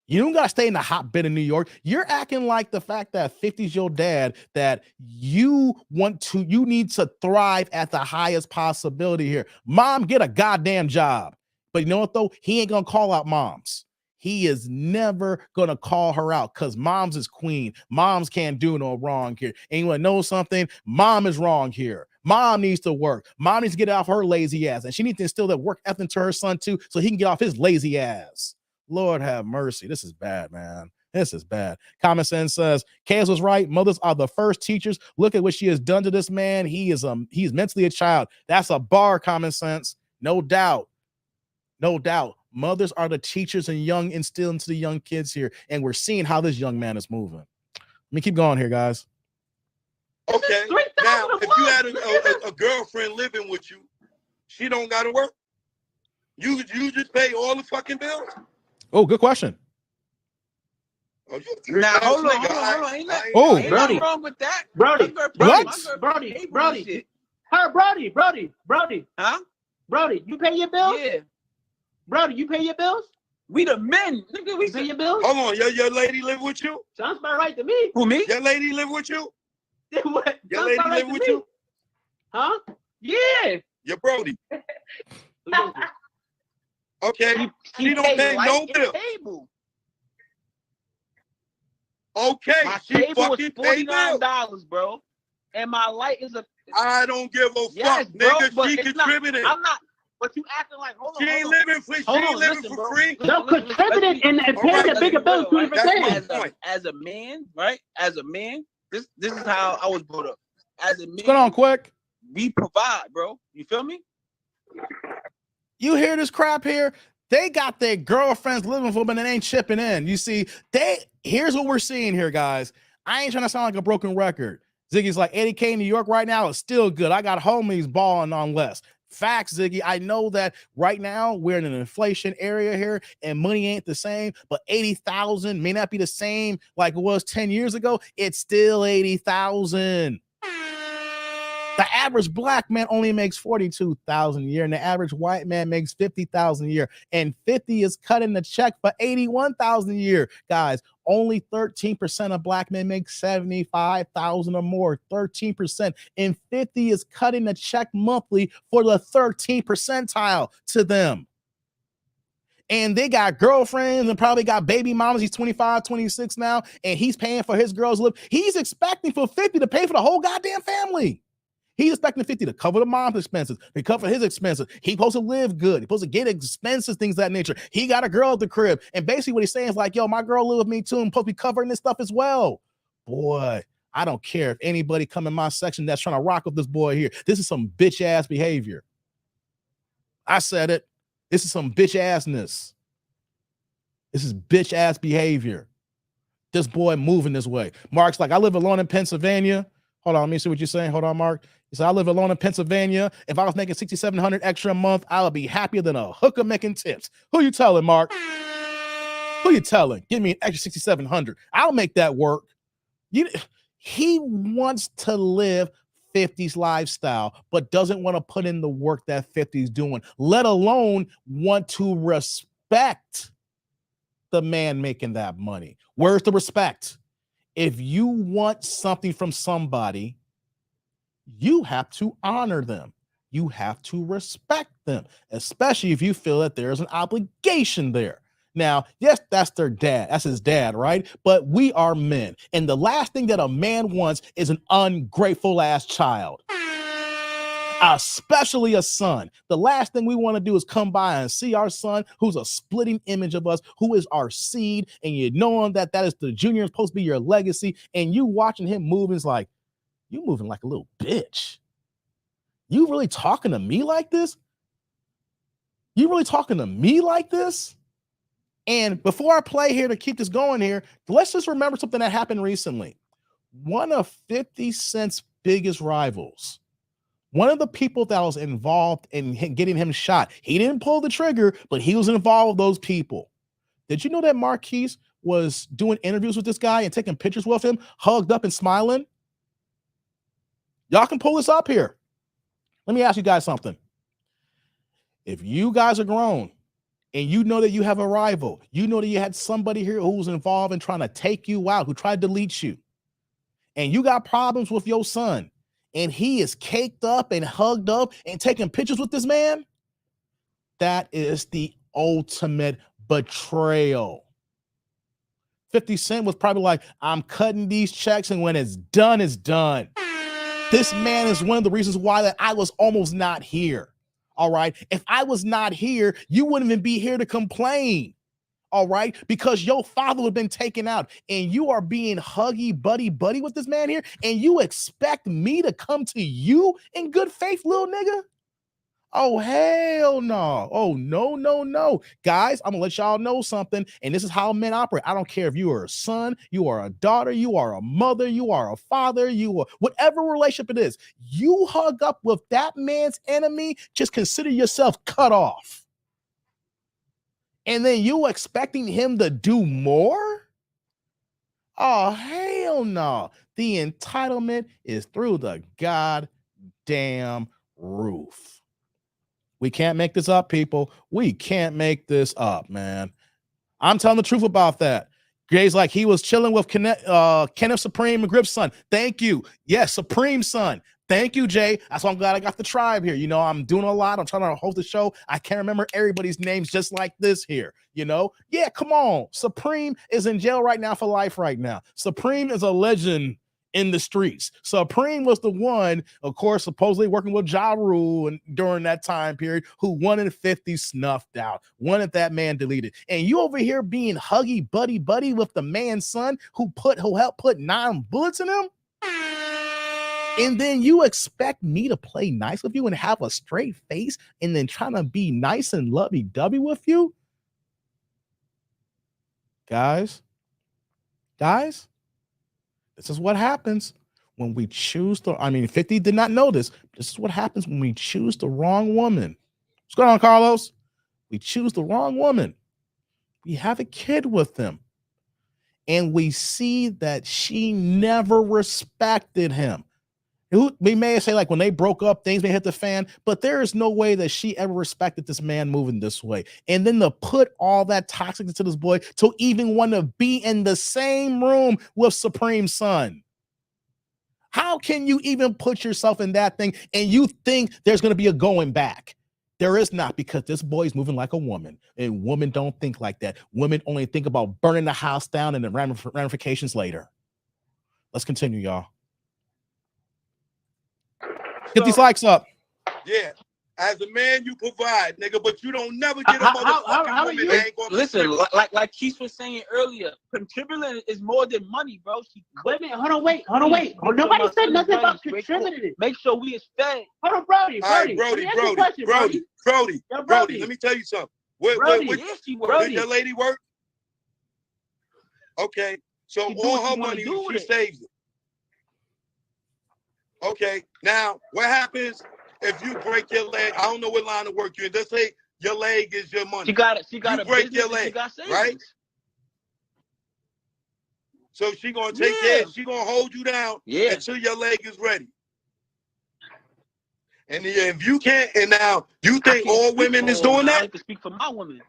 You don't got to stay in the hotbed of New York. You're acting like the fact that 50's your dad, that you need to thrive at the highest possibility here. Mom, get a goddamn job. But you know what, though? He ain't going to call out moms. He is never going to call her out because mom's is queen. Moms can't do no wrong here. And you want to know something? Mom is wrong here. Mom needs to work. Mom needs to get off her lazy ass. And she needs to instill that work ethic to her son, too, so he can get off his lazy ass. Lord have mercy. This is bad, man. This is bad. Common Sense says, Kaz was right. Mothers are the first teachers. Look at what she has done to this man. He's mentally a child. That's a bar, Common Sense. No doubt. No doubt. Mothers are the teachers and instill into the young kids here. And we're seeing how this young man is moving. Let me keep going here, guys. Okay. Now, if you had a girlfriend living with you, she don't got to work. You just pay all the fucking bills. Oh, good question. Oh, now hold on. Ain't Brody, wrong with that. Brody, what? Brody. Huh? Brody, you pay your bills? Yeah. Brody, you pay your bills? We the men. Nigga, we pay your bills? Hold on, your lady live with you? Sounds about right to me. Who, me? Your lady live with you? What? Your lady live with you? Huh? Yeah. Your Brody. Okay, she don't pay no bill. Okay, my she cable is fucking $49, bro, and my light is a. I don't give a fuck, bro, nigga. She contributed. I'm not. But you acting like she ain't living for free. No, contributed and paying the bigger bills. As a man, right? As a man, this is how I was brought up. As a man, what's going on, Quick? We provide, bro. You feel me? You hear this crap here? They got their girlfriends living for them and they ain't chipping in. You see, here's what we're seeing here, guys. I ain't trying to sound like a broken record. Ziggy's like, 80K in New York right now is still good. I got homies balling on less. Facts, Ziggy. I know that right now we're in an inflation area here and money ain't the same, but 80,000 may not be the same like it was 10 years ago. It's still 80,000. The average black man only makes 42,000 a year, and the average white man makes 50,000 a year. And 50 is cutting the check for 81,000 a year. Guys, only 13% of black men make 75,000 or more. 13%. And 50 is cutting the check monthly for the 13th percentile to them. And they got girlfriends and probably got baby mamas. He's 25, 26 now, and he's paying for his girl's live. He's expecting for 50 to pay for the whole goddamn family. He's expecting 50 to cover the mom's expenses, to cover his expenses. He's supposed to live good. He's supposed to get expenses, things of that nature. He got a girl at the crib. And basically what he's saying is like, yo, my girl live with me too. I'm supposed to be covering this stuff as well. Boy, I don't care if anybody come in my section that's trying to rock with this boy here. This is some bitch ass behavior. I said it. This is some bitch assness. This is bitch ass behavior. This boy moving this way. Mark's like, I live alone in Pennsylvania. Hold on, let me see what you're saying. Hold on, Mark. He said, I live alone in Pennsylvania. If I was making $6,700 extra a month, I would be happier than a hooker making tips. Who you telling, Mark? Who you telling? Give me an extra $6,700. I'll make that work. He wants to live 50's lifestyle, but doesn't want to put in the work that 50's doing, let alone want to respect the man making that money. Where's the respect? If you want something from somebody, you have to honor them. You have to respect them, especially if you feel that there's an obligation there. Now, yes, that's their dad. That's his dad, right? But we are men. And the last thing that a man wants is an ungrateful ass child, especially a son. The last thing we want to do is come by and see our son, who's a splitting image of us, who is our seed, and you know that is the junior, supposed to be your legacy, and you watching him moving is like, you moving like a little bitch. You really talking to me like this? You really talking to me like this? And before I play here to keep this going here, let's just remember something that happened recently. One of 50 Cent's biggest rivals, one of the people that was involved in getting him shot, he didn't pull the trigger, but he was involved with those people. Did you know that Marquise was doing interviews with this guy and taking pictures with him, hugged up and smiling? Y'all can pull this up here. Let me ask you guys something. If you guys are grown and you know that you have a rival, you know that you had somebody here who was involved in trying to take you out, who tried to delete you, and you got problems with your son, and he is caked up and hugged up and taking pictures with this man, that is the ultimate betrayal. 50 Cent was probably like, I'm cutting these checks, and when it's done, it's done. This man is one of the reasons why that I was almost not here. All right. If I was not here, you wouldn't even be here to complain. All right. Because your father would have been taken out, and you are being huggy buddy with this man here. And you expect me to come to you in good faith, little nigga? Oh, hell no. Oh, no. Guys, I'm going to let y'all know something. And this is how men operate. I don't care if you are a son, you are a daughter, you are a mother, you are a father, you are whatever relationship it is. You hug up with that man's enemy, just consider yourself cut off. And then you expecting him to do more? Oh, hell no. The entitlement is through the goddamn roof. We can't make this up, people. We can't make this up, man. I'm telling the truth about that. Gray's like, he was chilling with Kenneth Supreme and Grip's son. Thank you. Yes, Supreme's son. Thank you, Jay. That's why I'm glad I got the tribe here. You know, I'm doing a lot. I'm trying to host the show. I can't remember everybody's names just like this here. You know, yeah, come on. Supreme is in jail right now for life right now. Supreme is a legend in the streets. Supreme was the one, of course, supposedly working with Ja Rule and during that time period, who 1 in 50 snuffed out, wanted that man deleted. And you over here being huggy buddy with the man's son who helped put 9 bullets in him. And then you expect me to play nice with you and have a straight face and then trying to be nice and lovey-dovey with you? Guys, this is what happens when we choose to, 50 did not know this. This is what happens when we choose the wrong woman. What's going on, Carlos? We choose the wrong woman. We have a kid with them. And we see that she never respected him. We may say, like, when they broke up, things may hit the fan, but there is no way that she ever respected this man moving this way. And then to put all that toxic into this boy to even want to be in the same room with Supreme's son. How can you even put yourself in that thing and you think there's going to be a going back? There is not, because this boy is moving like a woman, and women don't think like that. Women only think about burning the house down and the ramifications later. Let's continue, y'all. Get these likes up. Yeah. As a man, you provide, nigga, but you don't never get a motherfucking woman that ain't gonna listen, like Keith was saying earlier, contributing is more than money, bro. Wait a minute, hold on, wait. Nobody said nothing about contributing. Make sure we is fed. Hold on, Brody. Brody, let me tell you something. Did your lady work? Okay, so all her money, she saves it. Okay, now what happens if you break your leg? I don't know what line of work you're in. Let's say your leg is your money. She got you break your leg, right? So she gonna take care. She gonna hold you down until your leg is ready. And if you can't, and now you think all women is doing that? I like to speak for my woman.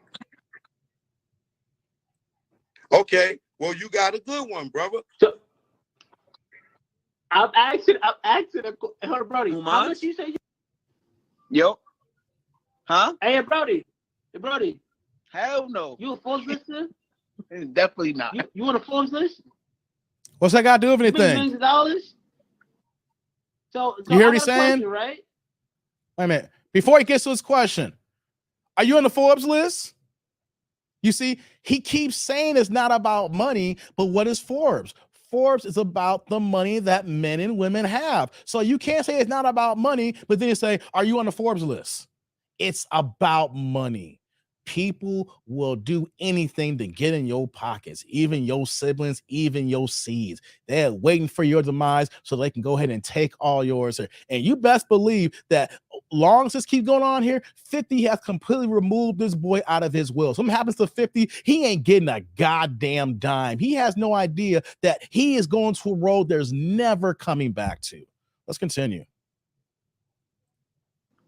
Okay, well you got a good one, brother. So, I'm asking, her Brody, how much you say? Yo. Huh? Hey, Brody. Hell no. You a Forbes listener? Definitely not. You want a Forbes list? What's that got to do with anything? Millions of dollars? So you hear what he's saying? Question, right? Wait a minute. Before he gets to his question, are you on the Forbes list? You see, he keeps saying it's not about money, but what is Forbes? Forbes is about the money that men and women have. So you can't say it's not about money, but then you say, are you on the Forbes list? It's about money. People will do anything to get in your pockets, even your siblings, even your seeds. They're waiting for your demise so they can go ahead and take all yours. And you best believe that long as this keeps going on here, 50 has completely removed this boy out of his will. Something happens to 50, he ain't getting a goddamn dime. He has no idea that he is going to a road there's never coming back to. Let's continue.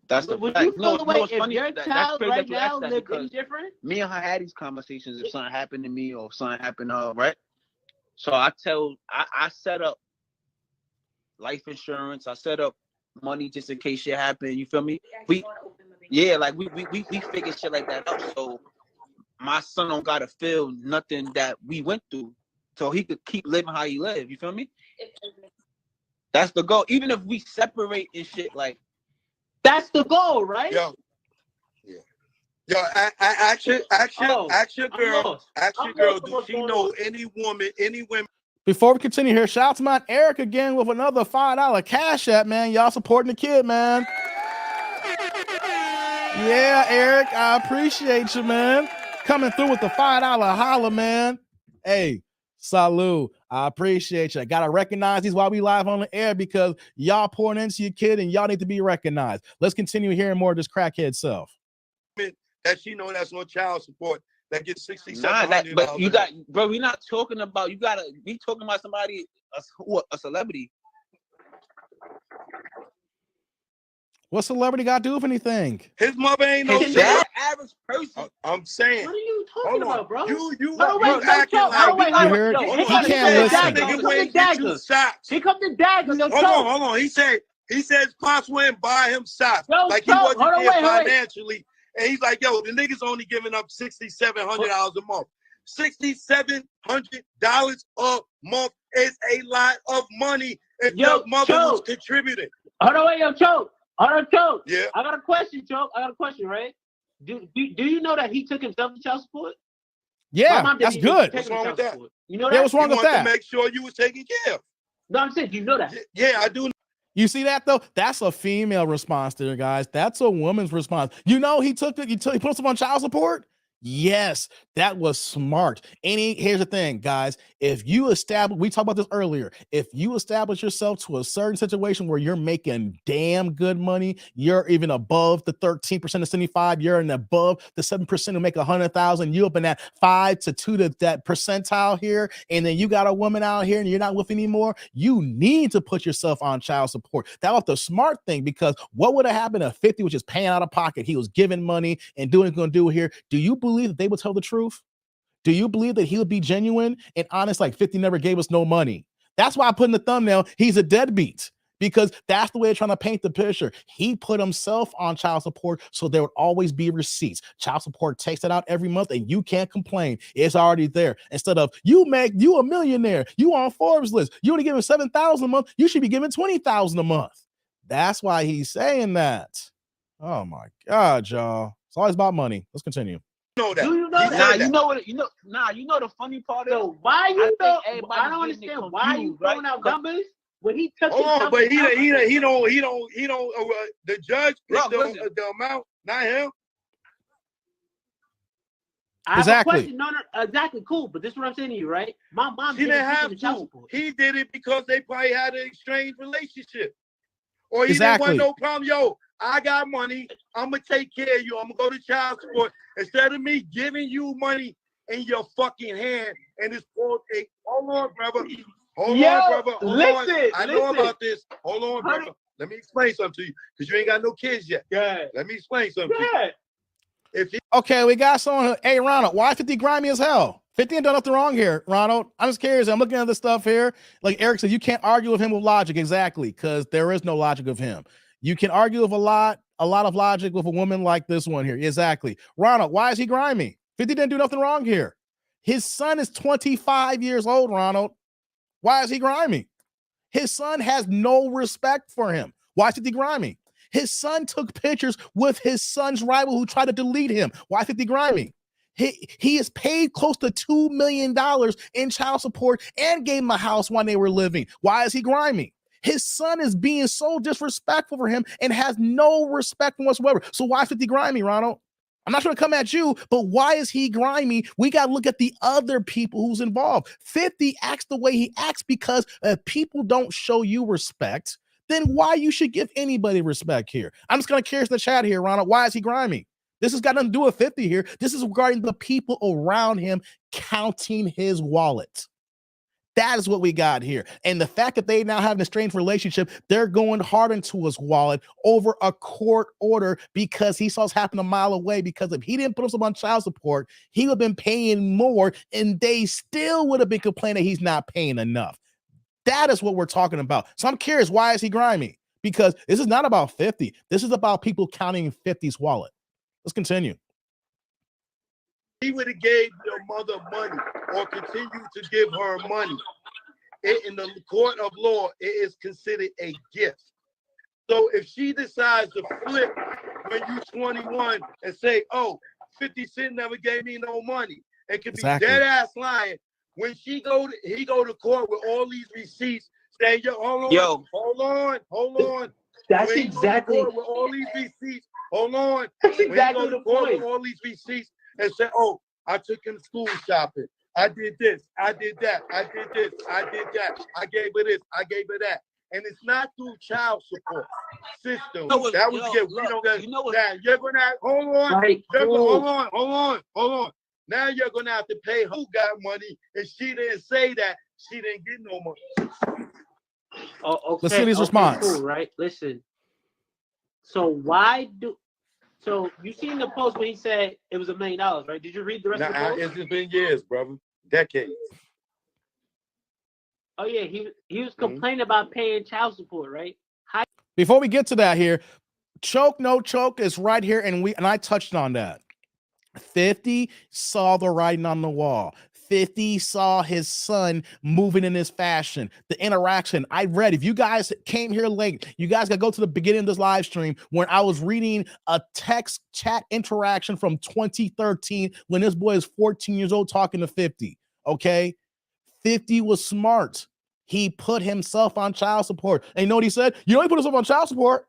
That's the Would fact. you feel the way if funny. your child right now lived any different? Me and her had these conversations if something happened to me or if something happened to her, right? So I set up life insurance. I set up money just in case shit happened. You feel me? We figure shit like that out. So my son don't gotta feel nothing that we went through, so he could keep living how he lived. You feel me? That's the goal. Even if we separate and shit, like. That's the goal, right? Yo, ask your girl. Do she know any women? Before we continue here, shout out to my Eric again with another $5 cash app, man. Y'all supporting the kid, man. Yeah, Eric, I appreciate you, man. Coming through with the $5 holla, man. Hey, salute. I appreciate you. I gotta recognize these while we live on the air because y'all pouring into your kid and y'all need to be recognized. Let's continue hearing more of this crackhead self. That she know that's no child support that gets $6,700. Nah, but you got, bro. We're not talking about. You gotta be talking about somebody, a celebrity. What celebrity got to do with anything? His mother ain't no average person. I'm saying. What are you talking about, bro? You acting like you heard? He can't listen. Here come the dagger. Hold on. He said He says Pops went and buy him shots. Yo, like he wasn't there financially. Wait. And he's like, yo, the nigga's only giving up $6,700 a month. $6,700 a month is a lot of money if your mother was contributing. Hold on, wait, yo, Choke. Yeah. I got a question, Choke. Right? Do you know that he took himself to child support? Yeah, that's good. What's wrong with that? You know that? Yeah, what's wrong with that? To make sure you was taken care of. No, I'm saying, do you know that? Yeah, I do. You see that though? That's a female response there, guys. That's a woman's response. You know, he put himself on child support. Yes, that was smart. Here's the thing, guys. If you establish, we talked about this earlier. If you establish yourself to a certain situation where you're making damn good money, you're even above the 13% of 75, you're in above the 7% who make 100,000, you up in that 5 to 2 to that percentile here, and then you got a woman out here and you're not with anymore, you need to put yourself on child support. That was the smart thing, because what would have happened if 50 was just paying out of pocket? He was giving money and doing what he's going to do here. Do you believe that they would tell the truth? Do you believe that he would be genuine and honest, like 50 never gave us no money? That's why I put in the thumbnail, he's a deadbeat, because that's the way they're trying to paint the picture. He put himself on child support so there would always be receipts. Child support takes it out every month and you can't complain. It's already there. Instead of you a millionaire, you on Forbes list, you only giving $7,000 a month, you should be giving $20,000 a month. That's why he's saying that. Oh my God, y'all. It's always about money. Let's continue. Know that. Do you know that? You know the funny part is, why you know? I don't understand why you throwing out numbers when he took. But he don't. The judge picked the amount, not him. Exactly. No, exactly. Cool. But this is what I'm saying to you, right? My mom didn't have to. He did it because they probably had an estranged relationship, or he didn't want no problem. Yo, I got money. I'm gonna take care of you. I'm gonna go to child support instead of me giving you money in your fucking hand. And it's hold on, brother. Hold on, brother. I know about this. Hold on, brother. Let me explain something to you, because you ain't got no kids yet. Yeah. Let me explain something to you. Okay, we got someone. Hey, Ronald, why 50 grimy as hell? 50 ain't done nothing wrong here, Ronald. I'm just curious. I'm looking at this stuff here. Like Eric said, you can't argue with him with logic. Exactly, because there is no logic of him. You can argue with a lot of logic with a woman like this one here. Exactly. Ronald, why is he grimy? 50 didn't do nothing wrong here. His son is 25 years old, Ronald. Why is he grimy? His son has no respect for him. Why is 50 grimy? His son took pictures with his son's rival who tried to delete him. Why 50 grimy? He is paid close to $2 million in child support and gave him a house when they were living. Why is he grimy? His son is being so disrespectful for him and has no respect whatsoever. So why 50 grimy, Ronald? I'm not trying to come at you, but why is he grimy? We got to look at the other people who's involved. 50 acts the way he acts because if people don't show you respect, then why you should give anybody respect here? I'm just going to curious in the chat here, Ronald. Why is he grimy? This has got nothing to do with 50 here. This is regarding the people around him counting his wallet. That is what we got here. And the fact that they now have an estranged relationship, they're going hard into his wallet over a court order because he saw this happen a mile away. Because if he didn't put himself on child support, he would have been paying more and they still would have been complaining he's not paying enough. That is what we're talking about. So I'm curious, why is he grimy? Because this is not about 50. This is about people counting 50's wallet. Let's continue. He would have gave your mother money or continue to give her money. In the court of law, it is considered a gift. So if she decides to flip when you're 21 and say, oh, 50 Cent never gave me no money, it could be dead ass lying. When he go to court with all these receipts saying, hold on. That's exactly with all these receipts. Hold on. That's exactly the point. With all these receipts and say, oh, I took him school shopping. I did this. I did that. I did this. I did that. I gave her this. I gave her that. And it's not through child support system. That was the gift. We don't get. Now you're gonna have, hold on. Now you're gonna have to pay who got money, and she didn't say that she didn't get no money. Okay, let's see his response. Cool, right? Listen. So you seen the post when he said it was $1 million, right? Did you read the rest of the post? It's been years, brother. Decades. Oh yeah, he was complaining about paying child support, right? Before we get to that here, choke, no choke is right here, and I touched on that. 50 saw the writing on the wall. 50 saw his son moving in this fashion. The interaction I read. If you guys came here late, you guys got to go to the beginning of this live stream when I was reading a text chat interaction from 2013 when this boy is 14 years old talking to 50. Okay. 50 was smart. He put himself on child support. And you know what he said? You know, he put himself on child support.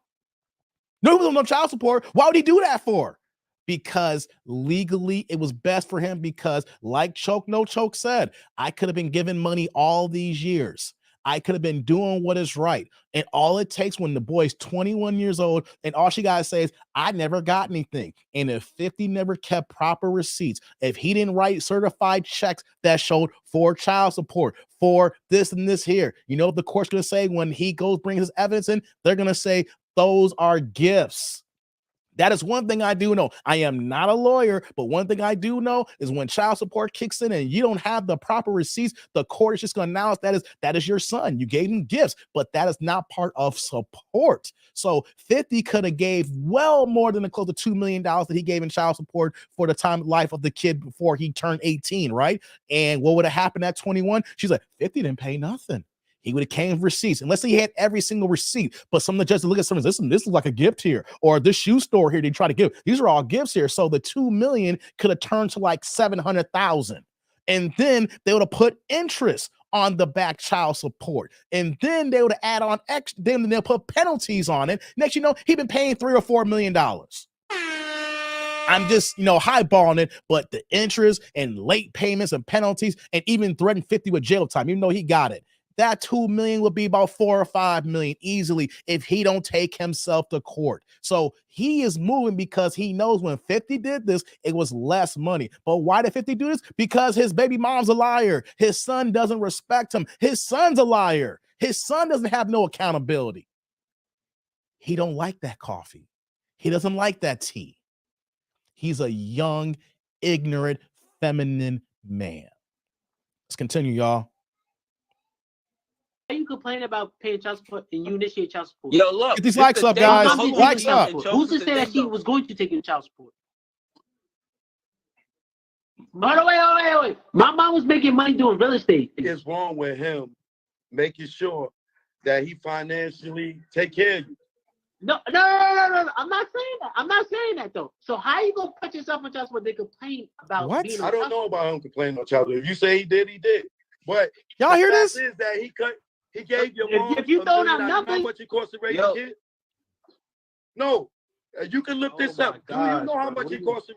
No, he put himself on child support. Why would he do that for? Because legally it was best for him because like Choke No Choke said, I could have been given money all these years. I could have been doing what is right. And all it takes when the boy's 21 years old and all she got to say is, I never got anything. And if 50 never kept proper receipts, if he didn't write certified checks that showed for child support, for this and this here, you know what the court's going to say when he goes bring his evidence in? They're going to say, those are gifts. That is one thing I do know. I am not a lawyer, but one thing I do know is when child support kicks in and you don't have the proper receipts, the court is just going to announce that is your son. You gave him gifts, but that is not part of support. So 50 could have gave well more than the close to $2 million that he gave in child support for the time life of the kid before he turned 18, right? And what would have happened at 21? She's like, 50 didn't pay nothing. He would have came with receipts. And let's say he had every single receipt, but some of the judges look at some of this is like a gift here, or this shoe store here they try to give. These are all gifts here. So the $2 million could have turned to like 700,000. And then they would have put interest on the back child support. And then they would have add on extra, then they'll put penalties on it. Next, you know, he'd been paying $3 or $4 million. I'm just, highballing it, but the interest and late payments and penalties and even threatened 50 with jail time, even though he got it. That $2 million would be about $4 or $5 million easily if he don't take himself to court. So he is moving because he knows when 50 did this, it was less money. But why did 50 do this? Because his baby mom's a liar. His son doesn't respect him. His son's a liar. His son doesn't have no accountability. He don't like that coffee. He doesn't like that tea. He's a young, ignorant, feminine man. Let's continue, y'all. You complain about paying child support and you initiate child support. Yo, look. Get these likes up, guys. Likes up. Who's to say that she was going to take in child support? But wait. My mom was making money doing real estate. It's wrong with him making sure that he financially take care of you. No. I'm not saying that though. So how you gonna put yourself on child support? They complain about what? Being I don't know about him complaining on child support. If you say he did, he did. But y'all hear this? Is that he gave your mom if you throw out nothing, how much it costs to raise a kid? No, you can look this up. Do you know how much it costs to?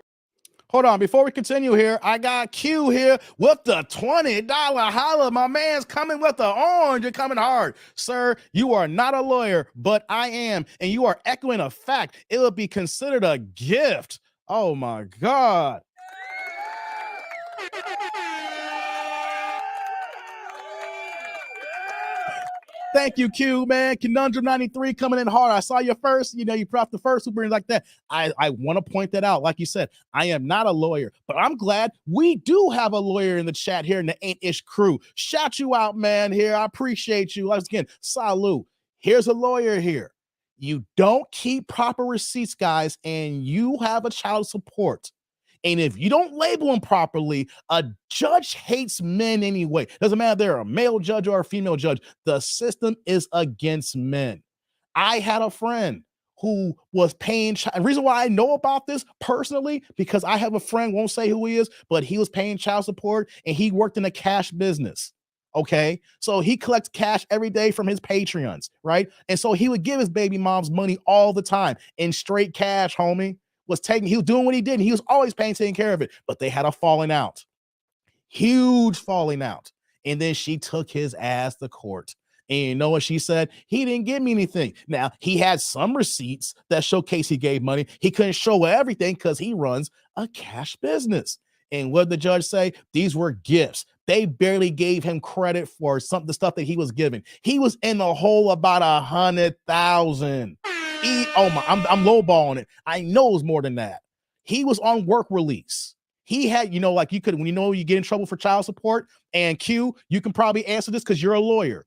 Hold on, before we continue here, I got Q here with the $20 holla. My man's coming with the orange. You're coming hard. Sir, you are not a lawyer, but I am, and you are echoing a fact. It would be considered a gift. Oh my God. Thank you, Q, man. Conundrum 93 coming in hard. I saw you first. You probably the first super like that. I want to point that out. Like you said, I am not a lawyer, but I'm glad we do have a lawyer in the chat here in the Ain't-ish crew. Shout you out, man, here. I appreciate you. Once again, salute. Here's a lawyer here. You don't keep proper receipts, guys, and you have a child support. And if you don't label them properly, a judge hates men anyway. Doesn't matter if they're a male judge or a female judge. The system is against men. I had a friend who was paying. The reason why I know about this personally, because I have a friend, won't say who he is, but he was paying child support and he worked in a cash business. Okay. So he collects cash every day from his Patreons, right? And so he would give his baby moms money all the time in straight cash, homie. He was doing what he did. And he was always taking care of it, but they had a falling out, huge falling out. And then she took his ass to court. And you know what she said? He didn't give me anything. Now, he had some receipts that showcase he gave money. He couldn't show everything because he runs a cash business. And what did the judge say? These were gifts. They barely gave him credit for the stuff that he was giving. He was in the hole about 100,000. I'm lowballing it. I know it was more than that. He was on work release. He had, when you get in trouble for child support, and Q, you can probably answer this because you're a lawyer.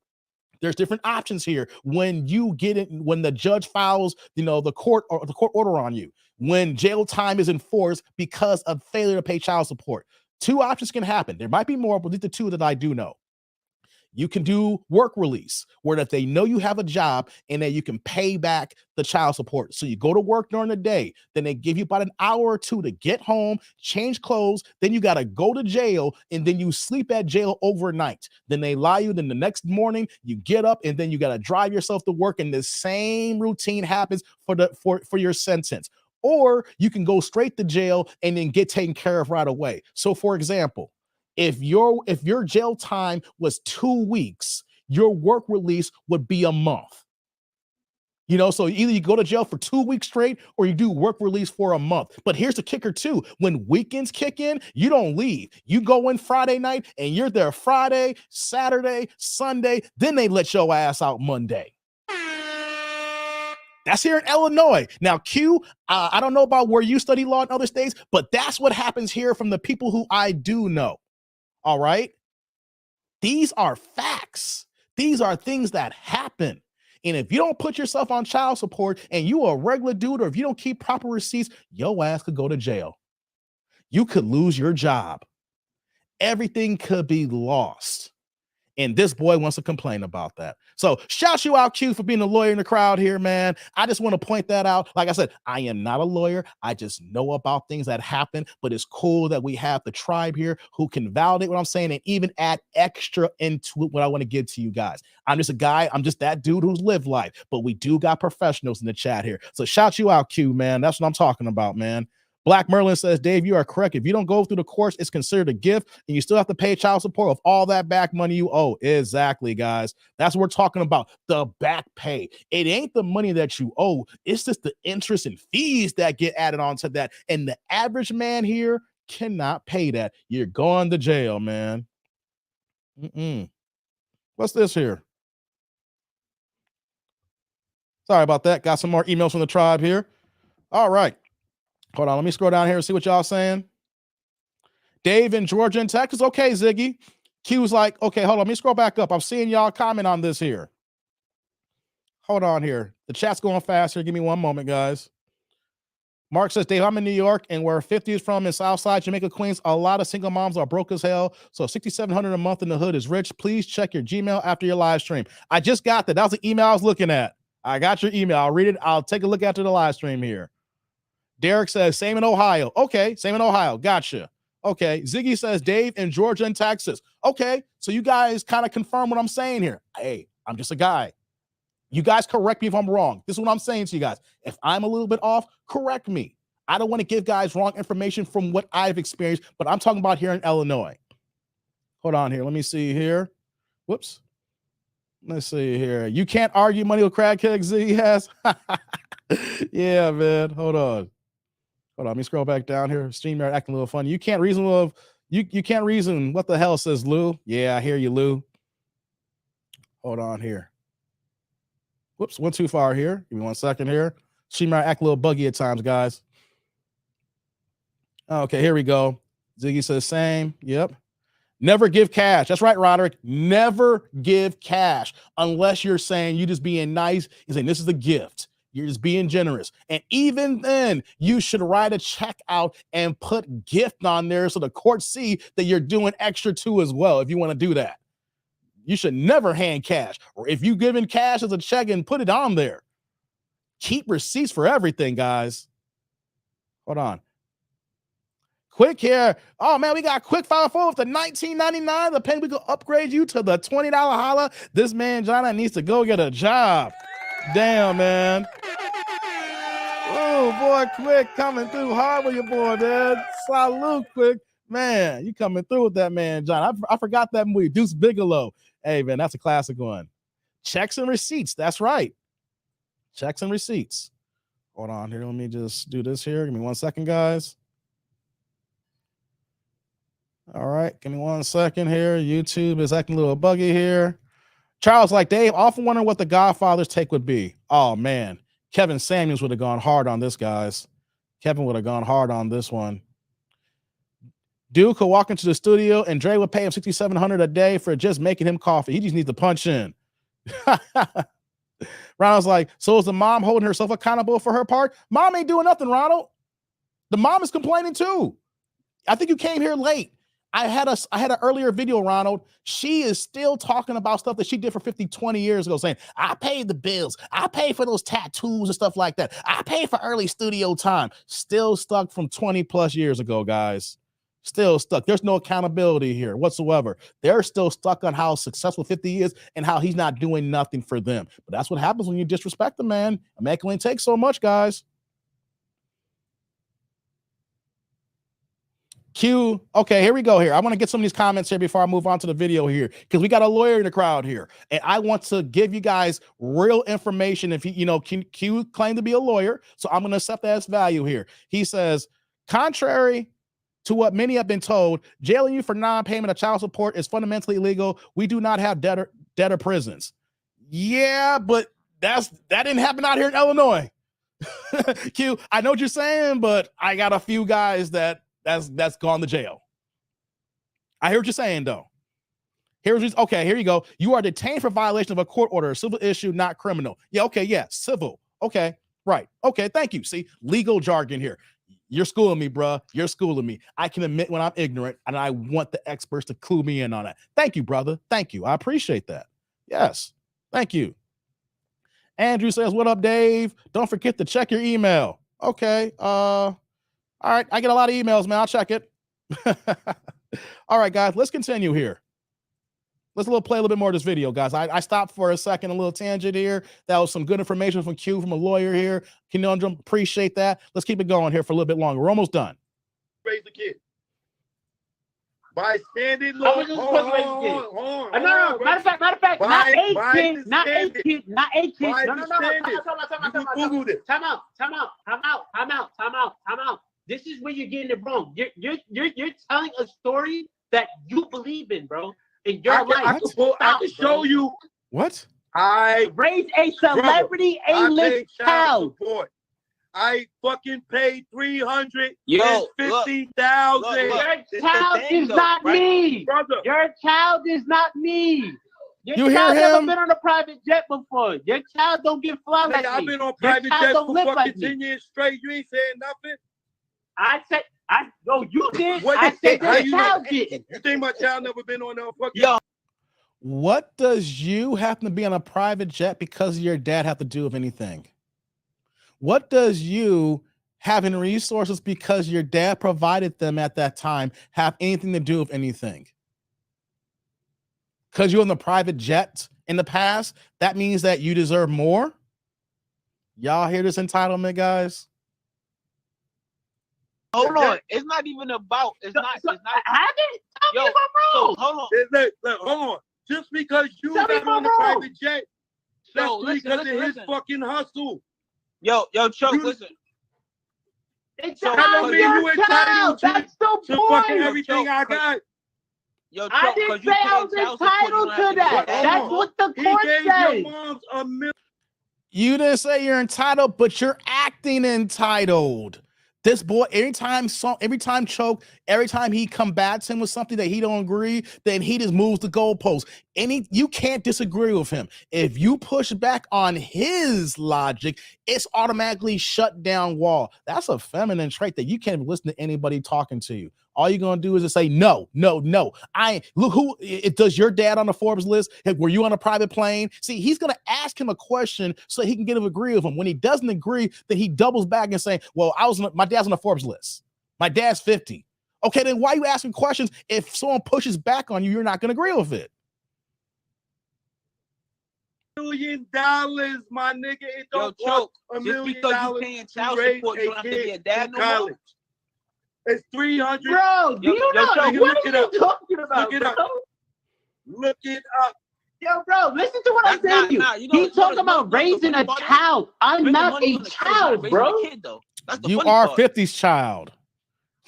There's different options here when you get it, when the judge files, the court order on you, when jail time is enforced because of failure to pay child support. Two options can happen. There might be more, but these are the two that I do know. You can do work release, where that they know you have a job and then you can pay back the child support. So you go to work during the day, then they give you about an hour or two to get home, change clothes, then you got to go to jail, and then you sleep at jail overnight. Then they lie you, then the next morning you get up and then you got to drive yourself to work, and the same routine happens for your sentence. Or you can go straight to jail and then get taken care of right away. So for example, if your jail time was 2 weeks, your work release would be a month. So either you go to jail for 2 weeks straight or you do work release for a month. But here's the kicker too. When weekends kick in, you don't leave. You go in Friday night and you're there Friday, Saturday, Sunday, then they let your ass out Monday. That's here in Illinois. Now, Q, I don't know about where you study law in other states, but that's what happens here from the people who I do know. All right. These are facts. These are things that happen. And if you don't put yourself on child support and you are a regular dude, or if you don't keep proper receipts, your ass could go to jail. You could lose your job. Everything could be lost. And this boy wants to complain about that. So shout you out, Q, for being a lawyer in the crowd here, man. I just want to point that out. Like I said, I am not a lawyer. I just know about things that happen, but it's cool that we have the tribe here who can validate what I'm saying and even add extra into it, what I want to give to you guys. I'm just a guy. I'm just that dude who's lived life, but we do got professionals in the chat here. So shout you out, Q, man. That's what I'm talking about, man. Black Merlin says, Dave, you are correct. If you don't go through the course, it's considered a gift, and you still have to pay child support of all that back money you owe. Exactly, guys. That's what we're talking about, the back pay. It ain't the money that you owe. It's just the interest and fees that get added on to that. And the average man here cannot pay that. You're going to jail, man. What's this here? Sorry about that. Got some more emails from the tribe here. All right. Hold on, let me scroll down here and see what y'all saying. Dave in Georgia and Texas. Okay, Ziggy. Q's like, okay, hold on, let me scroll back up. I'm seeing y'all comment on this here. Hold on here. The chat's going fast here. Give me one moment, guys. Mark says, Dave, I'm in New York, and where 50 is from in Southside, Jamaica, Queens, a lot of single moms are broke as hell. So $6,700 a month in the hood is rich. Please check your Gmail after your live stream. I just got that. That was the email I was looking at. I got your email. I'll read it. I'll take a look after the live stream here. Derek says, same in Ohio. Okay, same in Ohio. Gotcha. Okay, Ziggy says, Dave in Georgia and Texas. Okay, so you guys kind of confirm what I'm saying here. Hey, I'm just a guy. You guys correct me if I'm wrong. This is what I'm saying to you guys. If I'm a little bit off, correct me. I don't want to give guys wrong information from what I've experienced, but I'm talking about here in Illinois. Hold on here. Let me see here. Whoops. Let's see here. You can't argue money with crackheads, Ziggy has. Yeah, man. Hold on. Let me scroll back down here. StreamYard acting a little funny. You can't reason you can't reason. What the hell, says Lou? Yeah, I hear you, Lou. Hold on here. Whoops, went too far here. Give me 1 second here. StreamYard act a little buggy at times, guys. Okay, here we go. Ziggy says same. Yep. Never give cash. That's right, Roderick. Never give cash unless you're saying you just being nice. You're saying this is a gift. You're just being generous. And even then, you should write a check out and put gift on there so the court see that you're doing extra too as well, if you want to do that. You should never hand cash. Or if you give in cash as a check and put it on there. Keep receipts for everything, guys. Hold on. Quick here. Oh, man, we got Quick 504 with the $19.99. The pen, we can upgrade you to the $20 holla. This man, Johnny, needs to go get a job. Damn, man. Oh, boy, Quick coming through hard with your boy, man. Salute, Quick. Man, you coming through with that, man, John. I forgot that movie, Deuce Bigelow. Hey, man, that's a classic one. Checks and receipts. That's right. Checks and receipts. Hold on here. Let me just do this here. Give me 1 second, guys. All right. Give me 1 second here. YouTube is acting a little buggy here. Charles like, Dave, often wonder what the Godfather's take would be. Oh, man. Kevin Samuels would have gone hard on this, guys. Kevin would have gone hard on this one. Duke could walk into the studio and Dre would pay him $6,700 a day for just making him coffee. He just needs to punch in. Ronald's like, so is the mom holding herself accountable for her part? Mom ain't doing nothing, Ronald. The mom is complaining too. I think you came here late. I had an earlier video, Ronald. She is still talking about stuff that she did for 20 years ago, saying, I paid the bills. I paid for those tattoos and stuff like that. I paid for early studio time. Still stuck from 20 plus years ago, guys. Still stuck. There's no accountability here whatsoever. They're still stuck on how successful 50 is and how he's not doing nothing for them. But that's what happens when you disrespect the man. A man can only take so much, guys. Q. Okay, here we go here. I want to get some of these comments here before I move on to the video here, because we got a lawyer in the crowd here. And I want to give you guys real information. If Q claimed to be a lawyer, so I'm going to accept that as value here. He says, contrary to what many have been told, jailing you for non-payment of child support is fundamentally illegal. We do not have debtor prisons. Yeah, but that didn't happen out here in Illinois. Q, I know what you're saying, but I got a few guys that's gone to jail. I hear what you're saying, though. Here you go. You are detained for violation of a court order, a civil issue, not criminal. Yeah, okay, yeah, civil. Okay, right. Okay, thank you. See, legal jargon here. You're schooling me, bruh. You're schooling me. I can admit when I'm ignorant, and I want the experts to clue me in on that. Thank you, brother. Thank you. I appreciate that. Yes. Thank you. Andrew says, what up, Dave? Don't forget to check your email. Okay. All right. I get a lot of emails, man. I'll check it. All right, guys. Let's continue here. Let's play a little bit more of this video, guys. I stopped for a second, a little tangent here. That was some good information from Q, from a lawyer here. Conundrum, appreciate that. Let's keep it going here for a little bit longer. We're almost done. Raise the kid. By standing low. No. Matter of fact, not a kid. Time out. This is where you're getting it wrong. You're telling a story that you believe in, bro. In your life. I can show you. What? I raised a celebrity A-list child. I fucking paid $350,000. Your child is not me, brother. Your child is not me. You hear him? Never been on a private jet before. Your child don't get fly like me. I've been on private jets for fucking 10 years straight. You ain't saying nothing. You did. I said your child did. You think my child never been on no fucking? Yo. What does you happen to be on a private jet because of your dad have to do with anything? What does you having resources because your dad provided them at that time have anything to do with anything? Because you're on the private jet in the past, that means that you deserve more? Y'all hear this entitlement, guys? Hold on. It's not even about. It's not. Have it? Tell me if I'm wrong. Hold on. Hold on. Just because you got on the private jet, that's because of his fucking hustle. Yo, Chuck, listen. It's about your child. That's the point. Fucking everything I got. Yo, Chuck, I didn't say I was entitled to that. That's what the court says. Your mom's $1 million. You didn't say you're entitled, but you're acting entitled. This boy, every time Choke, every time he combats him with something that he don't agree, then he just moves the goalpost. You can't disagree with him. If you push back on his logic, it's automatically shut down wall. That's a feminine trait that you can't listen to anybody talking to you. All you're gonna do is just say no. Does your dad on the Forbes list? Were you on a private plane? See, he's gonna ask him a question so he can get him to agree with him. When he doesn't agree, then he doubles back and say, "Well, my dad's on the Forbes list. My dad's 50." Okay, then why are you asking questions? If someone pushes back on you, you're not gonna agree with it. $1 million, my nigga. It don't Choke. $1 Just million because you paying child support, you don't have to be a dad no more. It's 300. Bro, do you know what are you talking about? Look it up. Yo, bro, listen to what I'm saying to you. He's talking about raising a child. I'm not a child, bro. You are 50's child.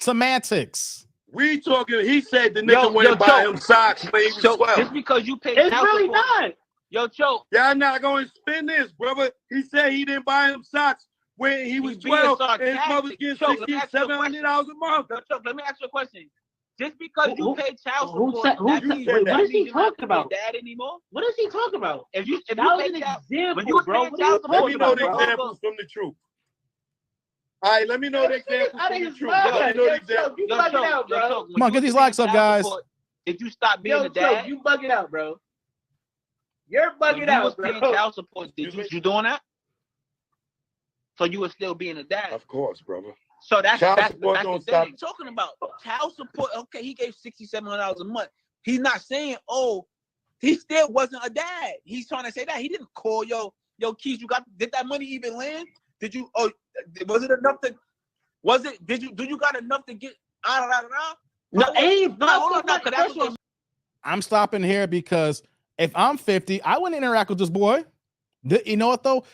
Semantics. We talking. He said the nigga went and buy him socks when he was 12. Just because you pay child support. It's really not. Yo, Choke. Y'all not going to spend this, brother. He said he didn't buy him socks when he was 12 and his mother's getting $600-$700 a month. Chuck, let me ask you a question. Just because you pay child support, what is he talking about? Dad anymore? What is he talking about? If you that was an example, bro. Let me know the examples from the truth. All right, let me know the examples from the truth. Let me know the examples. You bug it out, bro. Come on, get these likes up, guys. Did you stop being a dad? You bug it out, bro. You're bugging out, bro. Paying child support, you doing that? So you were still being a dad? Of course, brother. So that's child the don't thing. I'm talking about child support. Okay, he gave $6,700 a month. He's not saying, oh, he still wasn't a dad. He's trying to say that he didn't call yo Keith. Did that money even land? Did you? Oh, was it enough to? Was it? Do you got enough to get? No, I'm stopping here because if I'm 50, I wouldn't interact with this boy. You know what though?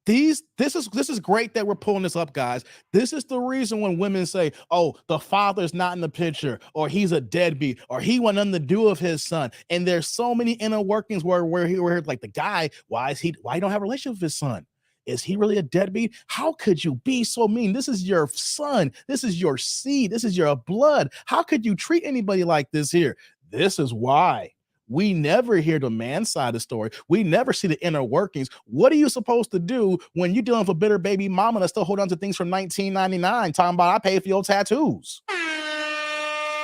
This is great that we're pulling this up, guys. This is the reason when women say, "Oh, the father's not in the picture," or "He's a deadbeat," or "He want nothing to do with his son." And there's so many inner workings where like the guy, why you don't have a relationship with his son? Is he really a deadbeat? How could you be so mean? This is your son. This is your seed. This is your blood. How could you treat anybody like this here? This is why. We never hear the man side of the story. We never see the inner workings. What are you supposed to do when you're dealing with a bitter baby mama that still hold on to things from 1999, talking about I paid for your tattoos?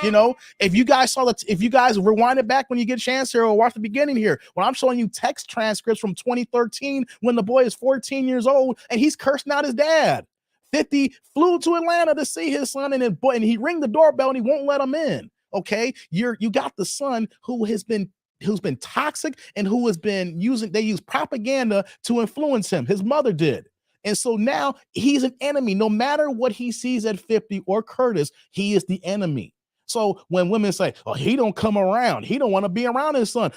You know, if you guys rewind it back when you get a chance here or watch the beginning here, when I'm showing you text transcripts from 2013 when the boy is 14 years old and he's cursing out his dad. 50 flew to Atlanta to see his son and he ring the doorbell and he won't let him in. Okay, you got the son who's been toxic and who has been they use propaganda to influence him. His mother did. And so now he's an enemy. No matter what he sees at 50 or Curtis, he is the enemy. So when women say, "Oh, he don't come around, he don't want to be around his son,"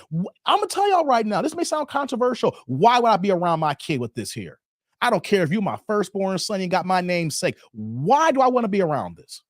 I'm gonna tell y'all right now, this may sound controversial. Why would I be around my kid with this here? I don't care if you're my firstborn son, you got my namesake. Why do I want to be around this?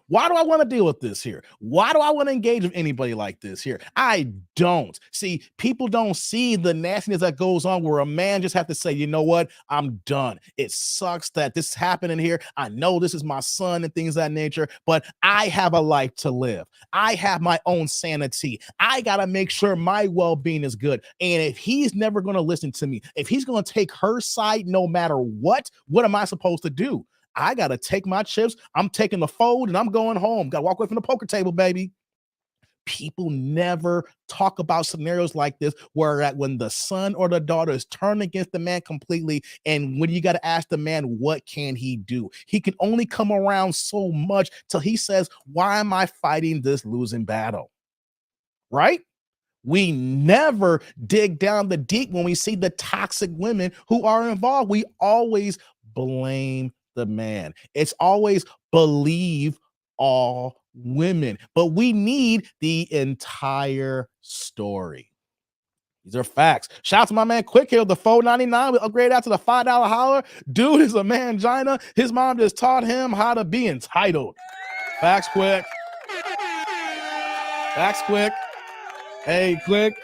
Why do I want to deal with this here? Why do I want to engage with anybody like this here? I don't. See, people don't see the nastiness that goes on where a man just have to say, you know what? I'm done. It sucks that this is happening here. I know this is my son and things of that nature, but I have a life to live. I have my own sanity. I got to make sure my well-being is good. And if he's never going to listen to me, if he's going to take her side no matter what am I supposed to do? I got to take my chips. I'm taking the fold and I'm going home. Got to walk away from the poker table, baby. People never talk about scenarios like this where when the son or the daughter is turned against the man completely, and when you got to ask the man, what can he do? He can only come around so much till he says, why am I fighting this losing battle? Right? We never dig down the deep when we see the toxic women who are involved. We always blame the man. It's always believe all women, but we need the entire story. These are facts. Shout out to my man Quick here, the $4.99. We upgrade out to the $5 holler. Dude is a mangina. His mom just taught him how to be entitled. Facts, Quick. Facts, Quick. Hey, Quick.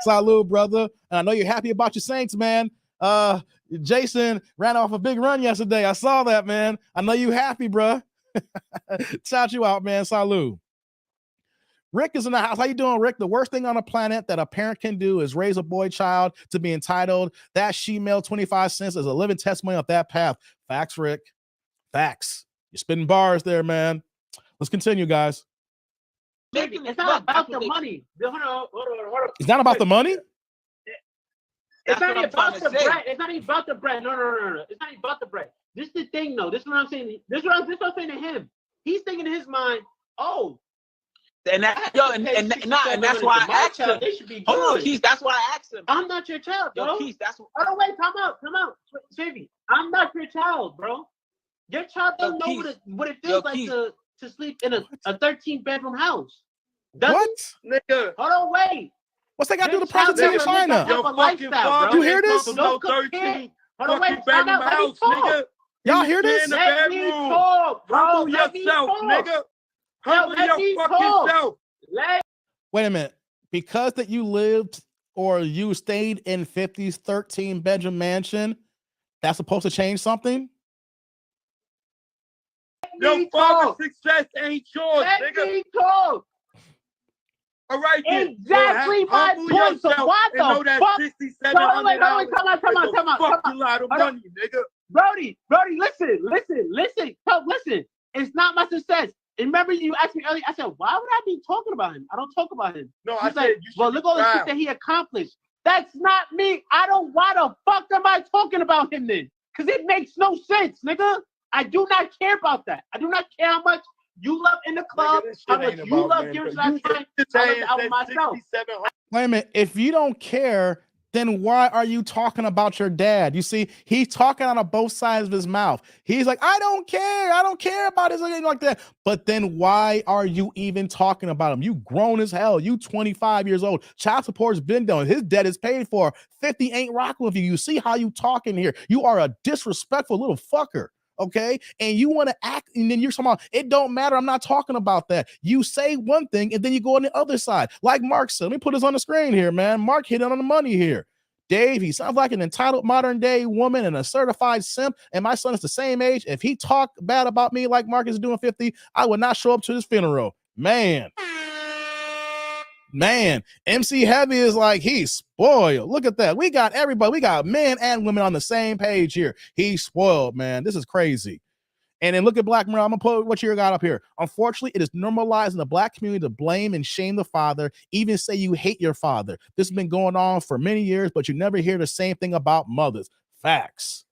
Salute, brother. And I know you're happy about your Saints, man. Jason ran off a big run yesterday. I saw that, man. I know you happy, bro. Shout you out, man. Salute. Rick is in the house. How you doing, Rick? The worst thing on the planet that a parent can do is raise a boy child to be entitled. That she-mail 25 cents is a living testimony of that path. Facts, Rick. Facts. You're spitting bars there, man. Let's continue, guys. It's not about the money. Hold on. It's not about the money? It's not even about the bread. It's not even about the bread. No. It's not even about the bread. This is the thing, though. This is what I'm saying. This is what I'm saying to him. He's thinking in his mind, oh. And that's why I asked him. They should be good. Hold on, Keith. That's why I asked him. I'm not your child, bro. Yo, Keith, that's what. Oh, wait. Come out. Savvy. I'm not your child, bro. Your child don't know what it feels like to sleep in a 13-bedroom house. What? Nigga. Hold on, wait. What's that got to do with the prostitute in China? You hear this? Hold on, wait. House, nigga. Y'all hear this? Let me talk, bro. Let me talk. Nigga. Humble your fucking self. Wait a minute. Because that you lived or you stayed in 50's 13-bedroom mansion, that's supposed to change something? me talk. Success ain't yours, Let nigga. me talk. All right, then. Exactly my point. So why the fuck? Hold on, come on. Lot of money, nigga. Brody, listen. It's not my success. And remember, you asked me earlier. I said, why would I be talking about him? I don't talk about him. No, I said, well, look all the shit that he accomplished. That's not me. Why the fuck am I talking about him then? Because it makes no sense, nigga. I do not care about that. I do not care how much you love in the club, how much you love Giving That Time. I love the album myself. Wait a minute. If you don't care, then why are you talking about your dad? You see, he's talking out of both sides of his mouth. He's like, I don't care. I don't care about his anything like that. But then why are you even talking about him? You grown as hell. You 25 years old. Child support's been done. His debt is paid for. 50 ain't rocking with you. You see how you talking here. You are a disrespectful little fucker. Okay, and you want to act, and then you're talking about it don't matter. I'm not talking about that. You say one thing, and then you go on the other side. Like Mark said, let me put this on the screen here, man. Mark hit it on the money here. Dave, he sounds like an entitled modern day woman and a certified simp. And my son is the same age. If he talked bad about me like Mark is doing 50, I would not show up to his funeral. Man, MC Heavy is like, he's spoiled. Look at that. We got everybody. We got men and women on the same page here. He's spoiled, man. This is crazy. And then look at Black Mirror. I'm going to put what you got up here. Unfortunately, it is normalized in the Black community to blame and shame the father, even say you hate your father. This has been going on for many years, but you never hear the same thing about mothers. Facts.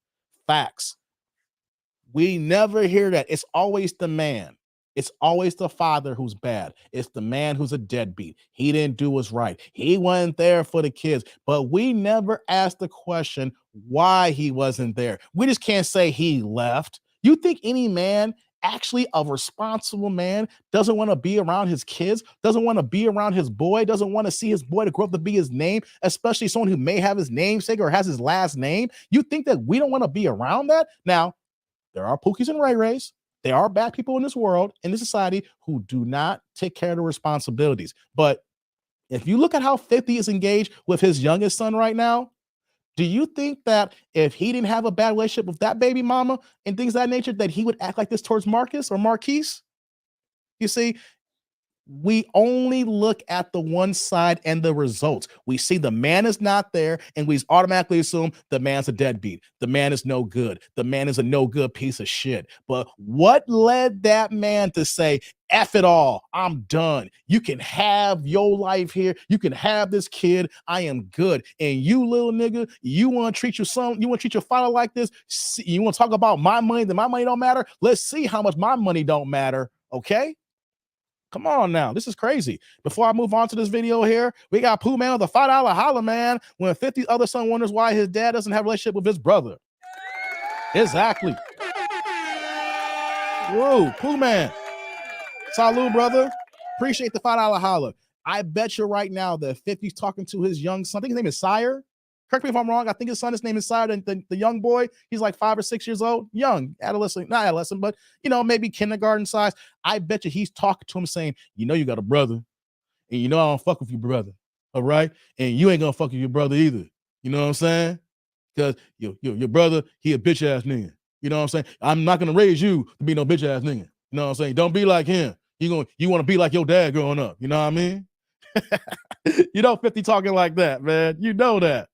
We never hear that. It's always the man. It's always the father who's bad. It's the man who's a deadbeat. He didn't do what's right. He wasn't there for the kids. But we never asked the question why he wasn't there. We just can't say he left. You think any man, actually a responsible man, doesn't want to be around his kids, doesn't want to be around his boy, doesn't want to see his boy to grow up to be his name, especially someone who may have his namesake or has his last name? You think that we don't want to be around that? Now, there are Pookies and Ray Rays. There are bad people in this world, in this society, who do not take care of the responsibilities. But if you look at how 50 is engaged with his youngest son right now, do you think that if he didn't have a bad relationship with that baby mama and things of that nature, that he would act like this towards Marcus or Marquise? You see, we only look at the one side and the results. We see the man is not there, and we automatically assume the man's a deadbeat. The man is no good. The man is a no good piece of shit. But what led that man to say, F it all, I'm done. You can have your life here. You can have this kid. I am good. And you little nigga, you want to treat your son, you want to treat your father like this? You want to talk about my money, that my money don't matter? Let's see how much my money don't matter, okay? Come on now. This is crazy. Before I move on to this video here, we got Pooh Man with a $5 holla, man, when 50 other son wonders why his dad doesn't have a relationship with his brother. Exactly. Whoa, Pooh Man. Salud, brother. Appreciate the $5 holla. I bet you right now that 50's talking to his young son. I think his name is Sire. Correct me if I'm wrong. I think his name is Sire. The young boy, he's like 5 or 6 years old. Young, adolescent, not adolescent, but, you know, maybe kindergarten size. I bet you he's talking to him saying, you know, you got a brother, and you know I don't fuck with your brother, all right? And you ain't gonna fuck with your brother either. You know what I'm saying? Because your brother, he a bitch ass nigga. You know what I'm saying? I'm not gonna raise you to be no bitch ass nigga. You know what I'm saying? Don't be like him. You want to be like your dad growing up. You know what I mean? You know 50 talking like that, man. You know that.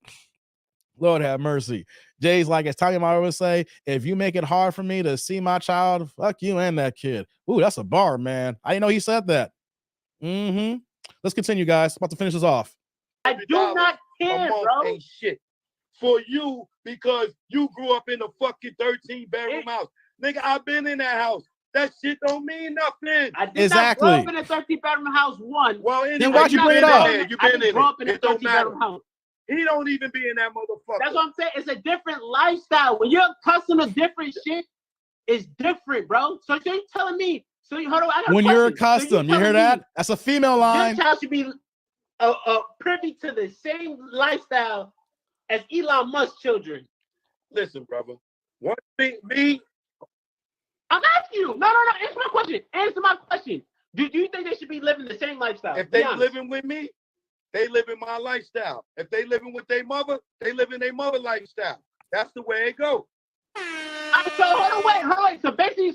Lord have mercy. Jay's like, it's time I always say, if you make it hard for me to see my child, fuck you and that kid. Ooh, that's a bar, man. I didn't know he said that. Let's continue, guys. About to finish this off. I do not care, bro. Ain't shit for you because you grew up in a fucking 13-bedroom house. Nigga, I've been in that house. That shit don't mean nothing. I did not grow up in a 13-bedroom house, one. Well, anyway, then why'd you bring it up? You've been in a 13-bedroom house. He don't even be in that motherfucker. That's what I'm saying. It's a different lifestyle. When you're accustomed to different shit, it's different, bro. So you're telling me, hold on, I got when a you're question. accustomed, you hear that? That's a female line. Your child should be privy to the same lifestyle as Elon Musk's children. Listen, brother. One thing, me. I'm asking you. No. Answer my question. Answer my question. Do you think they should be living the same lifestyle? If they living with me, they live in my lifestyle. If they living with their mother, they live in their mother lifestyle. That's the way it goes. So hold on, wait. So basically,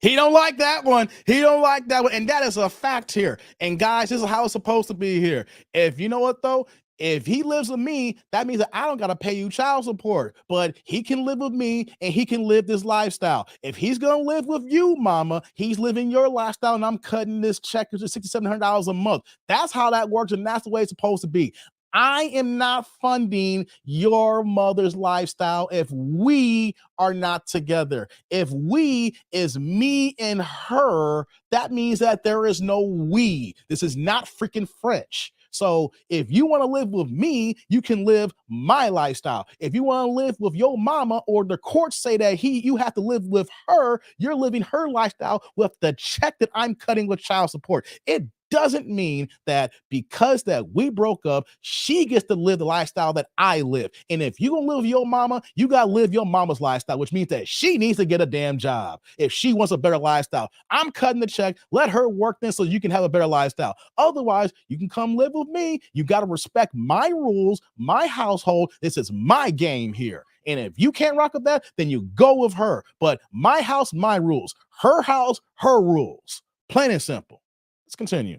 He don't like that one. He don't like that one. And that is a fact here. And guys, this is how it's supposed to be here. If you know what though, if he lives with me, that means that I don't got to pay you child support, but he can live with me and he can live this lifestyle. If he's going to live with you, mama, he's living your lifestyle and I'm cutting this check for $6,700 a month. That's how that works. And that's the way it's supposed to be. I am not funding your mother's lifestyle if we are not together. If we is me and her, that means that there is no we. This is not freaking French. So if you want to live with me, you can live my lifestyle. If you want to live with your mama or the courts say that you have to live with her, you're living her lifestyle with the check that I'm cutting with child support. It doesn't mean that because that we broke up, she gets to live the lifestyle that I live. And if you're going to live with your mama, you got to live your mama's lifestyle, which means that she needs to get a damn job if she wants a better lifestyle. I'm cutting the check. Let her work then so you can have a better lifestyle. Otherwise, you can come live with me. You got to respect my rules, my household. This is my game here. And if you can't rock with that, then you go with her. But my house, my rules. Her house, her rules. Plain and simple. Let's continue.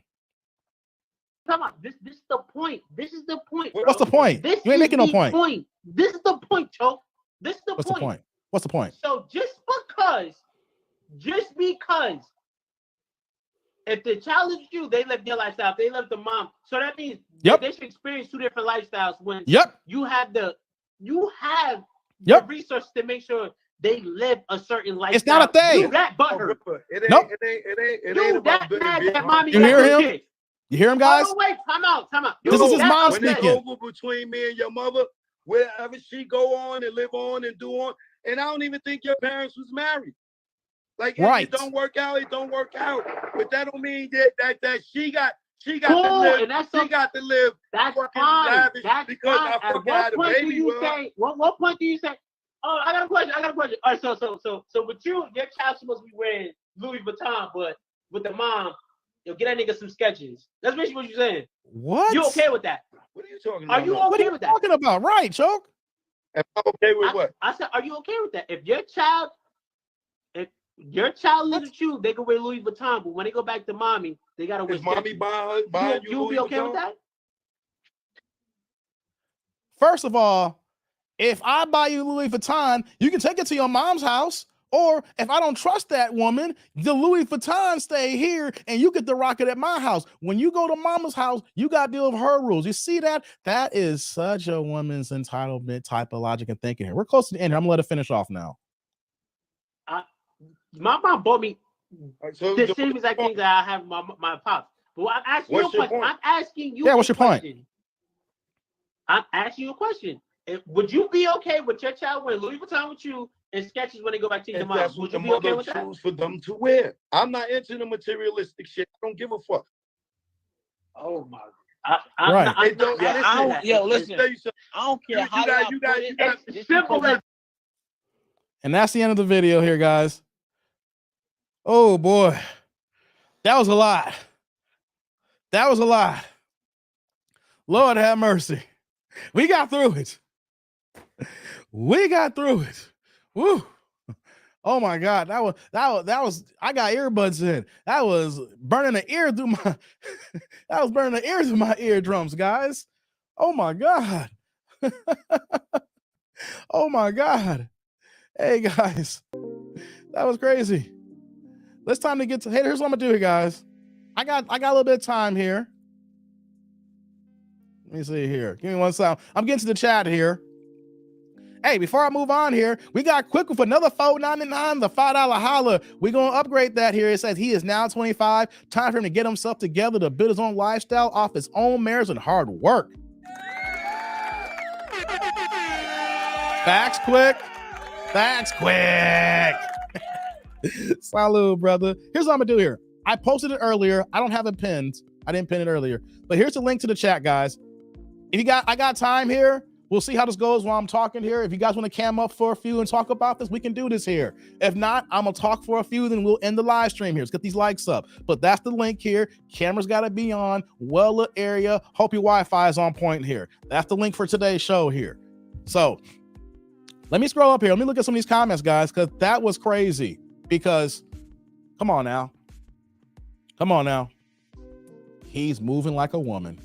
Come on, this is the point. This is the point. What's the point? You ain't making no point. This is the point, Choke. This is the What's the point? What's the point? So just because if the child lives with you, they live their lifestyle. If they live the mom. So that means they should experience two different lifestyles when you have the resources to make sure they live a certain lifestyle. It's not a thing. You that butthurt. It ain't about that mommy. You hear him? Kid. You hear him, guys? Oh, wait, time out. This is his mom when speaking. it's over between me and your mother, wherever she go on and live on and do on, and I don't even think your parents was married. Like if it don't work out, it don't work out. But that don't mean that she got cool, to live. And that's she got to live. That's fine. That's because fine. I fucking had a baby. What point do you say? Oh, I got a question. All right, so with you, your child's supposed to be wearing Louis Vuitton, but with the mom, you'll get that nigga some sketches. That's basically what you're saying. What? You okay with that? What are you talking about? Are you okay with that? What are you talking about? Right, Choke? Am I okay with what? I said, are you okay with that? If your child lives with you, they can wear Louis Vuitton, but when they go back to mommy, they gotta wear. Is mommy buying you? You'll be okay with that? First of all, if I buy you Louis Vuitton, you can take it to your mom's house. Or if I don't trust that woman, the Louis Vuitton stay here and you get to rock it at my house. When you go to mama's house, you got to deal with her rules. You see that? That is such a woman's entitlement type of logic and thinking here. We're close to the end. I'm going to let it finish off now. My mom bought me the same exact things that I have my pops. But I'm asking you a question. I'm asking you what's your point? I'm asking you a question. Would you be okay with your child wearing Louis Vuitton with you and sketches when they go back to your mom? That's what the mother choose for them to wear. I'm not into the materialistic shit. I don't give a fuck. Oh my! Listen. I don't care how you got. It's simple as. And that's the end of the video here, guys. Oh boy, that was a lot. That was a lot. Lord have mercy. We got through it. We got through it. Woo. Oh my God. That was I got earbuds in. That was burning the ear through my eardrums, guys. Oh my God. Oh my God. Hey guys. That was crazy. It's time to get to here's what I'm gonna do here, guys. I got a little bit of time here. Let me see here. Give me one second. I'm getting to the chat here. Hey, before I move on here, we got Quick with another $4.99, the $5 holler. We're going to upgrade that here. It says he is now 25. Time for him to get himself together to build his own lifestyle off his own merits and hard work. Facts, Quick. Facts, Quick. Salud, brother. Here's what I'm going to do here. I posted it earlier. I don't have it pinned. I didn't pin it earlier. But here's the link to the chat, guys. I got time here. We'll see how this goes while I'm talking here. If you guys want to cam up for a few and talk about this, we can do this here. If not, I'm going to talk for a few, then we'll end the live stream here. Let's get these likes up. But that's the link here. Camera's got to be on. Well-lit area. Hope your Wi-Fi is on point here. That's the link for today's show here. So Let me scroll up here. Let me look at some of these comments, guys, because that was crazy. Because, come on now. He's moving like a woman.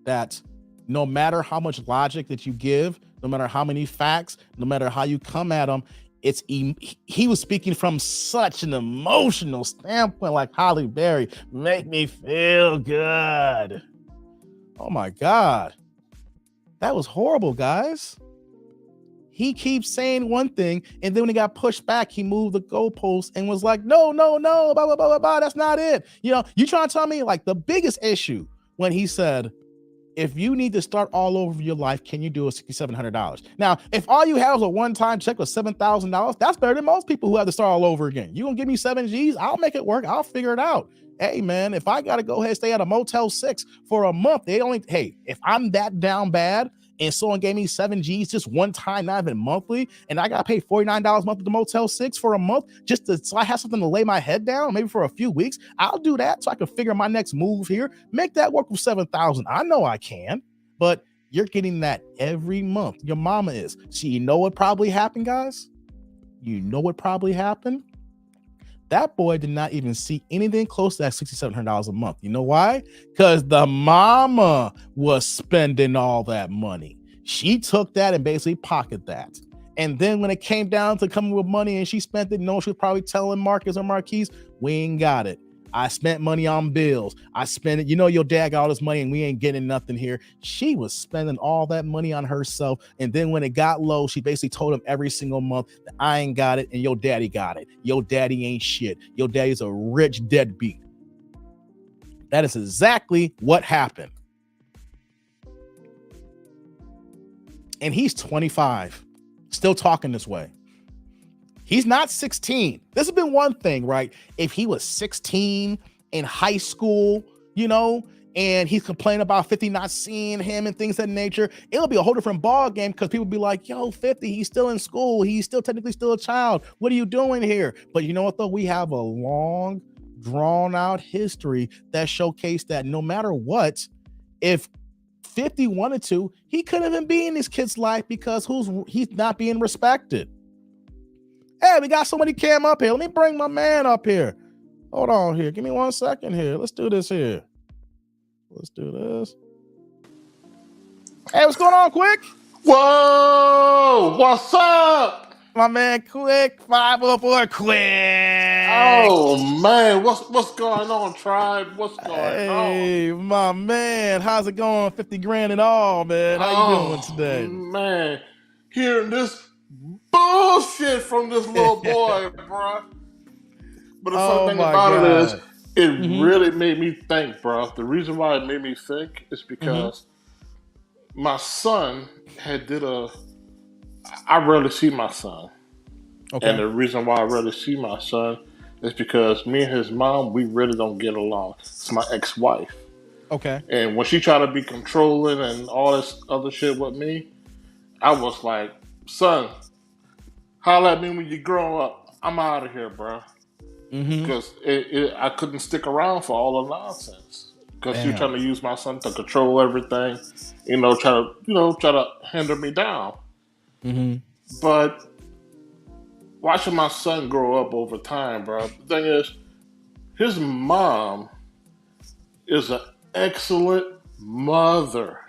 That no matter how much logic that you give, no matter how many facts, no matter how you come at him, he was speaking from such an emotional standpoint, like Holly Berry, make me feel good. Oh my God. That was horrible, guys. He keeps saying one thing, and then when he got pushed back, he moved the goalpost and was like, no, blah, blah, blah, blah, blah. That's not it. You know, you trying to tell me like the biggest issue when he said, if you need to start all over your life, can you do a $6,700? Now, if all you have is a one-time check with $7,000, that's better than most people who have to start all over again. You gonna give me 7 G's? I'll make it work. I'll figure it out. Hey man, if I gotta go ahead and stay at a Motel 6 for a month, if I'm that down bad and someone gave me 7 G's just one time, not even monthly, and I gotta pay $49 a month at the Motel 6 for a month so I have something to lay my head down, maybe for a few weeks, I'll do that so I can figure my next move here, make that work with 7,000. I know I can, but you're getting that every month. Your mama is. So you know what probably happened, guys? You know what probably happened? That boy did not even see anything close to that $6,700 a month. You know why? Because the mama was spending all that money. She took that and basically pocketed that. And then when it came down to coming with money and she spent it, she was probably telling Marcus or Marquise, we ain't got it. I spent money on bills. I spent it. You know, your dad got all this money and we ain't getting nothing here. She was spending all that money on herself. And then when it got low, she basically told him every single month that I ain't got it and your daddy got it. Your daddy ain't shit. Your daddy's a rich deadbeat. That is exactly what happened. And he's 25, still talking this way. He's not 16. This has been one thing, right? If he was 16 in high school, and he's complaining about 50 not seeing him and things of that nature, it'll be a whole different ball game because people be like, yo, 50, he's still in school. He's still technically still a child. What are you doing here? But you know what, though? We have a long, drawn-out history that showcased that no matter what, if 50 wanted to, he couldn't even be in this kid's life because he's not being respected. Hey, we got somebody cam up here. Let me bring my man up here. Hold on here. Give me 1 second here. Let's do this here. Let's do this. Hey, what's going on, Quick? Whoa, what's up? My man, Quick, 504 Quick. Oh, man, what's going on, tribe? What's going on? Hey, my man, how's it going? 50 grand and all, man. How you doing today? Man, hearing this bullshit from this little boy, bro. But the funny thing about it is, it really made me think, bro. The reason why it made me think is because my son I rarely see my son. Okay. And the reason why I rarely see my son is because me and his mom, we really don't get along. It's my ex-wife. Okay. And when she tried to be controlling and all this other shit with me, I was like, son, holler at me when you grow up. I'm out of here, bro. Because I couldn't stick around for all the nonsense. Because she was trying to use my son to control everything, try to hinder me down. But watching my son grow up over time, bro, the thing is, his mom is an excellent mother.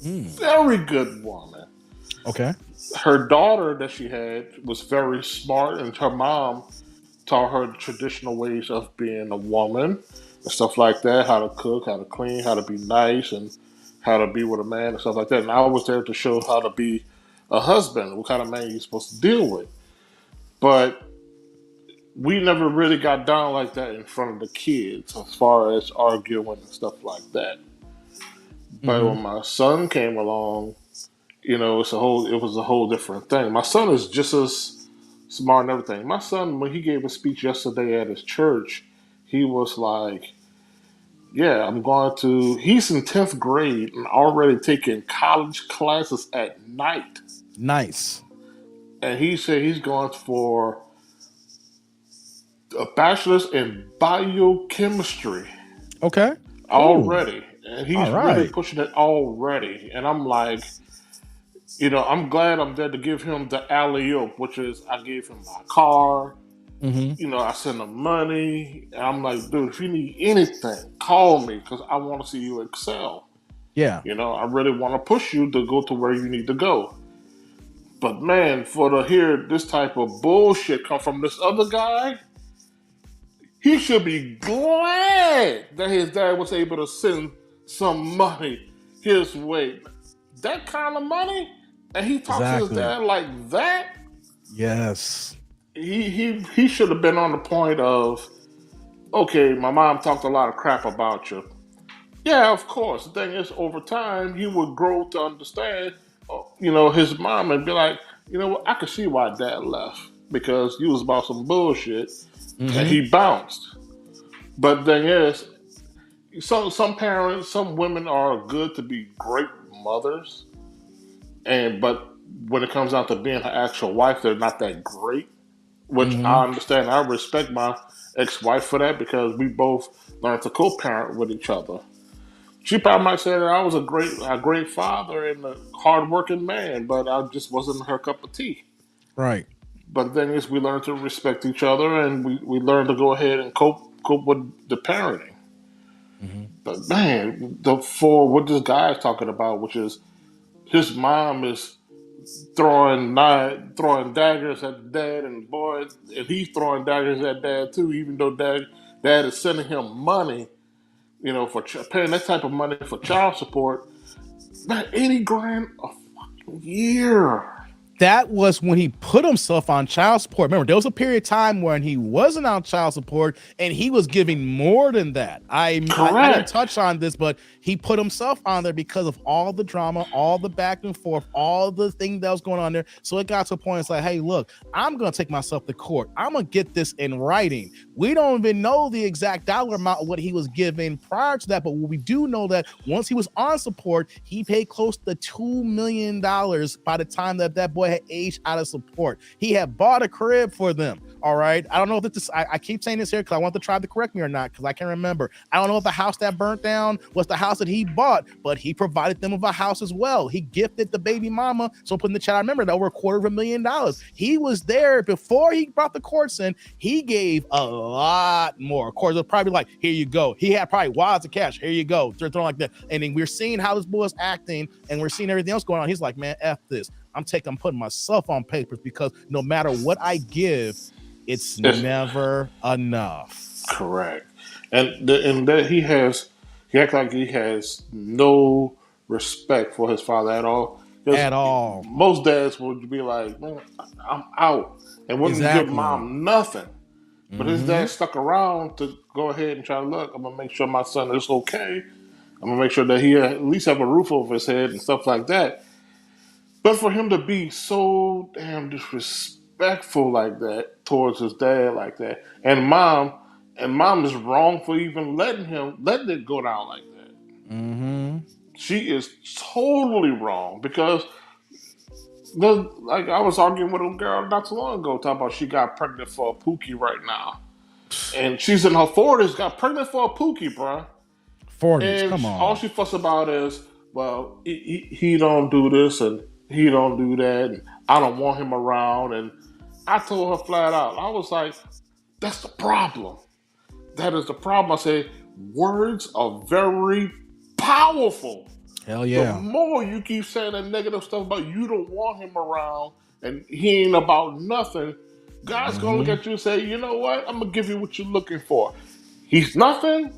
Very good woman. Okay. Her daughter that she had was very smart, and her mom taught her the traditional ways of being a woman and stuff like that, how to cook, how to clean, how to be nice, and how to be with a man and stuff like that. And I was there to show how to be a husband, what kind of man you're supposed to deal with. But we never really got down like that in front of the kids as far as arguing and stuff like that. But when my son came along, it was a whole different thing. My son is just as smart and everything. My son, when he gave a speech yesterday at his church, he was like, yeah, he's in 10th grade and already taking college classes at night. Nice. And he said he's going for a bachelor's in biochemistry. Okay. Already. And he's really pushing it already. And I'm like, I'm glad I'm there to give him the alley-oop, which is I gave him my car. I send him money. And I'm like, dude, if you need anything, call me because I want to see you excel. Yeah. I really want to push you to go to where you need to go. But man, for to hear this type of bullshit come from this other guy, he should be glad that his dad was able to send some money his way. That kind of money, and he talks to his dad like that. Yes. He should have been on the point of, okay, my mom talked a lot of crap about you. Yeah, of course. The thing is, over time, he would grow to understand, his mom and be like, you know what, I could see why dad left because he was about some bullshit and he bounced. But the thing is, some parents, some women are good to be great mothers, but when it comes down to being an actual wife, they're not that great. Which I understand. I respect my ex-wife for that because we both learned to co-parent with each other. She probably might say that I was a great father and a hardworking man, but I just wasn't her cup of tea. Right. But the thing is, we learned to respect each other, and we learned to go ahead and cope with the parenting. But man, for what this guy is talking about, which is his mom is throwing daggers at the dad, and boy, and he's throwing daggers at dad too, even though dad is sending him money, for paying that type of money for child support. Man, 80 grand a fucking year. That was when he put himself on child support. Remember, there was a period of time when he wasn't on child support and he was giving more than that. I didn't touch on this, but he put himself on there because of all the drama, all the back and forth, all the thing that was going on there. So it got to a point, it's like, hey, look, I'm going to take myself to court. I'm going to get this in writing. We don't even know the exact dollar amount of what he was giving prior to that, but we do know that once he was on support, he paid close to $2 million by the time that boy had aged out of support. He had bought a crib for them. All right. I don't know if this, I keep saying this here because I want the tribe to correct me or not, because I can't remember. I don't know if the house that burnt down was the house that he bought, but he provided them with a house as well. He gifted the baby mama. So put in the chat, I remember that over $250,000. He was there before he brought the courts in. He gave a lot more. Of course, it was probably like, here you go. He had probably wads of cash. Here you go. They're throwing like that. And then we're seeing how this boy is acting and we're seeing everything else going on. He's like, man, F this. I'm putting myself on papers because no matter what I give, it's never enough. Correct. And that he acts like he has no respect for his father at all. At all. Most dads would be like, man, I'm out. And wouldn't give mom nothing. But his dad stuck around to go ahead and try to look, I'm going to make sure my son is okay. I'm going to make sure that he at least have a roof over his head and stuff like that. But for him to be so damn disrespectful like that towards his dad like that, and mom is wrong for even letting it go down like that. She is totally wrong because like I was arguing with a girl not too long ago talking about she got pregnant for a Pookie right now. And she's in her 40s, got pregnant for a Pookie, bro. 40s, come on. All she fuss about is, well, he don't do this and he don't do that, and I don't want him around. And I told her flat out, I was like, that's the problem. That is the problem. I say, words are very powerful. Hell yeah. The more you keep saying that negative stuff about you don't want him around and he ain't about nothing, God's going to look at you and say, you know what? I'm going to give you what you're looking for. He's nothing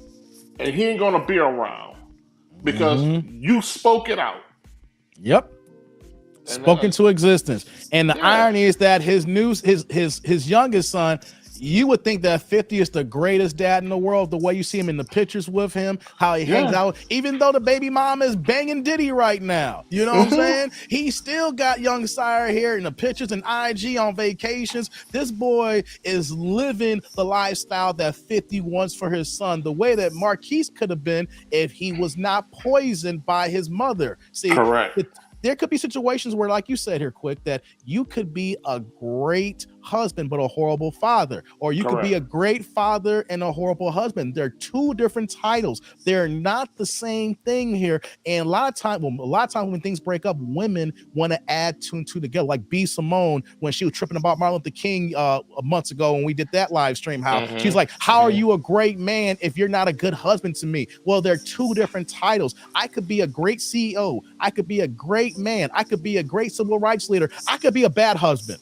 and he ain't going to be around because you spoke it out. Yep. Spoken to existence. And the irony is that his youngest son, you would think that 50 is the greatest dad in the world, the way you see him in the pictures with him, how he hangs out, even though the baby mom is banging Diddy right now. You know what I'm saying? He still got young Sire here in the pictures and IG on vacations. This boy is living the lifestyle that 50 wants for his son, the way that Marquise could have been if he was not poisoned by his mother. See, correct. There could be situations where, like you said here, Quick, that you could be a great husband but a horrible father, or you could be a great father and a horrible husband. They're two different titles. They're not the same thing here. And a lot of times when things break up, women want to add two and two together. Like B. Simone, when she was tripping about Martin Luther King months ago when we did that live stream, how she's like, how are you a great man if you're not a good husband to me? Well, they're two different titles. I could be a great CEO. I could be a great man. I could be a great civil rights leader. I could be a bad husband.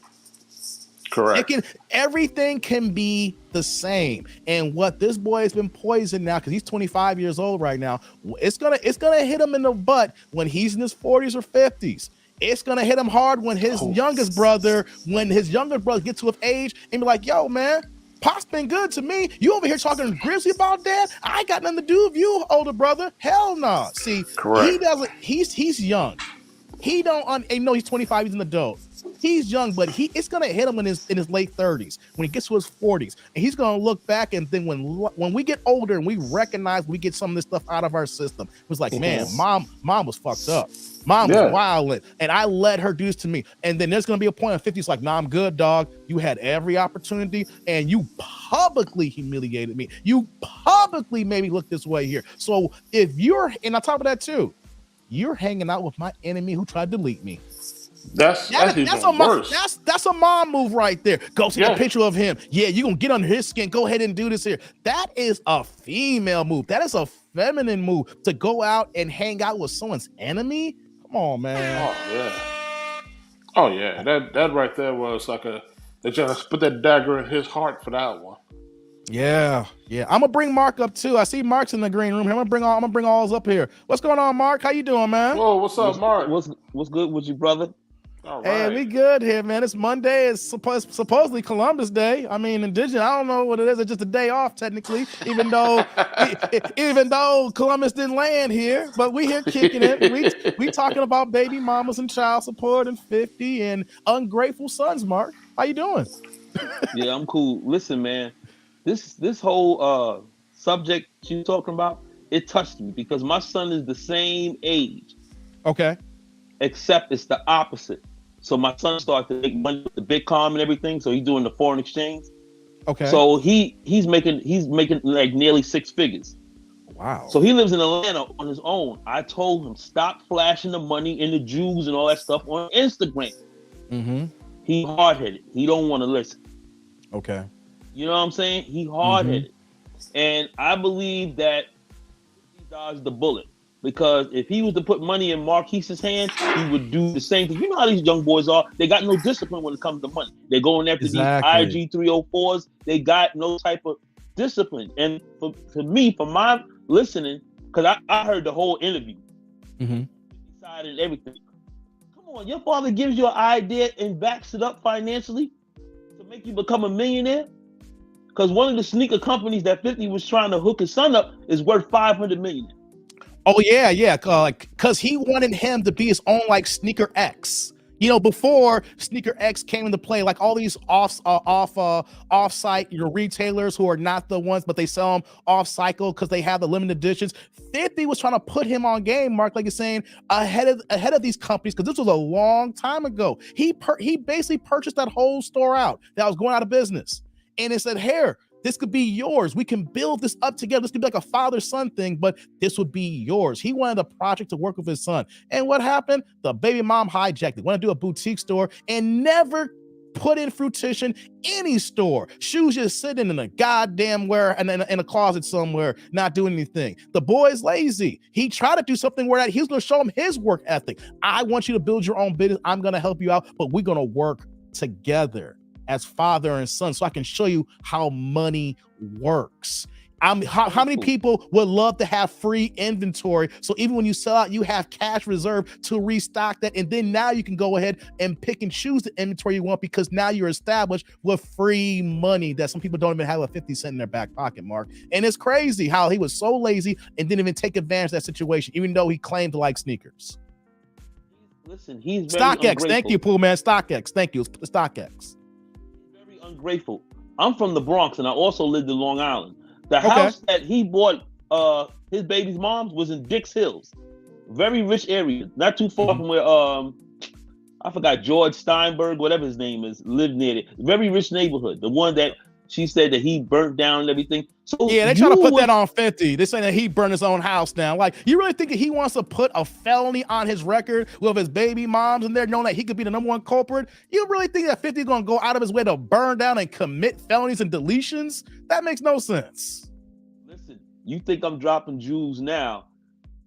Correct. Everything can be the same. And what this boy has been poisoned now, because he's 25 years old right now, it's gonna hit him in the butt when he's in his 40s or 50s. It's gonna hit him hard when his youngest brother gets to of age and be like, yo, man, Pop's been good to me. You over here talking grizzly about that? I ain't got nothing to do with you, older brother. Hell no. Nah. See, he doesn't. He's young. He don't. He's 25. He's an adult. He's young, but it's gonna hit him in his late 30s when he gets to his 40s, and he's gonna look back and then when we get older and we recognize we get some of this stuff out of our system, it was like, man, mom was fucked up. Mom was wildin', and I let her do this to me. And then there's gonna be a point of 50. It's like, nah, I'm good, dog. You had every opportunity, and you publicly humiliated me. You publicly made me look this way here. So if you're, and on top of that too, you're hanging out with my enemy who tried to delete me. That's worse. That's a mom move right there. Go see a picture of him. Yeah, you're gonna get under his skin. Go ahead and do this here. That is a female move. That is a feminine move to go out and hang out with someone's enemy. Come on, man. Oh yeah. That right there was like they just put that dagger in his heart for that one. Yeah. I'm gonna bring Mark up too. I see Mark's in the green room. I'm gonna bring all up here. What's going on, Mark? How you doing, man? Whoa, what's up, Mark? What's good with you, brother? All right. Hey, we good here, man. It's Monday. It's supposedly Columbus Day. I mean, indigenous. I don't know what it is. It's just a day off, technically, even though Columbus didn't land here. But we here kicking it. We talking about baby mamas and child support and 50 and ungrateful sons. Mark, how you doing? Yeah, I'm cool. Listen, man, this whole subject you talking about, it touched me because my son is the same age. Okay. Except it's the opposite. So my son started to make money with the Bitcoin and everything. So he's doing the foreign exchange. Okay. So he's making like nearly 6 figures. Wow. So he lives in Atlanta on his own. I told him stop flashing the money in the Jews and all that stuff on Instagram. Mm-hmm. He hard-headed. He don't want to listen. Okay. You know what I'm saying? He hard-headed. And I believe that he dodged the bullet. Because if he was to put money in Marquise's hands, he would do the same thing. You know how these young boys are. They got no discipline when it comes to money. They're going after these IG 304s. They got no type of discipline. And for me, for my listening, because I heard the whole interview. Decided everything. Come on, your father gives you an idea and backs it up financially to make you become a millionaire? Because one of the sneaker companies that 50 was trying to hook his son up is worth $500 million. Oh yeah, because he wanted him to be his own like Sneaker X. You know, before Sneaker X came into play, like all these off-site retailers who are not the ones, but they sell them off-cycle because they have the limited editions. 50 was trying to put him on game, Mark, like you're saying, ahead of these companies, because this was a long time ago. He basically purchased that whole store out that was going out of business, and it said, "Here, this could be yours. We can build this up together. This could be like a father-son thing, but this would be yours." He wanted a project to work with his son. And what happened? The baby mom hijacked it. Wanted to do a boutique store and never put in fruition any store. Shoes just sitting in a goddamn in a closet somewhere, not doing anything. The boy's lazy. He tried to do something where he was going to show him his work ethic. I want you to build your own business. I'm going to help you out, but we're going to work together as father and son, so I can show you how money works. How many people would love to have free inventory? So even when you sell out, you have cash reserve to restock that. And then now you can go ahead and pick and choose the inventory you want because now you're established with free money that some people don't even have a 50 cent in their back pocket, Mark. And it's crazy how he was so lazy and didn't even take advantage of that situation, even though he claimed to like sneakers. Listen, he's very StockX. Thank you, Pool Man. StockX. Thank you, StockX. Very ungrateful. I'm from the Bronx and I also lived in Long Island. The house that he bought his baby's mom's was in Dix Hills. Very rich area. Not too far from where I forgot George Steinberg, whatever his name is, lived near it. Very rich neighborhood. The one that she said that he burnt down and everything. So yeah, they try to put that on 50. They say that he burned his own house down. Like, you really think he wants to put a felony on his record with his baby moms and they're knowing that he could be the #1 culprit? You really think that 50 is going to go out of his way to burn down and commit felonies and deletions? That makes no sense. Listen, you think I'm dropping jewels now.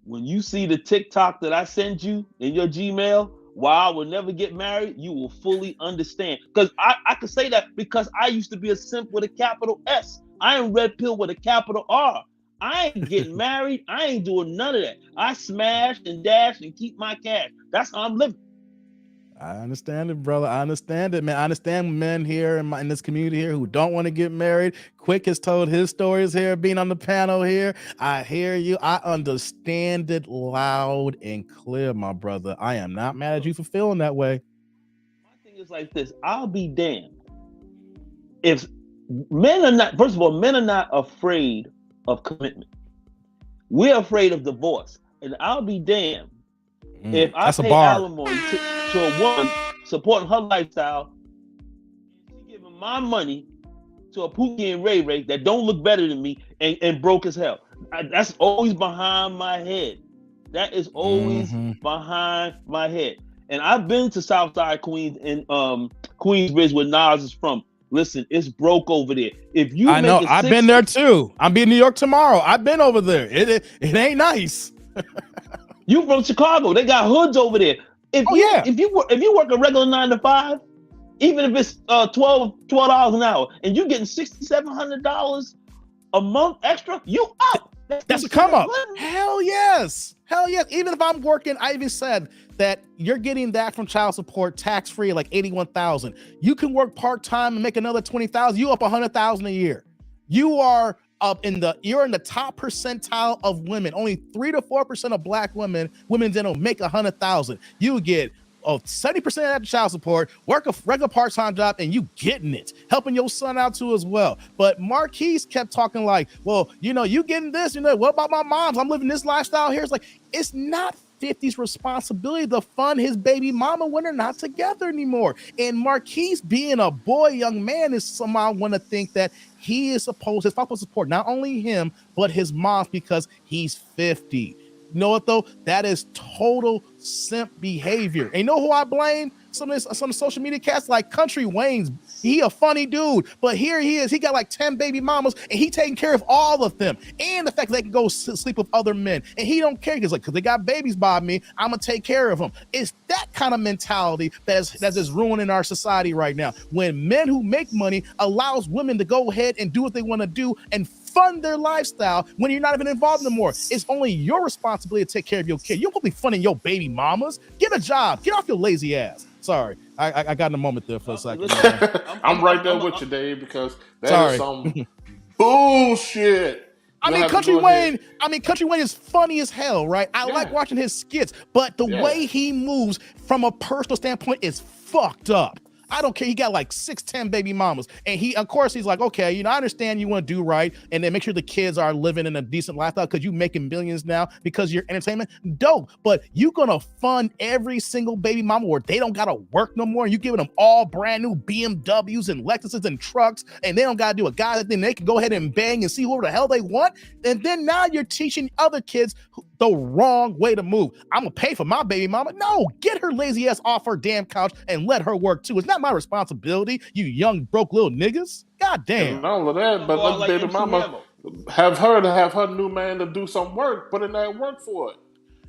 When you see the TikTok that I send you in your Gmail, why I will never get married, you will fully understand. Because I could say that because I used to be a simp with a capital S. I am red pill with a capital R. I ain't getting married. I ain't doing none of that. I smash and dash and keep my cash. That's how I'm living. I understand it, brother. I understand it, man. I understand men here in this community here who don't want to get married. Quick has told his stories here, being on the panel here. I hear you. I understand it loud and clear, my brother. I am not mad at you for feeling that way. My thing is like this. I'll be damned if men are not, first of all, men are not afraid of commitment. We're afraid of divorce. And I'll be damned if I pay alimony to a woman supporting her lifestyle, and she giving my money to a Pookie and Ray Ray that don't look better than me and broke as hell. That's always behind my head. That is always behind my head. And I've been to Southside Queens and Queensbridge where Nas is from. Listen, it's broke over there. If you, I know, I've been there too. I'm be in New York tomorrow. I've been over there. It ain't nice. You from Chicago? They got hoods over there. If you work a regular 9 to 5, even if it's $12 an hour, and you getting $6,700 a month extra, you up. That's a come up. Hell yes. Hell yes. Even if I'm working, I even said that you're getting that from child support tax free, like $81,000. You can work part time and make another $20,000. You up $100,000 a year. You are you're in the top percentile of women. Only 3 to 4% of black women don't make $100,000. You get 70% of that child support, work a regular part-time job, and you getting it, helping your son out too as well. But Marquise kept talking like, well, you getting this, what about my moms? I'm living this lifestyle here. It's like, it's not 50's responsibility to fund his baby mama when they're not together anymore. And Marquise, being a young man, is somehow want to think that he is supposed to support not only him, but his mom because he's 50. You know what though? That is total simp behavior. And you know who I blame? Some social media cats like Country Wayne's. He a funny dude, but here he is. He got like 10 baby mamas, and he taking care of all of them. And the fact that they can go sleep with other men, and he don't care because they got babies by me, I'm gonna take care of them. It's that kind of mentality that's just ruining our society right now. When men who make money allows women to go ahead and do what they want to do and fund their lifestyle when you're not even involved anymore. It's only your responsibility to take care of your kid. You're supposed to be funding your baby mamas. Get a job. Get off your lazy ass. Sorry, I got in a moment there for a second. I'm right there with you, Dave, because that is some bullshit. Country Wayne is funny as hell, right? I like watching his skits, but the way he moves from a personal standpoint is fucked up. I don't care. He got like 6-10 baby mamas. And he's like, okay, I understand you want to do right and then make sure the kids are living in a decent lifestyle because you're making billions now because you're entertainment. Dope. But you gonna fund every single baby mama where they don't gotta work no more and you giving them all brand new BMWs and Lexuses and trucks and they don't gotta do a guy that then they can go ahead and bang and see whoever the hell they want. And then now you're teaching other kids the wrong way to move. I'm gonna pay for my baby mama. No, get her lazy ass off her damn couch and let her work too. It's not my responsibility, you young broke little niggas. God damn. And all of that, but let the baby mama have her new man to do some work, put in that work for it.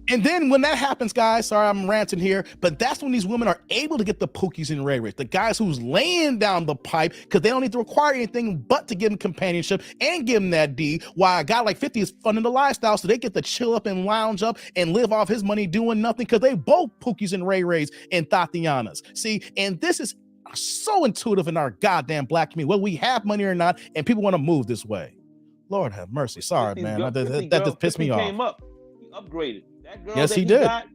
And then when that happens, guys, sorry I'm ranting here, but that's when these women are able to get the Pookies and Ray Rays, the guys who's laying down the pipe because they don't need to require anything but to give them companionship and give them that D, while a guy like 50 is funding the lifestyle so they get to chill up and lounge up and live off his money doing nothing because they both Pookies and Ray Rays and Tatianas. See, and this is so intuitive in our goddamn black community, whether we have money or not, and people want to move this way. Lord have mercy. Sorry, man. That just pissed me off. Came up. He upgraded. That girl yes, he did. Got,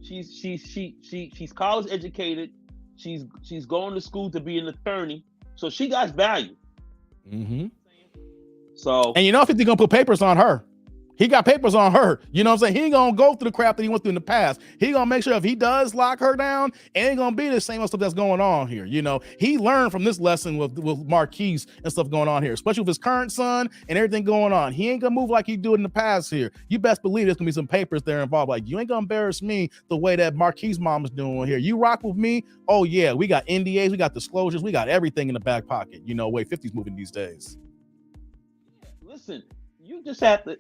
she's college educated. She's going to school to be an attorney, so she got value. Mm-hmm. So, and 50 gonna put papers on her. He got papers on her. You know what I'm saying? He ain't gonna go through the crap that he went through in the past. He gonna make sure if he does lock her down, it ain't gonna be the same stuff that's going on here. You know, he learned from this lesson with Marquise and stuff going on here, especially with his current son and everything going on. He ain't gonna move like he did in the past here. You best believe there's gonna be some papers there involved. Like, you ain't gonna embarrass me the way that Marquise mom is doing here. You rock with me? Oh yeah, we got NDAs, we got disclosures, we got everything in the back pocket. You know, way 50's moving these days. Listen, you just have to.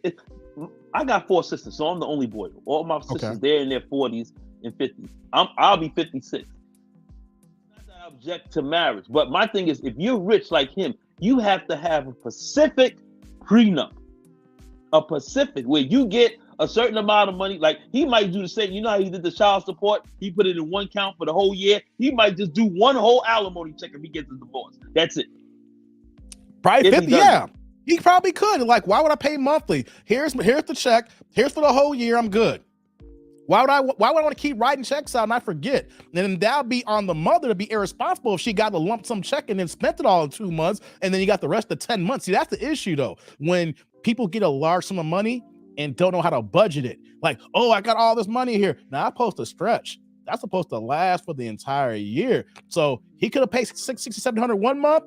I got 4 sisters, so I'm the only boy. All my sisters, they're in their 40s and 50s. I'll be 56. Not that I object to marriage, but my thing is, if you're rich like him, you have to have a specific prenup, a specific where you get a certain amount of money. Like, he might do the same. You know how he did the child support? He put it in one count for the whole year. He might just do one whole alimony check if he gets a divorce. That's it. Probably 50, yeah. He probably could. Like, why would I pay monthly? Here's the check. Here's for the whole year. I'm good. Why would I want to keep writing checks out and I forget? And then that'll be on the mother to be irresponsible if she got a lump sum check and then spent it all in 2 months and then you got the rest of 10 months. See, that's the issue though. When people get a large sum of money and don't know how to budget it. Like, oh, I got all this money here. Now I'm supposed to stretch. That's supposed to last for the entire year. So he could have paid $600-$700 one month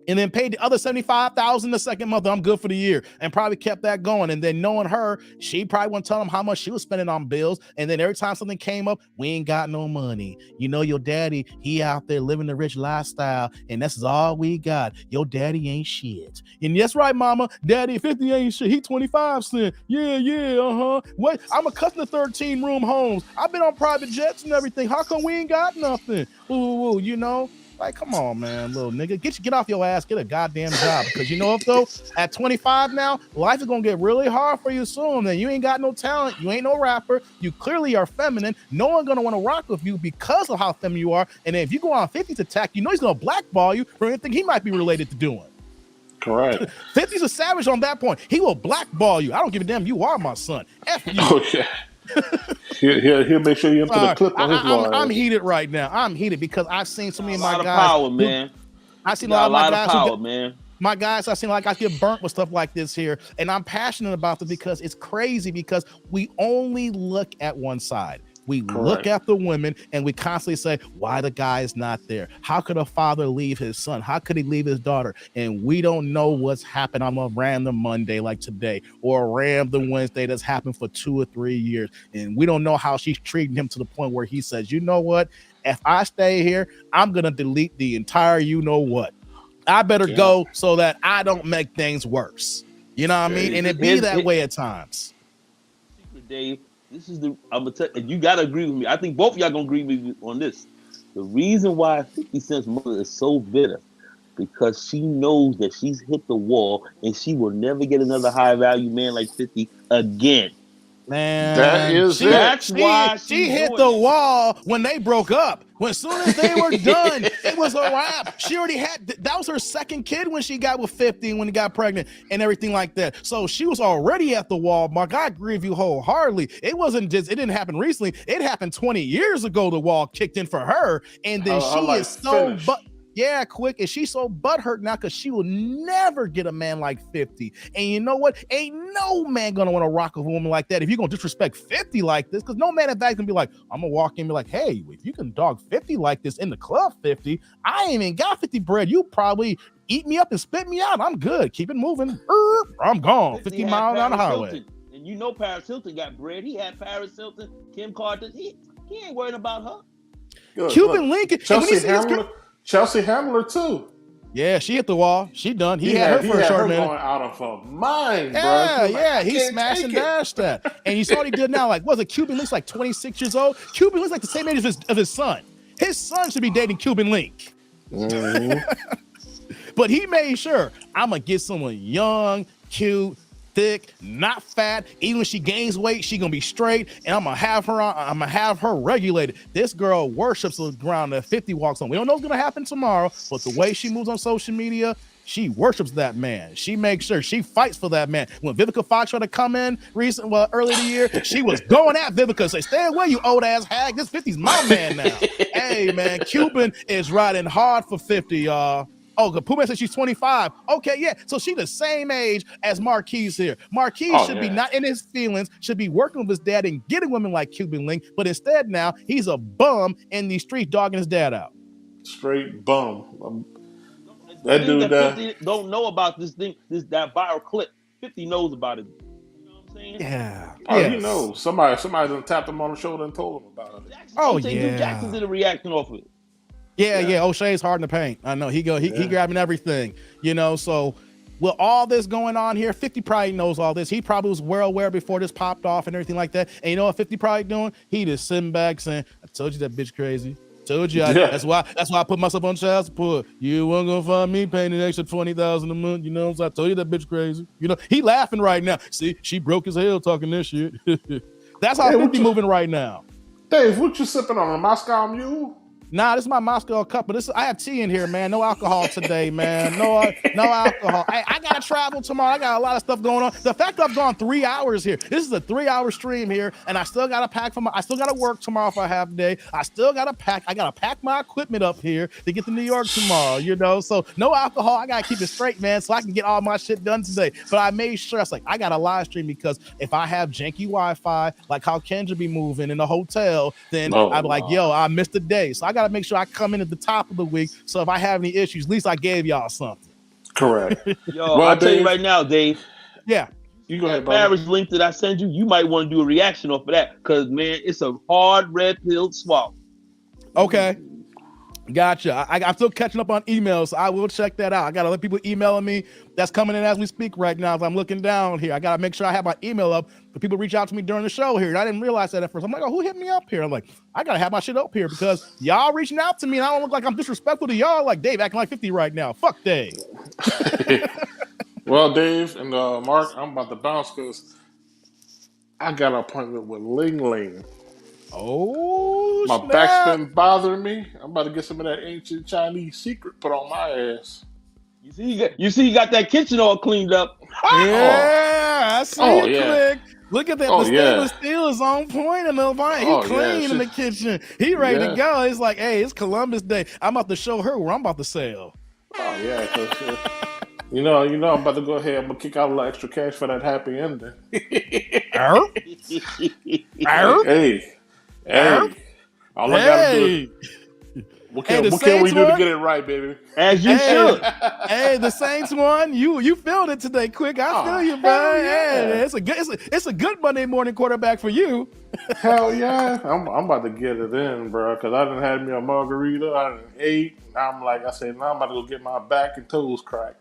and then paid the other $75,000 the second month. I'm good for the year, and probably kept that going. And then knowing her, she probably wouldn't tell him how much she was spending on bills. And then every time something came up, we ain't got no money. You know, your daddy, he out there living the rich lifestyle, and that's all we got. Your daddy ain't shit. And that's right, mama. Daddy 50 ain't shit. He 25 cents. Yeah. What? I'm accustomed to 13-room homes. I've been on private jets and everything. How come we ain't got nothing? Ooh, you know. Like, come on, man, little nigga. Get off your ass, get a goddamn job. Because you know what, though? At 25 now, life is going to get really hard for you soon. Then you ain't got no talent. You ain't no rapper. You clearly are feminine. No one's going to want to rock with you because of how feminine you are. And then if you go on 50's attack, you know he's going to blackball you for anything he might be related to doing. Correct. 50's a savage on that point. He will blackball you. I don't give a damn. You are my son. F you. Oh, yeah. He'll make sure you empty the clip on his I'm heated right now. I'm heated because I've seen so many of my guys. Power, man. I've seen a lot of power, man. My guys, I've seen like I get burnt with stuff like this here, and I'm passionate about this because it's crazy because we only look at one side. We look at the women and we constantly say, why the guy is not there? How could a father leave his son? How could he leave his daughter? And we don't know what's happened on a random Monday like today or a random Wednesday that's happened for 2 or 3 years. And we don't know how she's treating him to the point where he says, you know what? If I stay here, I'm going to delete the entire you know what. I better go so that I don't make things worse. You know what I mean? And it be that way at times. Dave. This is I'm gonna tell you, you gotta agree with me. I think both of y'all gonna agree with me on this. The reason why 50 Cent's mother is so bitter, because she knows that she's hit the wall and she will never get another high value man like 50 again. Man, that's why she hit the wall when they broke up. When as soon as they were done, it was a wrap. She already had that was her second kid when she got with 50 when he got pregnant and everything like that. So she was already at the wall. Mark, I agree with you wholeheartedly. It didn't happen recently. It happened 20 years ago. The wall kicked in for her, and then she is so quick, and she's so butthurt now because she will never get a man like 50. And you know what? Ain't no man gonna want to rock with a woman like that if you're gonna disrespect 50 like this, because no man at that can be like, I'm gonna walk in and be like, hey, if you can dog 50 like this in the club, 50, I ain't even got 50 bread. You probably eat me up and spit me out. I'm good. Keep it moving. I'm gone. 50 miles down the highway. Hilton. And you know Paris Hilton got bread. He had Paris Hilton, Kim Kardashian. He ain't worried about her. Good. Cuban Lincoln. Chelsea Handler too. Yeah, she hit the wall. She done. He had her for a short minute. Going out of her mind, bro. Yeah, he smashed and dashed that. And you saw what he did now. Like, was it Cuban Link's like 26 years old? Cuban Link's like the same age of his son. His son should be dating Cuban Link. Mm-hmm. But he made sure, I'm gonna get someone young, cute, thick, not fat. Even when she gains weight, she gonna be straight, and I'm gonna have her regulated. This girl worships the ground that 50 walks on. We don't know what's gonna happen tomorrow, but the way she moves on social media, she worships that man. She makes sure she fights for that man. When Vivica Fox tried to come in early in the year, she was going at Vivica, say, stay away, you old ass hag. This 50's my man now. Hey man, Cuban is riding hard for 50, y'all. Oh, Puma said she's 25. Okay, yeah. So she's the same age as Marquise here. Marquise should be not in his feelings, should be working with his dad and getting women like Cuban Link, but instead now he's a bum in the street dogging his dad out. Straight bum. That dude that 50 don't know about this thing, that viral clip. 50 knows about it. You know what I'm saying? Yeah. Oh, he knows. Somebody done tapped him on the shoulder and told him about it. Jackson did a reaction off of it. Yeah. O'Shea's hard in the paint. I know. He grabbing everything. You know, so with all this going on here, 50 probably knows all this. He probably was well aware before this popped off and everything like that. And you know what 50 probably doing? He just sitting back saying, I told you that bitch crazy. Told you. That's why I put myself on child support. You weren't gonna find me paying an extra $20,000 a month. You know, so I told you that bitch crazy. You know, he laughing right now. See, she broke his hell talking this shit. That's how 50 moving right now. Dave, what you sipping on? A Moscow Mule? Nah, this is my Moscow cup, but I have tea in here, man. No alcohol today, man. No alcohol. Hey, I gotta travel tomorrow. I got a lot of stuff going on. The fact that I've gone 3 hours here. This is a 3-hour stream here, and I still gotta pack I still gotta work tomorrow for a half day. I still gotta pack. I gotta pack my equipment up here to get to New York tomorrow. You know, so no alcohol. I gotta keep it straight, man, so I can get all my shit done today. But I made sure I was like, I got a live stream because if I have janky Wi-Fi, like how Kendra be moving in the hotel, then I'm like, yo, I missed a day. So I gotta make sure I come in at the top of the week. So if I have any issues, at least I gave y'all something. Correct. Yo, I'll tell you right now, Dave. Yeah. You go ahead, marriage link that I send you, you might want to do a reaction off of that. Because, man, it's a hard red pill to swallow. Okay. Gotcha. I'm still catching up on emails, so I will check that out. I got other people emailing me that's coming in as we speak right now. As I'm looking down here, I got to make sure I have my email up. But people reach out to me during the show here, and I didn't realize that at first. I'm like, oh, who hit me up here? I'm like, I got to have my shit up here because y'all reaching out to me, and I don't look like I'm disrespectful to y'all. Like Dave acting like 50 right now. Fuck Dave. Well, Dave and Mark, I'm about to bounce because I got an appointment with Ling Ling. Oh, my back's been bothering me. I'm about to get some of that ancient Chinese secret put on my ass. You see, you got that kitchen all cleaned up. Yeah, I see you quick. Look at that. The stainless steel is on point in the vine. He clean in the kitchen. He ready to go. It's like, hey, it's Columbus Day. I'm about to show her where I'm about to sail. Oh yeah, you know, I'm about to go ahead. I'm gonna kick out a little extra cash for that happy ending. Hey, all I gotta do is, what can we do to get it right, baby? As you should. Hey, the Saints won. You filled it today, quick. I feel you, bro. Yeah, it's a good Monday morning quarterback for you. Hell yeah, I'm about to get it in, bro. Because I done had me a margarita. I done ate. I'm like, I said, now I'm about to go get my back and toes cracked.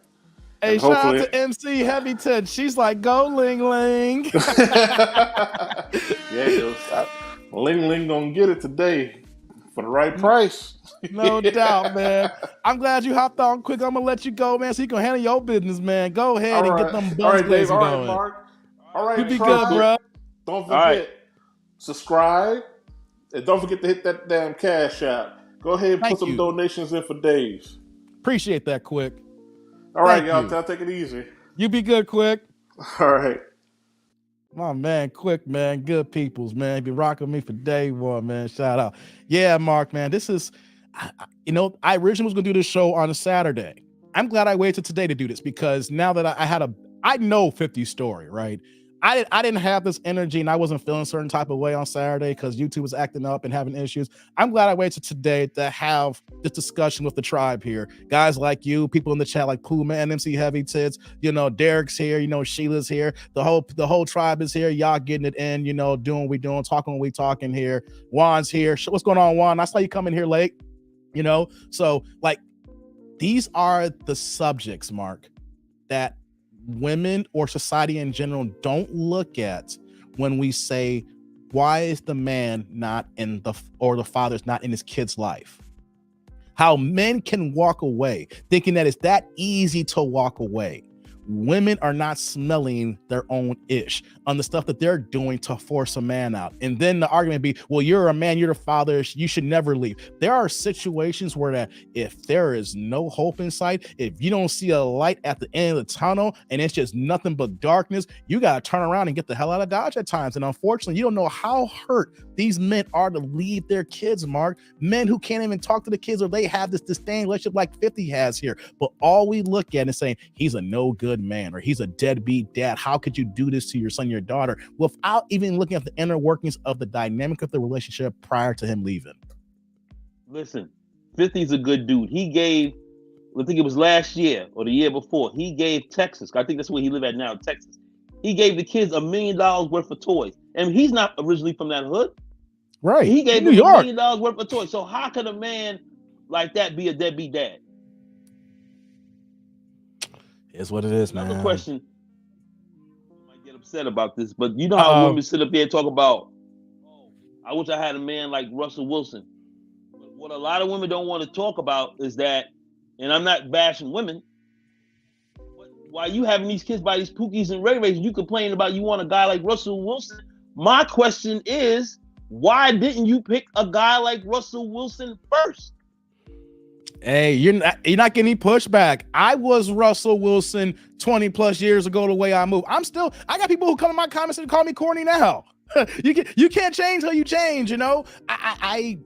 Hey, shout out to MC Heavy Touch. She's like, go Ling Ling. Yeah, Ling Ling gonna get it today for the right price. No doubt, man. I'm glad you hopped on quick. I'm gonna let you go, man, so you can handle your business, man. Go ahead and get them buns. All right, Dave. All right, going. Mark. All right, you be good, bro. Don't forget, subscribe, and don't forget to hit that damn Cash App. Go ahead and put some donations in for Dave. Appreciate that, quick. All right, y'all. Take it easy. You be good, quick. All right. My man, quick, man. Good peoples, man. He been rocking me for day one, man. Shout out. Yeah, Mark, man. This is, I originally was going to do this show on a Saturday. I'm glad I waited today to do this because now that I know 50's story, right? I didn't have this energy and I wasn't feeling a certain type of way on Saturday because YouTube was acting up and having issues. I'm glad I waited today to have this discussion with the tribe here. Guys like you, people in the chat like Puma and MC Heavy Tits, Derek's here, Sheila's here. The whole tribe is here. Y'all getting it in, doing what we doing, talking what we talking here. Juan's here. What's going on, Juan? I saw you coming here late, So like these are the subjects, Mark, that women or society in general don't look at when we say, why is the man not in the father's not in his kid's life? How men can walk away thinking that it's that easy to walk away women are not smelling their own ish on the stuff that they're doing to force a man out. And then the argument be, well, you're a man, you're the father, you should never leave. There are situations where that if there is no hope in sight, if you don't see a light at the end of the tunnel and it's just nothing but darkness, you got to turn around and get the hell out of Dodge at times. And unfortunately, you don't know how hurt these men are to leave their kids, Mark. Men who can't even talk to the kids, or they have this disdain relationship like 50 has here. But all we look at is saying, he's a no good man, or he's a deadbeat dad. How could you do this to your son, your daughter, without even looking at the inner workings of the dynamic of the relationship prior to him leaving? Listen, 50's a good dude. He gave, I think it was last year or the year before, he gave Texas, I think that's where he live at now, Texas. He gave the kids $1 million worth of toys. And he's not originally from that hood. Right. He gave them $1 million worth of toys. So how could a man like that be a deadbeat dad? It's what it is, man. Another question. You might get upset about this, but you know how women sit up here and talk about, oh, I wish I had a man like Russell Wilson. But what a lot of women don't want to talk about is that, and I'm not bashing women, but while you having these kids by these Pookies and Ray Rays, you complain about you want a guy like Russell Wilson. My question is, why didn't you pick a guy like Russell Wilson first? Hey, you're not getting any pushback. I was Russell Wilson 20 plus years ago, the way I move. I got people who come in my comments and call me corny now. You can't change how you change, you know? I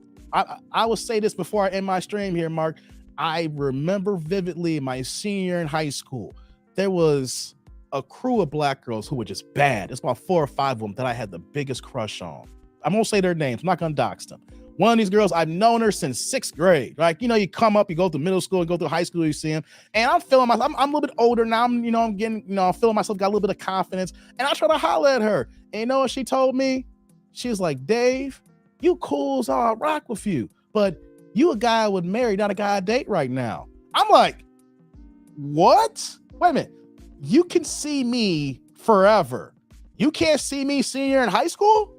will say this before I end my stream here, Mark. I remember vividly my senior year in high school, there was a crew of black girls who were just bad. It's about 4 or 5 of them that I had the biggest crush on. I'm gonna say their names. I'm not gonna dox them. One of these girls, I've known her since 6th grade. Like, you know, you come up, you go through middle school, you go through high school, you see him. And I'm feeling myself, I'm a little bit older now. I'm feeling myself, got a little bit of confidence. And I try to holler at her. And you know what she told me? She was like, Dave, you cool, so I'll rock with you. But you a guy I would marry, not a guy I date right now. I'm like, what? Wait a minute. You can see me forever. You can't see me senior in high school?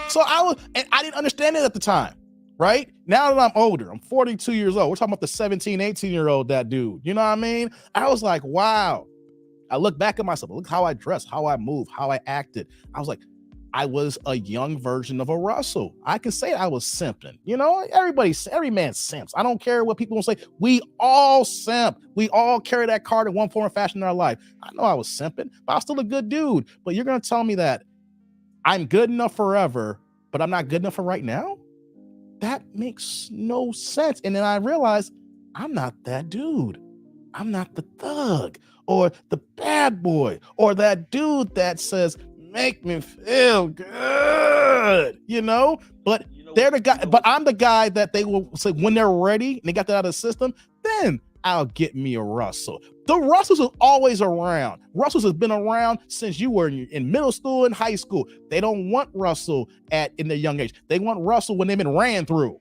So I didn't understand it at the time, right? Now that I'm older, I'm 42 years old. We're talking about the 17, 18-year-old, that dude. You know what I mean? I was like, wow. I look back at myself. Look how I dressed, how I moved, how I acted. I was like, I was a young version of a Russell. I can say I was simping. You know, every man simps. I don't care what people will say. We all simp. We all carry that card in one form or fashion in our life. I know I was simping, but I was still a good dude. But you're going to tell me that I'm good enough forever, but I'm not good enough for right now? That makes no sense. And then I realized I'm not that dude. I'm not the thug or the bad boy or that dude that says, make me feel good, you know? But they're the guy, but I'm the guy that they will say when they're ready and they got that out of the system, then I'll get me a Russell. The Russells are always around. Russells has been around since you were in middle school and high school. They don't want Russell in their young age. They want Russell when they've been ran through.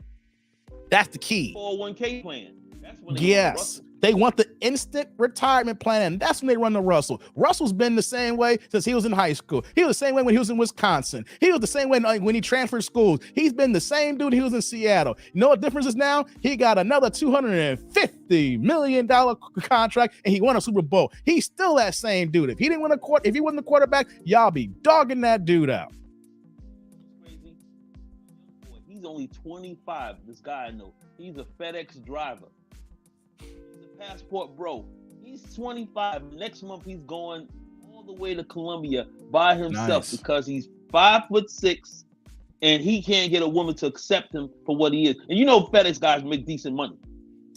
That's the key. 401k plan. That's when yes. They want the instant retirement plan, and that's when they run the Russell. Russell's been the same way since he was in high school. He was the same way when he was in Wisconsin. He was the same way when he transferred schools. He's been the same dude he was in Seattle. You know what the difference is now? He got another $250 million contract, and he won a Super Bowl. He's still that same dude. If he wasn't the quarterback, y'all be dogging that dude out. Crazy. Boy, he's only 25. This guy I know. He's a FedEx driver. Passport bro. He's 25. Next month he's going all the way to Colombia by himself because he's 5'6" and he can't get a woman to accept him for what he is. And you know FedEx guys make decent money.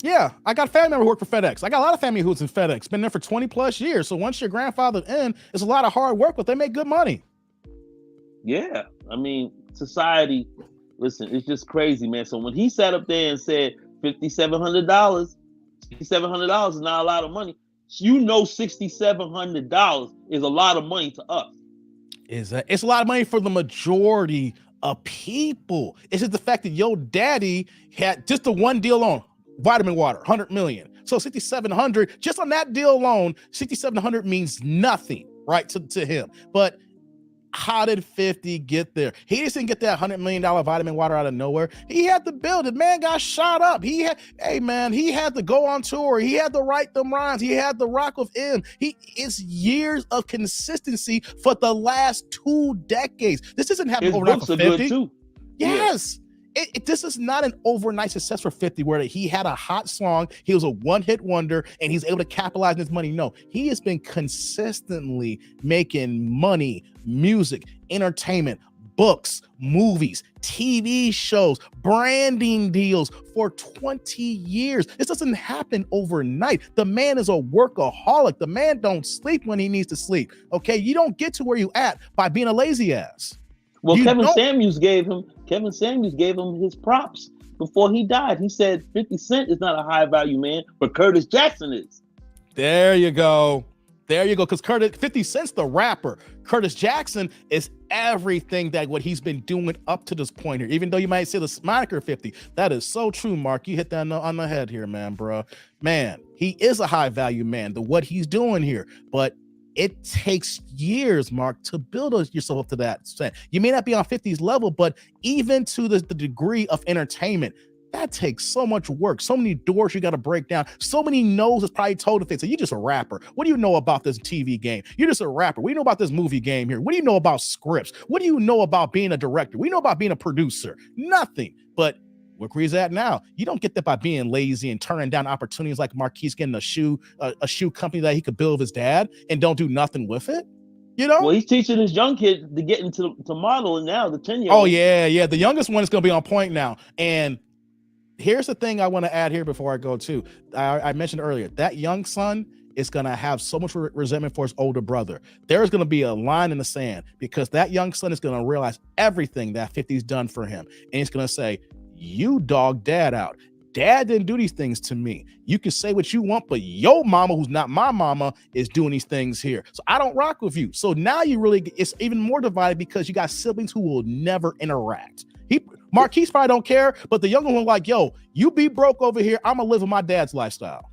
Yeah, I got a family member who work for FedEx. I got a lot of family who's in FedEx. Been there for 20 plus years. So once your grandfather's in, it's a lot of hard work, but they make good money. Yeah. I mean, society, listen, it's just crazy, man. So when he sat up there and said $5,700 is not a lot of money. You know, $6,700 is a lot of money to us. It's a lot of money for the majority of people. It's just the fact that your daddy had just the one deal on vitamin water, 100 million. So 6,700 just on that deal alone, 6,700 means nothing, right, to him. But How did 50 get there? He just didn't get that $100 million vitamin water out of nowhere. He had to build it. Man got shot up. He had to go on tour. He had to write them rhymes. He had to rock with him. It's years of consistency for the last 2 decades. This doesn't happen overnight for 50. Good too. Yes. Yeah. This is not an overnight success for 50 where he had a hot song, he was a one-hit wonder, and he's able to capitalize on his money. No, he has been consistently making money, music, entertainment, books, movies, TV shows, branding deals for 20 years. This doesn't happen overnight. The man is a workaholic. The man don't sleep when he needs to sleep. Okay, you don't get to where you at by being a lazy ass. Well, Kevin Samuels gave him his props before he died. He said 50 Cent is not a high value man, but Curtis Jackson is. There you go. Because 50 Cent's the rapper. Curtis Jackson is everything that what he's been doing up to this point here. Even though you might say the moniker 50, that is so true, Mark. You hit that on the head here, man, bro. Man, he is a high value man. What he's doing here, but it takes years, Mark, to build yourself up to that extent. You may not be on 50's level, but even to the degree of entertainment, that takes so much work. So many doors you got to break down. So many no's is probably told to fix it. You're just a rapper. What do you know about this TV game? You're just a rapper. What do you know about this movie game here? What do you know about scripts? What do you know about being a director? What do you know about being a producer? Nothing. But look where he's at now. You don't get that by being lazy and turning down opportunities like Marquise getting a shoe company that he could build with his dad and don't do nothing with it. You know? Well, he's teaching his young kid to get into modeling now, the 10-year-old. Oh, yeah. The youngest one is going to be on point now. And here's the thing I want to add here before I go to. I mentioned earlier, that young son is going to have so much resentment for his older brother. There's going to be a line in the sand because that young son is going to realize everything that 50's done for him. And he's going to say, you dogged dad out. Dad didn't do these things to me. You can say what you want, but your mama, who's not my mama, is doing these things here. So I don't rock with you. So now it's even more divided because you got siblings who will never interact. Marquise probably don't care, but the younger one like, yo, you be broke over here. I'm gonna live with my dad's lifestyle.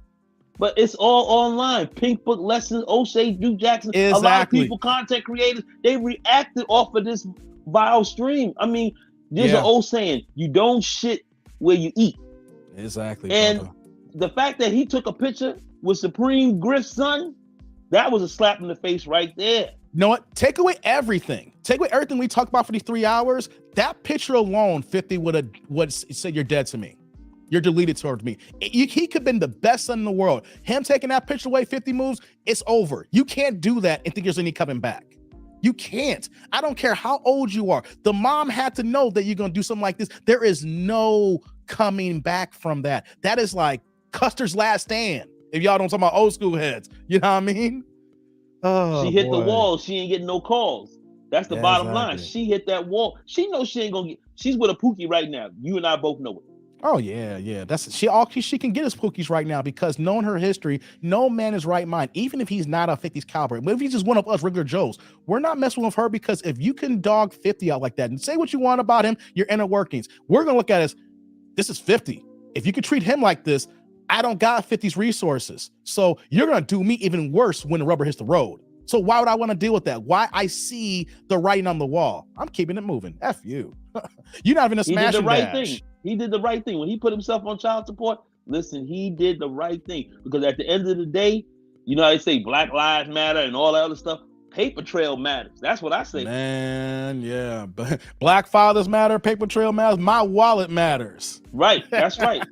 But it's all online. Pink Book lessons, O'Shea, Duke Jackson. Exactly. A lot of people, content creators, they reacted off of this viral stream. I mean, there's an old saying, you don't shit where you eat. Exactly. And brother. The fact that he took a picture with Supreme Griff's son, that was a slap in the face right there. You know what? Take away everything. Take away everything we talked about for these 3 hours. That picture alone, 50 would say you're dead to me. You're deleted towards me. He could have been the best son in the world. Him taking that picture away 50 moves, it's over. You can't do that and think there's any coming back. You can't. I don't care how old you are. The mom had to know that you're going to do something like this. There is no coming back from that. That is like Custer's Last Stand. If y'all don't talk about old school heads, you know what I mean? Oh, she hit the wall. She ain't getting no calls. That's the bottom line. She hit that wall. She knows she ain't gonna get. She's with a Pookie right now. You and I both know it. Oh yeah. That's all she can get is Pookies right now because knowing her history, no man is right mind. Even if he's not a 50's caliber, but if he's just one of us regular Joes, we're not messing with her because if you can dog 50 out like that and say what you want about him, your inner workings, we're gonna look at it as this is 50. If you could treat him like this, I don't got 50's resources. So you're going to do me even worse when the rubber hits the road. So why would I want to deal with that? Why I see the writing on the wall. I'm keeping it moving. F you. You're not even a smash and dash. He did the right thing. When he put himself on child support, listen, he did the right thing. Because at the end of the day, you know how they say Black Lives Matter and all that other stuff? Paper trail matters. That's what I say. Man, yeah. Black fathers matter. Paper trail matters. My wallet matters. Right. That's right.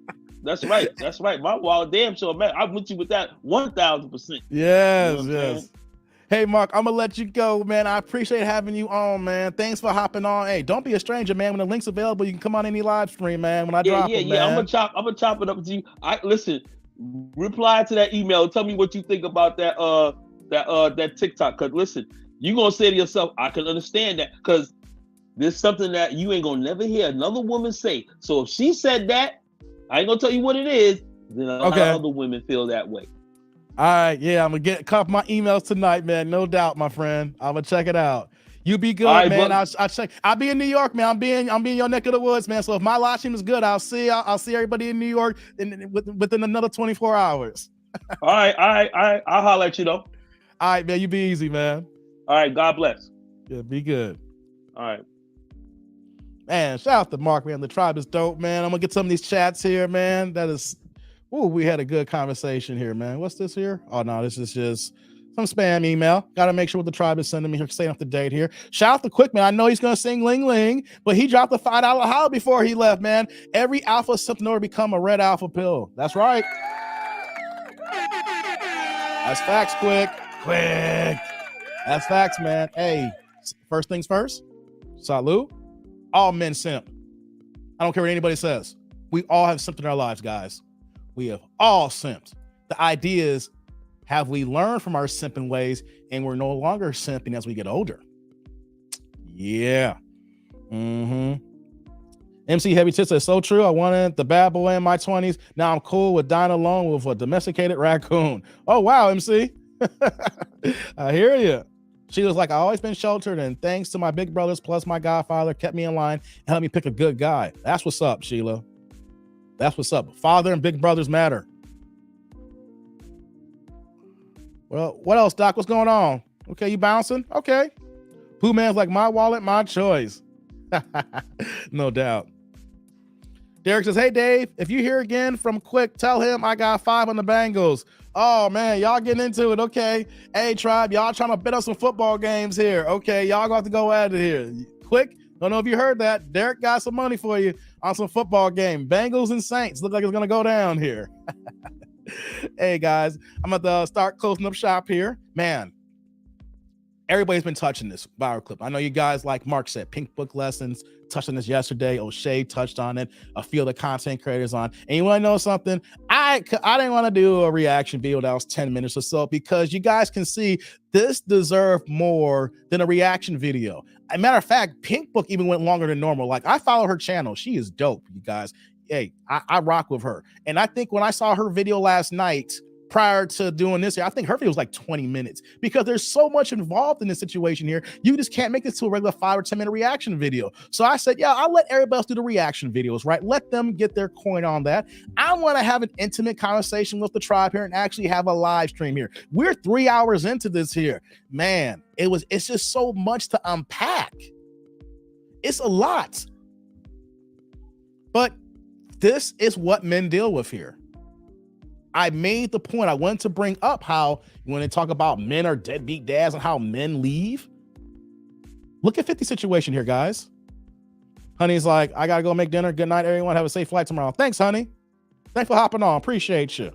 That's right. My wallet damn sure matters. I'm with you with that 1,000%. Yes, you know yes. Hey, Mark, I'm going to let you go, man. I appreciate having you on, man. Thanks for hopping on. Hey, don't be a stranger, man. When the link's available, you can come on any live stream, man. When I drop it, man. I'm gonna chop it up with you. Listen, reply to that email. Tell me what you think about that TikTok. Because listen, you're going to say to yourself, I can understand that. Because there's something that you ain't going to never hear another woman say. So if she said that, I ain't going to tell you what it is. Then a lot of other women feel that way. All right, yeah, I'm gonna get cop my emails tonight, man. No doubt, my friend. I'm gonna check it out. You be good, right, man. I'll check. I'll be in New York, man. I'm being your neck of the woods, man. So if my live stream is good, I'll see everybody in New York within another 24 hours. All right. I'll holler at you though. All right, man. You be easy, man. All right. God bless. Yeah, be good. All right. Man, shout out to Mark, man. The tribe is dope, man. I'm gonna get some of these chats here, man. That is, we had a good conversation here, man. What's this here? Oh no, this is just some spam email. Gotta make sure what the tribe is sending me here, staying up to date here. Shout out to Quick, man. I know he's gonna sing Ling Ling, but he dropped the $5 howl before he left, man. Every alpha symptom to become a red alpha pill. That's right. That's facts, Quick. That's facts, man. Hey, first things first. Salute. All men simp. I don't care what anybody says. We all have simped in our lives, guys. We have all simped. The idea is, have we learned from our simping ways and we're no longer simping as we get older? Yeah. MC Heavy Tits says, so true. I wanted the bad boy in my 20s. Now I'm cool with dying alone with a domesticated raccoon. Oh, wow, MC. I hear you. She was like, I've always been sheltered, and thanks to my big brothers plus my godfather kept me in line and helped me pick a good guy. That's what's up, Sheila. That's what's up. Father and big brothers matter. Well, what else, Doc? What's going on? Okay, you bouncing? Okay. Pooh Man's like, my wallet, my choice. No doubt. Derek says, hey, Dave, if you hear again from Quick, tell him I got 5 on the Bengals. Oh, man, y'all getting into it. Okay. Hey, tribe, y'all trying to bet on some football games here. Okay, y'all going to have to go at it here. Quick, don't know if you heard that. Derek got some money for you on some football game. Bengals and Saints. Look like it's going to go down here. Hey, guys, I'm going to start closing up shop here. Man, everybody's been touching this viral clip. I know you guys, like Mark said, Pink Book Lessons touched on this yesterday. O'Shea touched on it. A few of the content creators on. And you want to know something? I didn't want to do a reaction video that was 10 minutes or so because you guys can see this deserved more than a reaction video. As a matter of fact, Pink Book even went longer than normal. Like, I follow her channel. She is dope, you guys. Hey, I rock with her. And I think when I saw her video last night, prior to doing this here, I think her video was like 20 minutes because there's so much involved in this situation here. You just can't make this to a regular 5 or 10 minute reaction video. So I said, yeah, I'll let everybody else do the reaction videos, right? Let them get their coin on that. I want to have an intimate conversation with the tribe here and actually have a live stream here. We're 3 hours into this here. Man, it's just so much to unpack. It's a lot. But this is what men deal with here. I made the point. I wanted to bring up how when they talk about men are deadbeat dads and how men leave. Look at 50 situation here, guys. Honey's like, I got to go make dinner. Good night, everyone. Have a safe flight tomorrow. Thanks, honey. Thanks for hopping on. Appreciate you.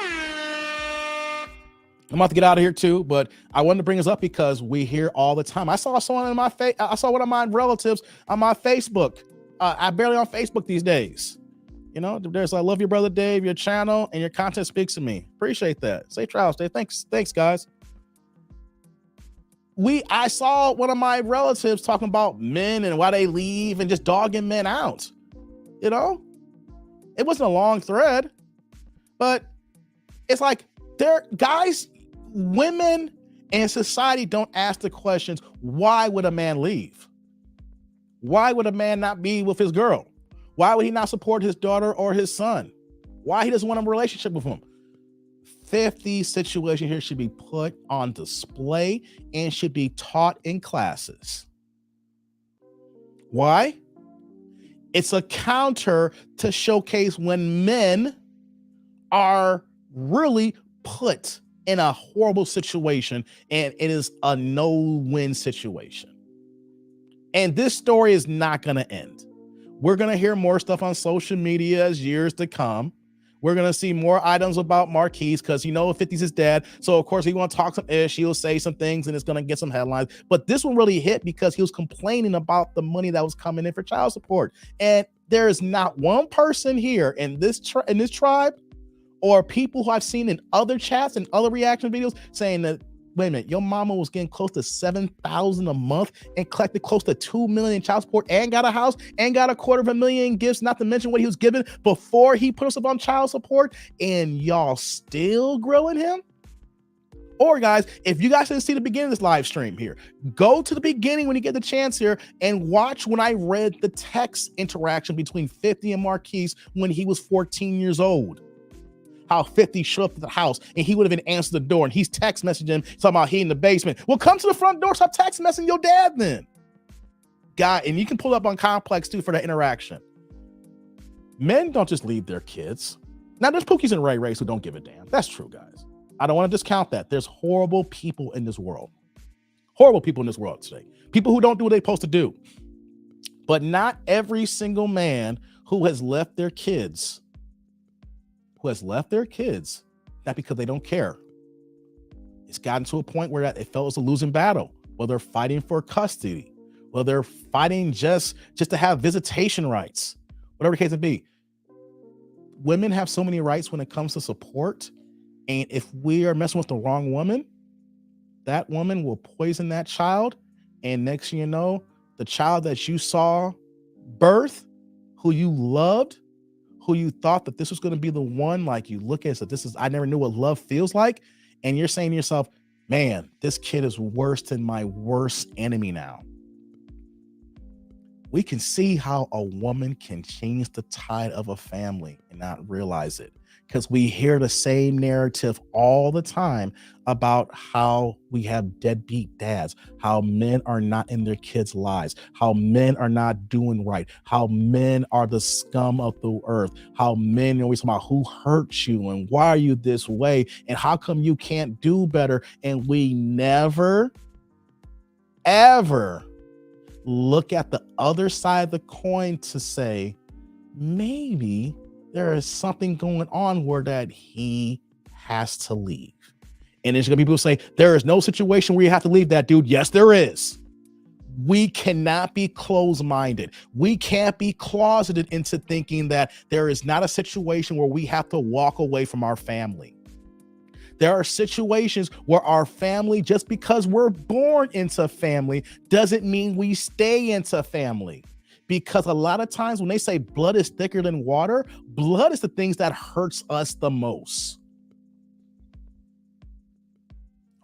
I'm about to get out of here too, but I wanted to bring this up because we hear all the time. I saw someone in my face. I saw one of my relatives on my Facebook. I'm barely on Facebook these days. You know, there's I love your brother Dave, your channel, and your content speaks to me. Appreciate that. Safe travels, Dave. Thanks, guys. I saw one of my relatives talking about men and why they leave and just dogging men out. You know, it wasn't a long thread, but it's like women and society don't ask the questions, why would a man leave? Why would a man not be with his girl? Why would he not support his daughter or his son? Why he doesn't want a relationship with him? 50 situation here should be put on display and should be taught in classes. Why? It's a counter to showcase when men are really put in a horrible situation and it is a no-win situation. And this story is not going to end. We're going to hear more stuff on social media as years to come. We're going to see more items about Marquise because, 50's his dad. So, of course, he want to talk some ish. He'll say some things and it's going to get some headlines. But this one really hit because he was complaining about the money that was coming in for child support. And there is not one person here in this tribe or people who I've seen in other chats and other reaction videos saying that, wait a minute, your mama was getting close to $7,000 a month and collected close to $2 million in child support and got a house and got $250,000 in gifts, not to mention what he was given before he put us up on child support, and y'all still grilling him? Or guys, if you guys didn't see the beginning of this live stream here, go to the beginning when you get the chance here and watch when I read the text interaction between 50 and Marquise when he was 14 years old. how 50 showed up at the house and he would have been answered the door and he's text messaging him talking about he in the basement. Well, come to the front door, stop text messaging your dad then. Guy, and you can pull up on Complex too for that interaction. Men don't just leave their kids. Now there's Pookies and Ray Rays who don't give a damn. That's true, guys. I don't want to discount that. There's horrible people in this world. Horrible people in this world today. People who don't do what they're supposed to do. But not every single man who has left their kids, not because they don't care. It's gotten to a point where it felt it's a losing battle, where they're fighting for custody, where they're fighting just to have visitation rights, whatever the case may be. Women have so many rights when it comes to support. And if we are messing with the wrong woman, that woman will poison that child. And next thing you know, the child that you saw birth, who you loved, who you thought that this was going to be the one, like you look at it, I never knew what love feels like. And you're saying to yourself, man, this kid is worse than my worst enemy now. We can see how a woman can change the tide of a family and not realize it, because we hear the same narrative all the time about how we have deadbeat dads, how men are not in their kids' lives, how men are not doing right, how men are the scum of the earth, how men always talk about who hurt you and why are you this way and how come you can't do better. And we never, ever look at the other side of the coin to say, maybe there is something going on where that he has to leave. And there's gonna be people who say, there is no situation where you have to leave that dude. Yes, there is. We cannot be closed-minded. We can't be closeted into thinking that there is not a situation where we have to walk away from our family. There are situations where our family, just because we're born into family, doesn't mean we stay into family. Because a lot of times when they say blood is thicker than water, blood is the things that hurts us the most.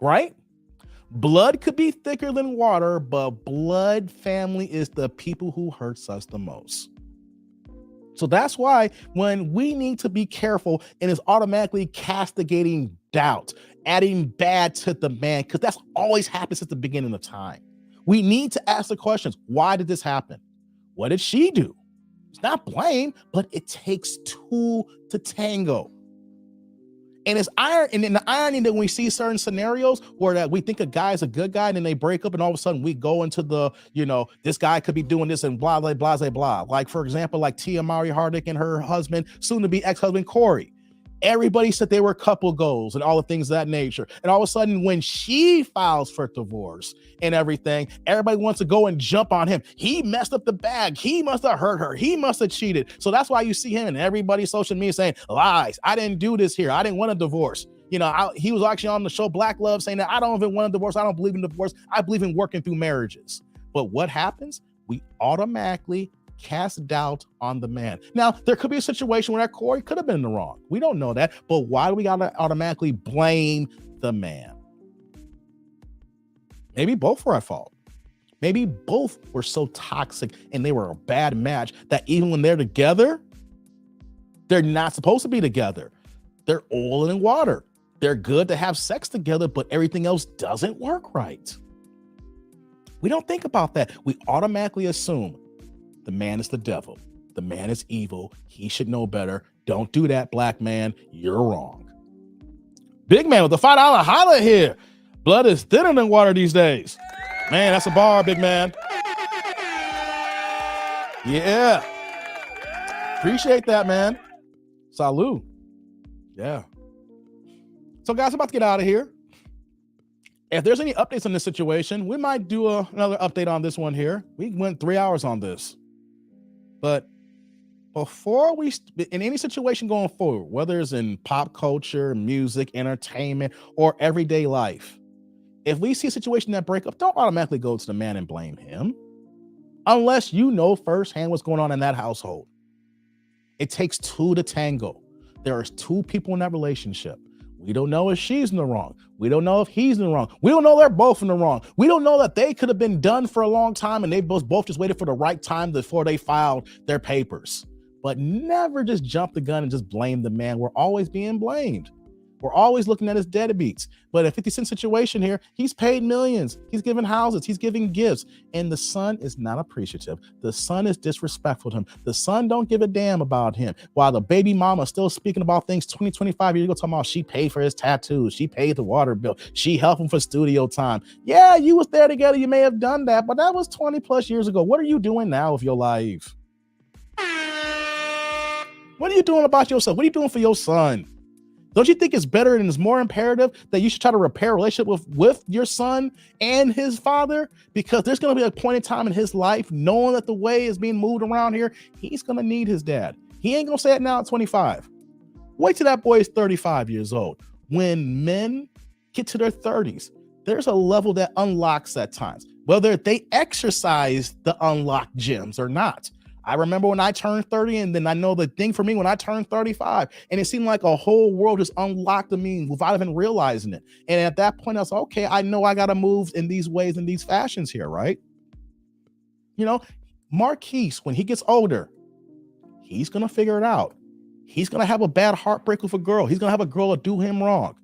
Right? Blood could be thicker than water, but blood family is the people who hurts us the most. So that's why when we need to be careful and is automatically castigating doubt, adding bad to the man, because that's always happens at the beginning of time. We need to ask the questions. Why did this happen? What did she do? It's not blame, but it takes two to tango. And it's iron, and the irony that when we see certain scenarios where that we think a guy is a good guy and then they break up and all of a sudden we go into the, this guy could be doing this and blah, blah, blah, blah, blah. Like, for example, like Tia Mari Hardick and her husband, soon to be ex-husband Corey. Everybody said they were couple goals and all the things of that nature. And all of a sudden, when she files for divorce and everything, everybody wants to go and jump on him. He messed up the bag. He must have hurt her. He must have cheated. So that's why you see him and everybody's social media saying, lies. I didn't do this here. I didn't want a divorce. He was actually on the show Black Love saying that I don't even want a divorce. I don't believe in divorce. I believe in working through marriages. But what happens? We automatically cast doubt on the man. Now, there could be a situation where that Corey could have been in the wrong. We don't know that, but why do we gotta automatically blame the man? Maybe both were at fault. Maybe both were so toxic and they were a bad match that even when they're together, they're not supposed to be together. They're oil and water. They're good to have sex together, but everything else doesn't work right. We don't think about that. We automatically assume the man is the devil. The man is evil. He should know better. Don't do that, black man. You're wrong. Big man with the $5 holla here. Blood is thinner than water these days. Man, that's a bar, big man. Yeah. Appreciate that, man. Salud. Yeah. So, guys, I'm about to get out of here. If there's any updates on this situation, we might do another update on this one here. We went 3 hours on this. But before in any situation going forward, whether it's in pop culture, music, entertainment, or everyday life, if we see a situation that break up, don't automatically go to the man and blame him. Unless you know firsthand what's going on in that household. It takes two to tango. There are two people in that relationship. We don't know if she's in the wrong. We don't know if he's in the wrong. We don't know they're both in the wrong. We don't know that they could have been done for a long time and they both just waited for the right time before they filed their papers. but never just jump the gun and just blame the man. We're always being blamed. We're always looking at his deadbeats. But a 50 Cent situation here, he's paid millions. He's given houses. He's giving gifts. And the son is not appreciative. The son is disrespectful to him. The son don't give a damn about him. While the baby mama is still speaking about things 20, 25 years ago, talking about she paid for his tattoos. She paid the water bill. She helped him for studio time. Yeah, you was there together. You may have done that, but that was 20 plus years ago. What are you doing now with your life? What are you doing about yourself? What are you doing for your son? Don't you think it's better and it's more imperative that you should try to repair a relationship with your son and his father? Because there's going to be a point in time in his life, knowing that the way is being moved around here, he's going to need his dad. He ain't going to say it now at 25. Wait till that boy is 35 years old. When men get to their 30s, there's a level that unlocks at times, whether they exercise the unlocked gems or not. I remember when I turned 30, and then I know the thing for me when I turned 35, and it seemed like a whole world just unlocked to me without even realizing it. And at that point, I was like, okay, I know I got to move in these ways, in these fashions here, right? You know, Marquise, when he gets older, he's going to figure it out. He's going to have a bad heartbreak with a girl. He's going to have a girl that do him wrong.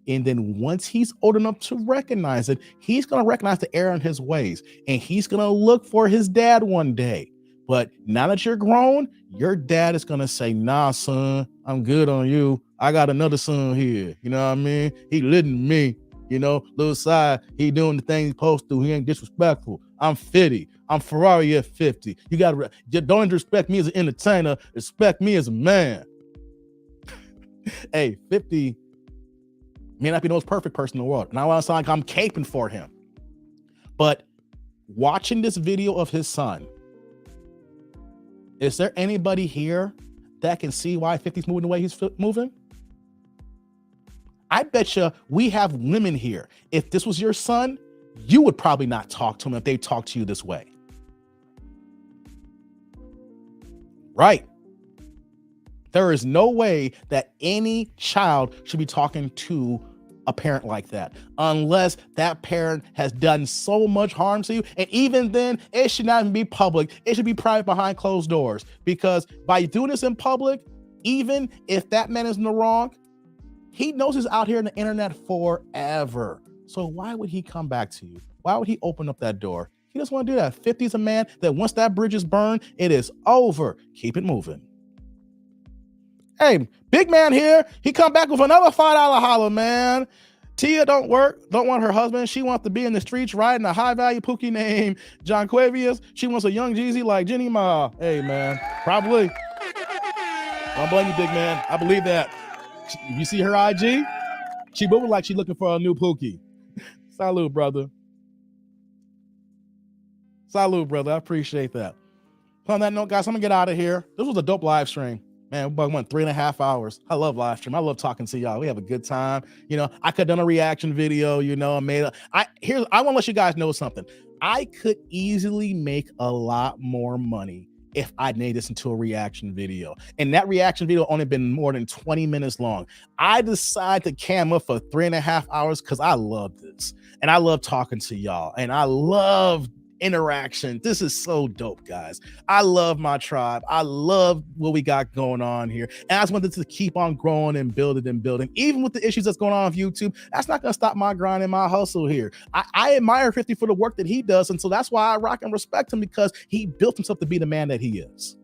And then once he's old enough to recognize it, he's going to recognize the error in his ways. And he's going to look for his dad one day. But now that you're grown, your dad is going to say, nah, son, I'm good on you. I got another son here. You know what I mean? He living me, you know, little side. He doing the things he's supposed to. He ain't disrespectful. I'm 50. I'm Ferrari at 50. You got to don't respect me as an entertainer. Respect me as a man. Hey, 50 may not be the most perfect person in the world. And I want to sound like I'm caping for him. But watching this video of his son, is there anybody here that can see why 50's moving the way he's moving? I bet you we have women here. If this was your son, you would probably not talk to him if they talked to you this way. Right. There is no way that any child should be talking to a parent like that, unless that parent has done so much harm to you. And even then, it should not even be public. It should be private behind closed doors, because by doing this in public, even if that man is in the wrong, he knows he's out here on the internet forever. So why would he come back to you? Why would he open up that door? He doesn't want to do that. 50 is a man that once that bridge is burned, it is over. Keep it moving. Hey, big man here. He come back with another $5 holler, man. Tia don't want her husband. She wants to be in the streets riding a high-value pookie named John Quavius. She wants a young Jeezy like Jenny Ma. Hey, man, probably. Don't blame you, big man. I believe that. You see her IG? She moving like she looking for a new pookie. Salute, brother. Salute, brother. I appreciate that. On that note, guys, I'm going to get out of here. This was a dope live stream. Man, we went 3.5 hours. I love live stream. I love talking to y'all. We have a good time. You know, I could have done a reaction video, you know, I want to let you guys know something. I could easily make a lot more money if I made this into a reaction video. And that reaction video only been more than 20 minutes long. I decided to cam up for 3.5 hours because I love this. And I love talking to y'all. And I love interaction. This is so dope, guys. I love my tribe. I love what we got going on here. And I just wanted to keep on growing and building. Even with the issues that's going on with YouTube, that's not going to stop my grind and my hustle here. I admire 50 for the work that he does. And so that's why I rock and respect him, because he built himself to be the man that he is.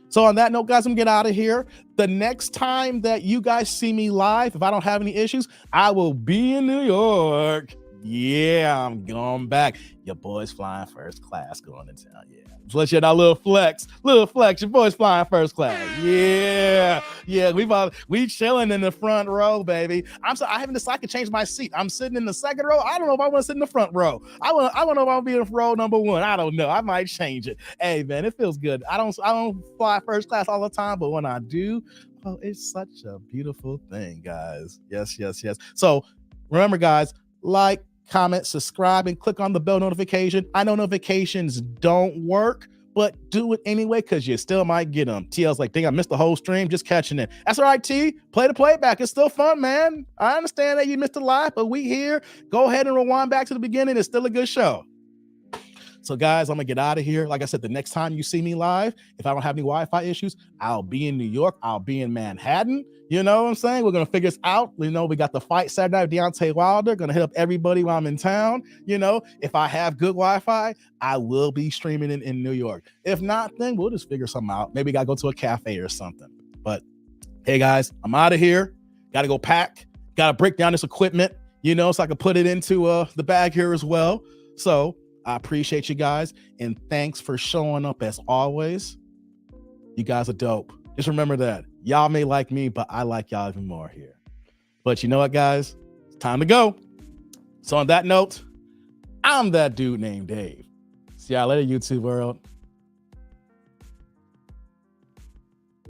So on that note, guys, I'm gonna get out of here. The next time that you guys see me live, if I don't have any issues, I will be in New York. Yeah, I'm going back. Your boy's flying first class going to town. Yeah. Plus, you know, little flex. Your boy's flying first class. Yeah. We chilling in the front row, baby. I haven't decided to change my seat. I'm sitting in the second row. I don't know if I want to sit in the front row. I want to know if I'll be in row number 1. I don't know. I might change it. Hey, man, it feels good. I don't fly first class all the time, but when I do, oh, it's such a beautiful thing, guys. Yes. So remember, guys, like, comment, subscribe, and click on the bell notification. I know notifications don't work, but do it anyway, because you still might get them. TL's like, dang, I missed the whole stream, just catching it. That's all right, T. Play the playback. It's still fun, man. I understand that you missed the live, but we here. Go ahead and rewind back to the beginning. It's still a good show. So guys, I'm gonna get out of here. Like I said, the next time you see me live, if I don't have any Wi-Fi issues, I'll be in New York. I'll be in Manhattan. You know what I'm saying? We're gonna figure this out. You know, we got the fight Saturday night with Deontay Wilder. Gonna hit up everybody while I'm in town. You know, if I have good Wi-Fi, I will be streaming in New York. If not, then we'll just figure something out. Maybe gotta go to a cafe or something. But hey guys, I'm out of here. Gotta go pack. Gotta break down this equipment, you know, so I can put it into the bag here as well. So I appreciate you guys, and thanks for showing up as always. You guys are dope. Just remember that. Y'all may like me, but I like y'all even more here. But you know what, guys? It's time to go. So on that note, I'm that dude named Dave. See y'all later, YouTube world.